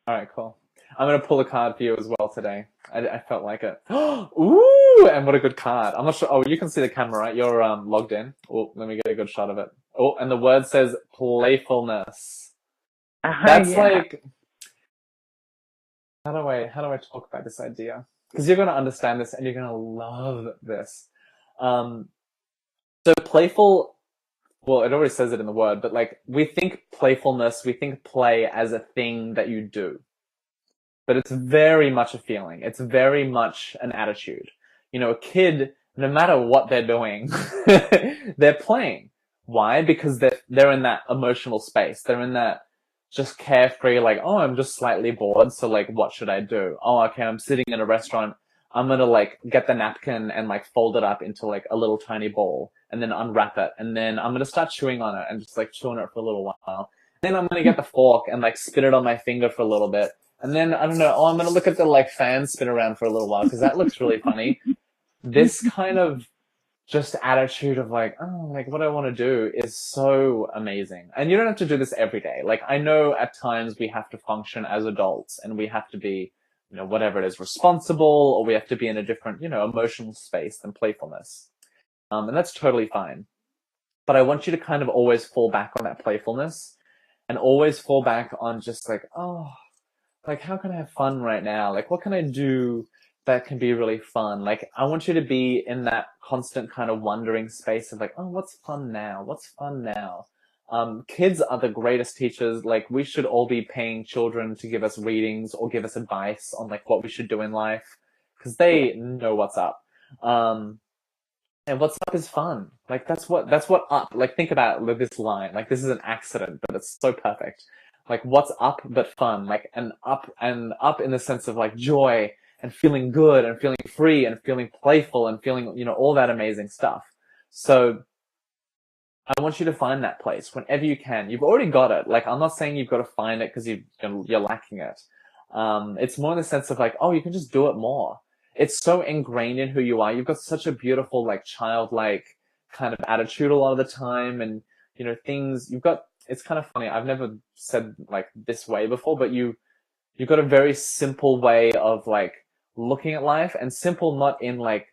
All right, cool. I'm going to pull a card for you as well today. I felt like it. Ooh, and what a good card. I'm not sure. Oh, you can see the camera, right? You're logged in. Oh, let me get a good shot of it. Oh, and the word says playfulness. That's like, how do I talk about this idea? Because you're going to understand this and you're going to love this. So playful, well, it already says it in the word, but like, we think playfulness, we think play as a thing that you do. But it's very much a feeling. It's very much an attitude. A kid, no matter what they're doing, they're playing. Why? Because they're in that emotional space. They're in that just carefree, like, oh, I'm just slightly bored, so like, what should I do? Oh, okay, I'm sitting in a restaurant. I'm gonna like get the napkin and like fold it up into like a little tiny ball and then unwrap it. And then I'm gonna start chewing on it and just like chewing it for a little while. Then I'm gonna get the fork and like spin it on my finger for a little bit. And then, I don't know, I'm going to look at the, like, fan spin around for a little while, because that looks really funny. This kind of just attitude of, like, oh, like, what I want to do is so amazing. And you don't have to do this every day. Like, I know at times we have to function as adults, and we have to be, whatever it is, responsible, or we have to be in a different, emotional space than playfulness. And that's totally fine. But I want you to kind of always fall back on that playfulness, and always fall back on just, like, oh, like, how can I have fun right now? Like, what can I do that can be really fun? Like, I want you to be in that constant kind of wondering space of like, oh, what's fun now? What's fun now? Kids are the greatest teachers. Like, we should all be paying children to give us readings or give us advice on like what we should do in life, because they know what's up. And what's up is fun. Like, that's what up, like, think about this line. Like, this is an accident, but it's so perfect. like what's up but fun, like and up in the sense of like joy and feeling good and feeling free and feeling playful and feeling, you know, all that amazing stuff. So I want you to find that place whenever you can. You've already got it. Like, I'm not saying you've got to find it because you're lacking it. It's more in the sense of like, oh, you can just do it more. It's so ingrained in who you are. You've got such a beautiful, like, childlike kind of attitude a lot of the time. And, you know, it's kind of funny. I've never said like this way before, but you've got a very simple way of like looking at life, and simple not in like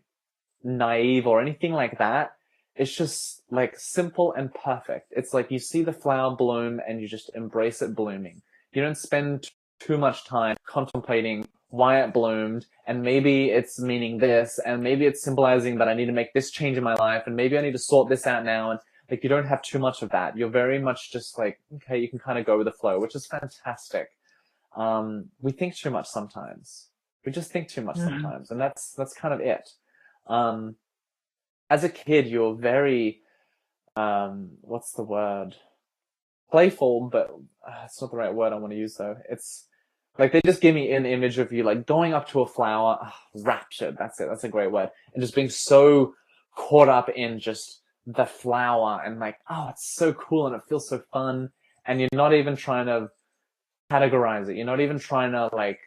naive or anything like that. It's just like simple and perfect. It's like you see the flower bloom and you just embrace it blooming. You don't spend too much time contemplating why it bloomed, and maybe it's meaning this, and maybe it's symbolizing that I need to make this change in my life, and maybe I need to sort this out now. And like, you don't have too much of that. You're very much just like, okay, you can kind of go with the flow, which is fantastic. We think too much sometimes. We just think too much sometimes, and that's kind of it. As a kid, you're very, what's the word? Playful, but it's not the right word I want to use though. It's like, they just give me an image of you like going up to a flower, raptured. That's it. That's a great word. And just being so caught up in just the flower and like, oh, it's so cool and it feels so fun. And you're not even trying to categorize it. You're not even trying to like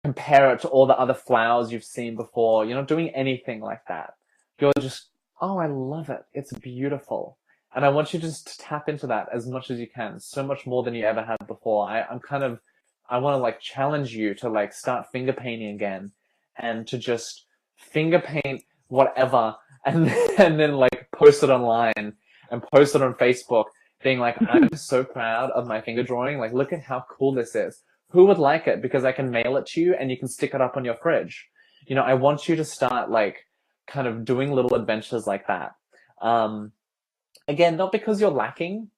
compare it to all the other flowers you've seen before. You're not doing anything like that. You're just, oh, I love it. It's beautiful. And I want you just to tap into that as much as you can, so much more than you ever had before. I want to like challenge you to like start finger painting again, and to just finger paint whatever, and then like post it online and post it on Facebook, being like, I'm so proud of my finger drawing. Like, look at how cool this is. Who would like it? Because I can mail it to you and you can stick it up on your fridge. You know, I want you to start like kind of doing little adventures like that. Again, not because you're lacking.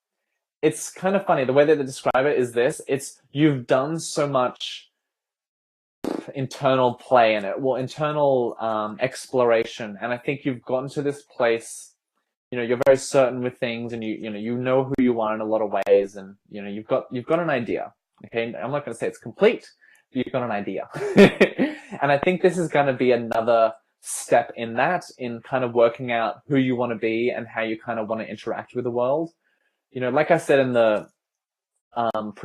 It's kind of funny. The way that they describe it is this. It's, you've done so much internal play in it. Well, internal exploration. And I think you've gotten to this place, you know, you're very certain with things, and you know who you are in a lot of ways, and you know, you've got an idea. Okay, I'm not going to say it's complete, but you've got an idea. And I think this is going to be another step in that, in kind of working out who you want to be and how you kind of want to interact with the world. You know, like I said in the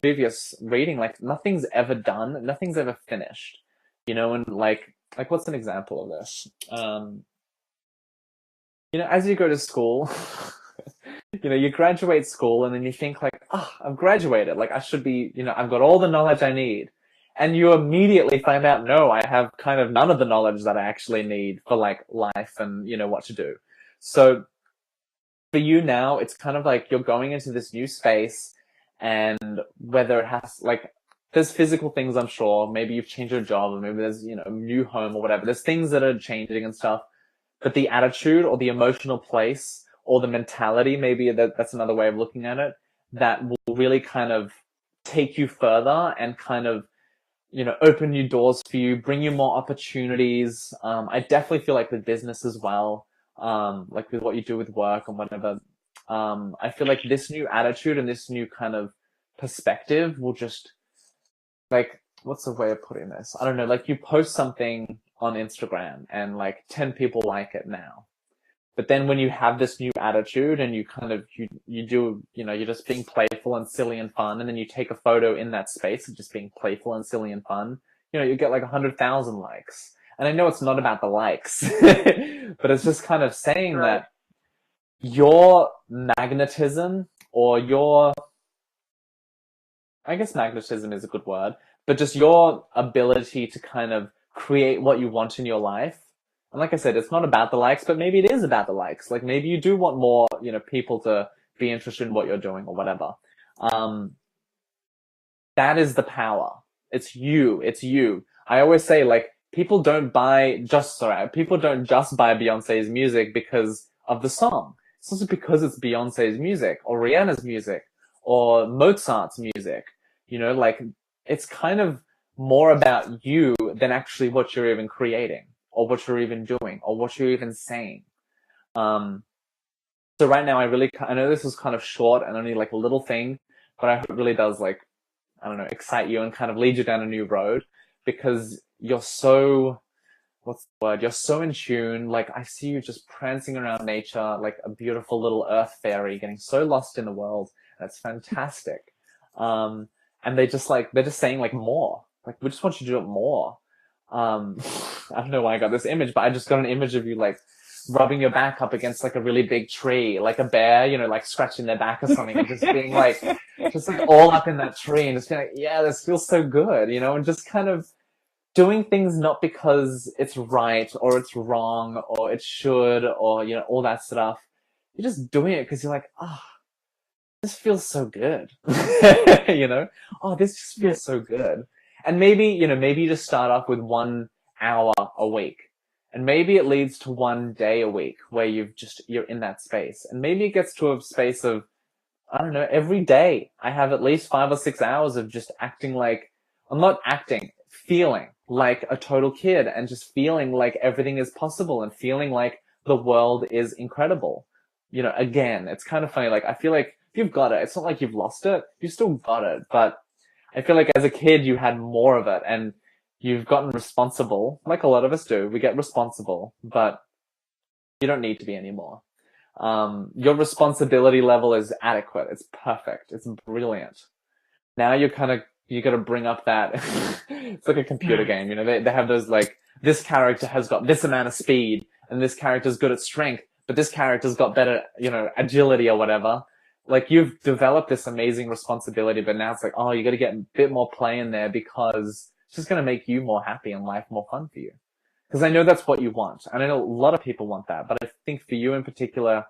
previous reading, like nothing's ever done, nothing's ever finished. You know, and like what's an example of this? You know, as you go to school, you know, you graduate school and then you think like, oh, I've graduated. Like, I should be, you know, I've got all the knowledge I need. And you immediately find out, no, I have kind of none of the knowledge that I actually need for like life and, you know, what to do. So for you now, it's kind of like you're going into this new space, and whether it has like, there's physical things, I'm sure. Maybe you've changed your job, or maybe there's, you know, a new home or whatever. There's things that are changing and stuff. But the attitude or the emotional place or the mentality, maybe that's another way of looking at it, that will really kind of take you further and kind of, you know, open new doors for you, bring you more opportunities. I definitely feel like with business as well, like with what you do with work and whatever. I feel like this new attitude and this new kind of perspective will just, like, what's the way of putting this? I don't know, like you post something on Instagram and like 10 people like it now. But then when you have this new attitude and you kind of, you do, you know, you're just being playful and silly and fun, and then you take a photo in that space of just being playful and silly and fun, you know, you get like 100,000 likes. And I know it's not about the likes, but it's just kind of saying that your magnetism, or your, I guess magnetism is a good word, but just your ability to kind of create what you want in your life. And like I said, it's not about the likes, but maybe it is about the likes. Like maybe you do want more, you know, people to be interested in what you're doing or whatever. That is the power. It's you. It's you. I always say, like, people don't just buy Beyonce's music because of the song. It's also because it's Beyonce's music or Rihanna's music or Mozart's music. You know, like, it's kind of more about you than actually what you're even creating or what you're even doing or what you're even saying. So right now I know this is kind of short and only like a little thing, but I hope it really does, like, I don't know, excite you and kind of lead you down a new road, because you're so, what's the word? You're so in tune. Like, I see you just prancing around nature like a beautiful little earth fairy, getting so lost in the world. That's fantastic. And they're just saying like more. Like, we just want you to do it more. I don't know why I got this image, but I just got an image of you like rubbing your back up against like a really big tree, like a bear, you know, like scratching their back or something, and just being like, just like all up in that tree and just being like, yeah, this feels so good, you know, and just kind of doing things not because it's right or it's wrong or it should or, you know, all that stuff. You're just doing it because you're like, oh, this feels so good. You know, oh, this just feels so good. And maybe, you know, maybe you just start off with 1 hour a week. And maybe it leads to 1 day a week where you're in that space. And maybe it gets to a space of, I don't know, every day I have at least 5 or 6 hours of just acting like, I'm not acting, feeling like a total kid and just feeling like everything is possible and feeling like the world is incredible. You know, again, it's kind of funny. Like, I feel like you've got it. It's not like you've lost it. You still got it. But I feel like as a kid, you had more of it and you've gotten responsible, like a lot of us do. We get responsible, but you don't need to be anymore. Your responsibility level is adequate. It's perfect. It's brilliant. Now you got to bring up that, it's like a computer game, you know, they have those like, this character has got this amount of speed and this character's good at strength, but this character's got better, you know, agility or whatever. Like, you've developed this amazing responsibility, but now it's like, oh, you got to get a bit more play in there because it's just going to make you more happy and life more fun for you. Because I know that's what you want. And I know a lot of people want that, but I think for you in particular,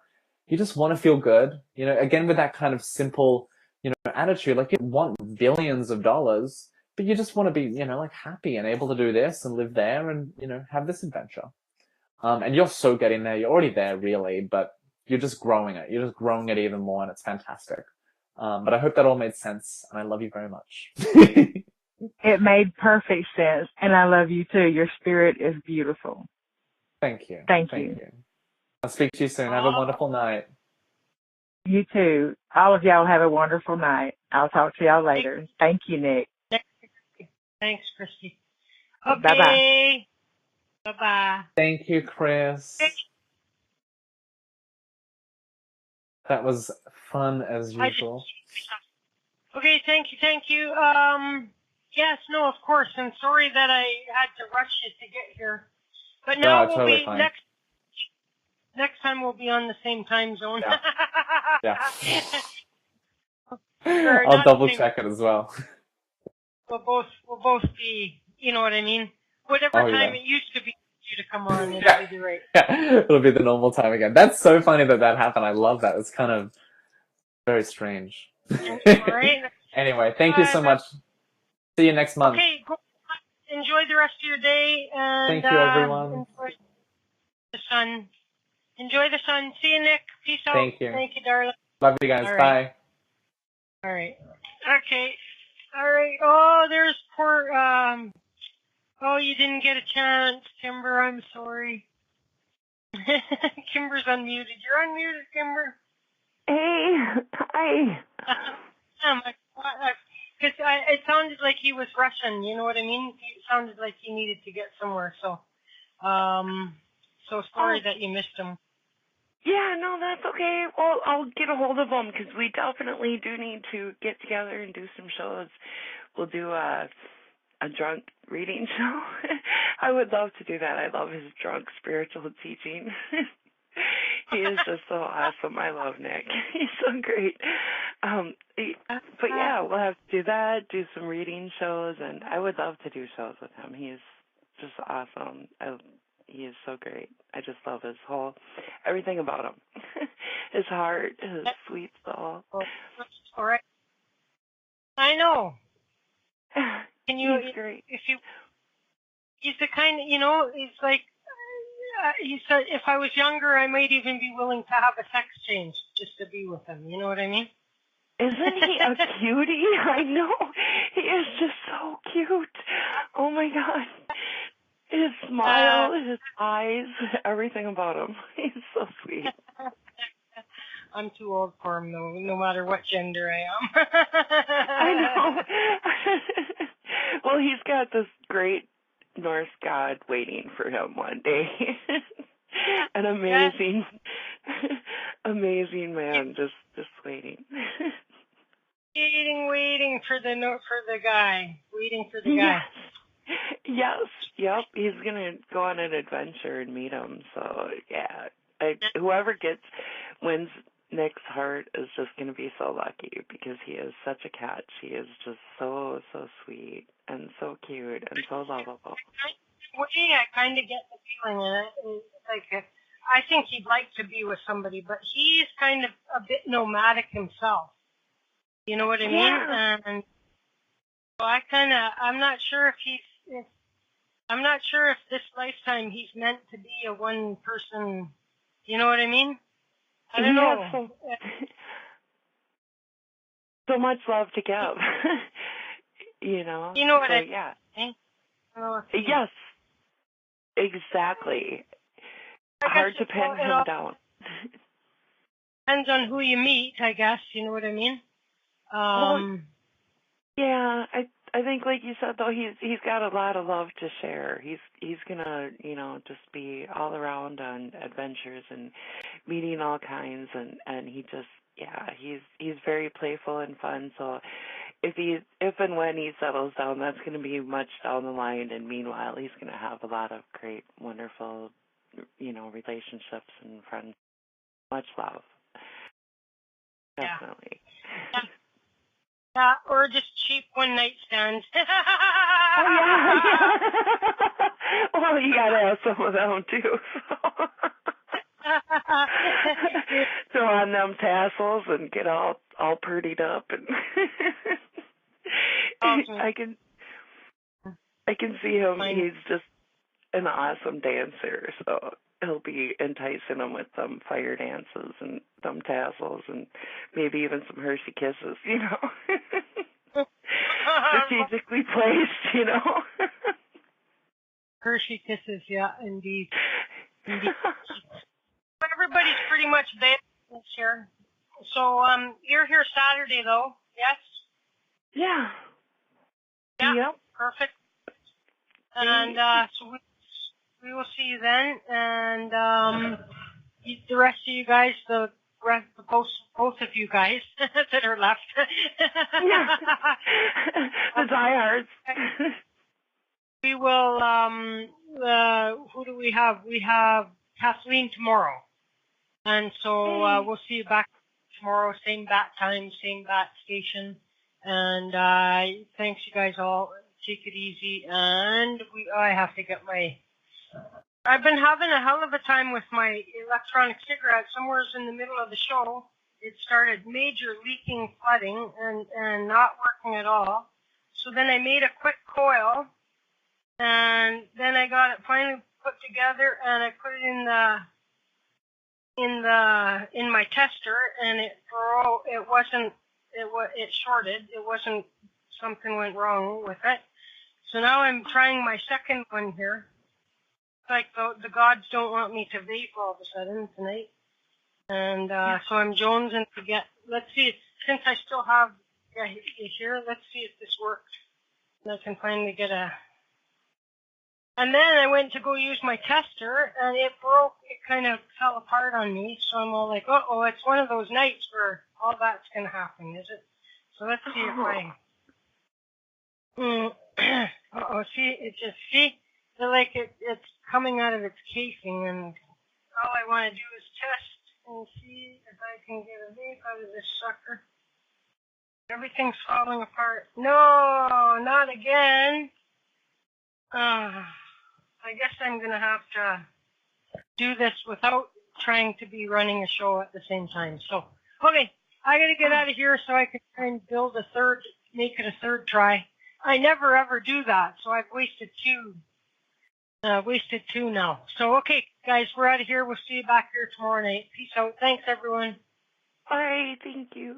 you just want to feel good. You know, again, with that kind of simple, you know, attitude, like, you want billions of dollars, but you just want to be, you know, like, happy and able to do this and live there and, you know, have this adventure. And you're so getting there. You're already there, really, but you're just growing it. You're just growing it even more, and it's fantastic. But I hope that all made sense, and I love you very much. It made perfect sense, and I love you too. Your spirit is beautiful. Thank you. Thank you. I'll speak to you soon. Have a wonderful night. You too. All of y'all have a wonderful night. I'll talk to y'all later. Thank you, Nick. Thanks, Christy. Okay. Bye-bye. Bye-bye. Thank you, Chris. That was fun as usual. Okay, thank you. Yes, no, of course. I'm sorry that I had to rush you to get here. But now we'll totally be fine. next time we'll be on the same time zone. Yeah. I'll double check it as well. We'll both be, you know what I mean? Whatever time it used to be for you to come on, it'll be right. Yeah, it'll be the normal time again. That's so funny that happened. I love that. It's kind of very strange. All right. Anyway, thank you so much. See you next month. Okay, go. Enjoy the rest of your day. And, thank you, everyone. Enjoy the sun. Enjoy the sun. See you, Nick. Peace out. Thank you. Thank you, darling. Love you guys. Bye. All right. Okay. All right. Oh, there's poor, oh, you didn't get a chance, Kimber. I'm sorry. Kimber's unmuted. You're unmuted, Kimber. Hey. Hi. Because it sounded like he was rushing, you know what I mean? It sounded like he needed to get somewhere, so sorry that you missed him. Yeah, no, that's okay. Well, I'll get a hold of him because we definitely do need to get together and do some shows. We'll do a drunk reading show. I would love to do that. I love his drunk spiritual teaching. He is just so awesome. I love Nick. He's so great. But yeah, we'll have to do that, do some reading shows, and I would love to do shows with him. He's just awesome. He is so great. I just love everything about him. His heart, his sweet soul. All right. I know. He's great. He's the kind, he's like, he said, if I was younger, I might even be willing to have a sex change just to be with him. You know what I mean? Isn't he a cutie? I know. He is just so cute. Oh, my God. His smile, his eyes, everything about him. He's so sweet. I'm too old for him, though, no matter what gender I am. I know. Well, he's got this great Norse god waiting for him one day. An amazing, amazing man just waiting. Waiting for the guy. Waiting for the guy. Yes. Yep. He's gonna go on an adventure and meet him. So yeah, whoever wins Nick's heart is just gonna be so lucky because he is such a catch. He is just so sweet and so cute and so lovable. I kind of get the feeling, and it's like I think he'd like to be with somebody, but he's kind of a bit nomadic himself. You know what I mean? Yeah. And so I'm not sure if this lifetime he's meant to be a one person. You know what I mean? I don't know. So much love to give. You know. You know what I mean? Yeah. Yes. Exactly. Hard to pin him down. Depends on who you meet, I guess. You know what I mean? Yeah, I think, like you said, though, he's got a lot of love to share. He's gonna, just be all around on adventures and meeting all kinds, and he just, he's very playful and fun. So if and when he settles down, that's gonna be much down the line. And meanwhile, he's gonna have a lot of great, wonderful, relationships and friends. Much love. Definitely. Yeah, or just cheap one night stands. Oh yeah. Well, you gotta have some of them too. Throw on them tassels and get all prettied up, and I can see him. He's just an awesome dancer, so he'll be enticing them with some fire dances and some tassels and maybe even some Hershey kisses, strategically placed, Hershey kisses, yeah, indeed. But everybody's pretty much there this year. So, you're here Saturday, though, yes? Yeah. Yep. Perfect. And, so we will see you then, and the rest of you guys, both of you guys that are left. The diehards. We will, who do we have? We have Kathleen tomorrow. And so we'll see you back tomorrow, same bat time, same bat station. And thanks you guys all. Take it easy. And I have to get I've been having a hell of a time with my electronic cigarette. Somewhere in the middle of the show, it started major leaking, flooding, and not working at all. So then I made a quick coil, and then I got it finally put together, and I put it in my tester, and it shorted. It wasn't, something went wrong with it. So now I'm trying my second one here. Like the gods don't want me to vape all of a sudden tonight, and so I'm jonesing to get. Let's see, since I still have you here. Let's see if this worked. And I can finally get a. And then I went to go use my tester, and it broke. It kind of fell apart on me. So I'm all like, "Uh-oh, it's one of those nights where all that's gonna happen, is it?" So let's see if I. See. Like it's coming out of its casing, and all I want to do is test and see if I can get a vape out of this sucker. Everything's falling apart. No, not again. I guess I'm going to have to do this without trying to be running a show at the same time. So, okay, I got to get out of here so I can try and make it a third try. I never ever do that, so I've wasted two now. So, okay, guys, we're out of here. We'll see you back here tomorrow night. Peace out. Thanks, everyone. All right, thank you.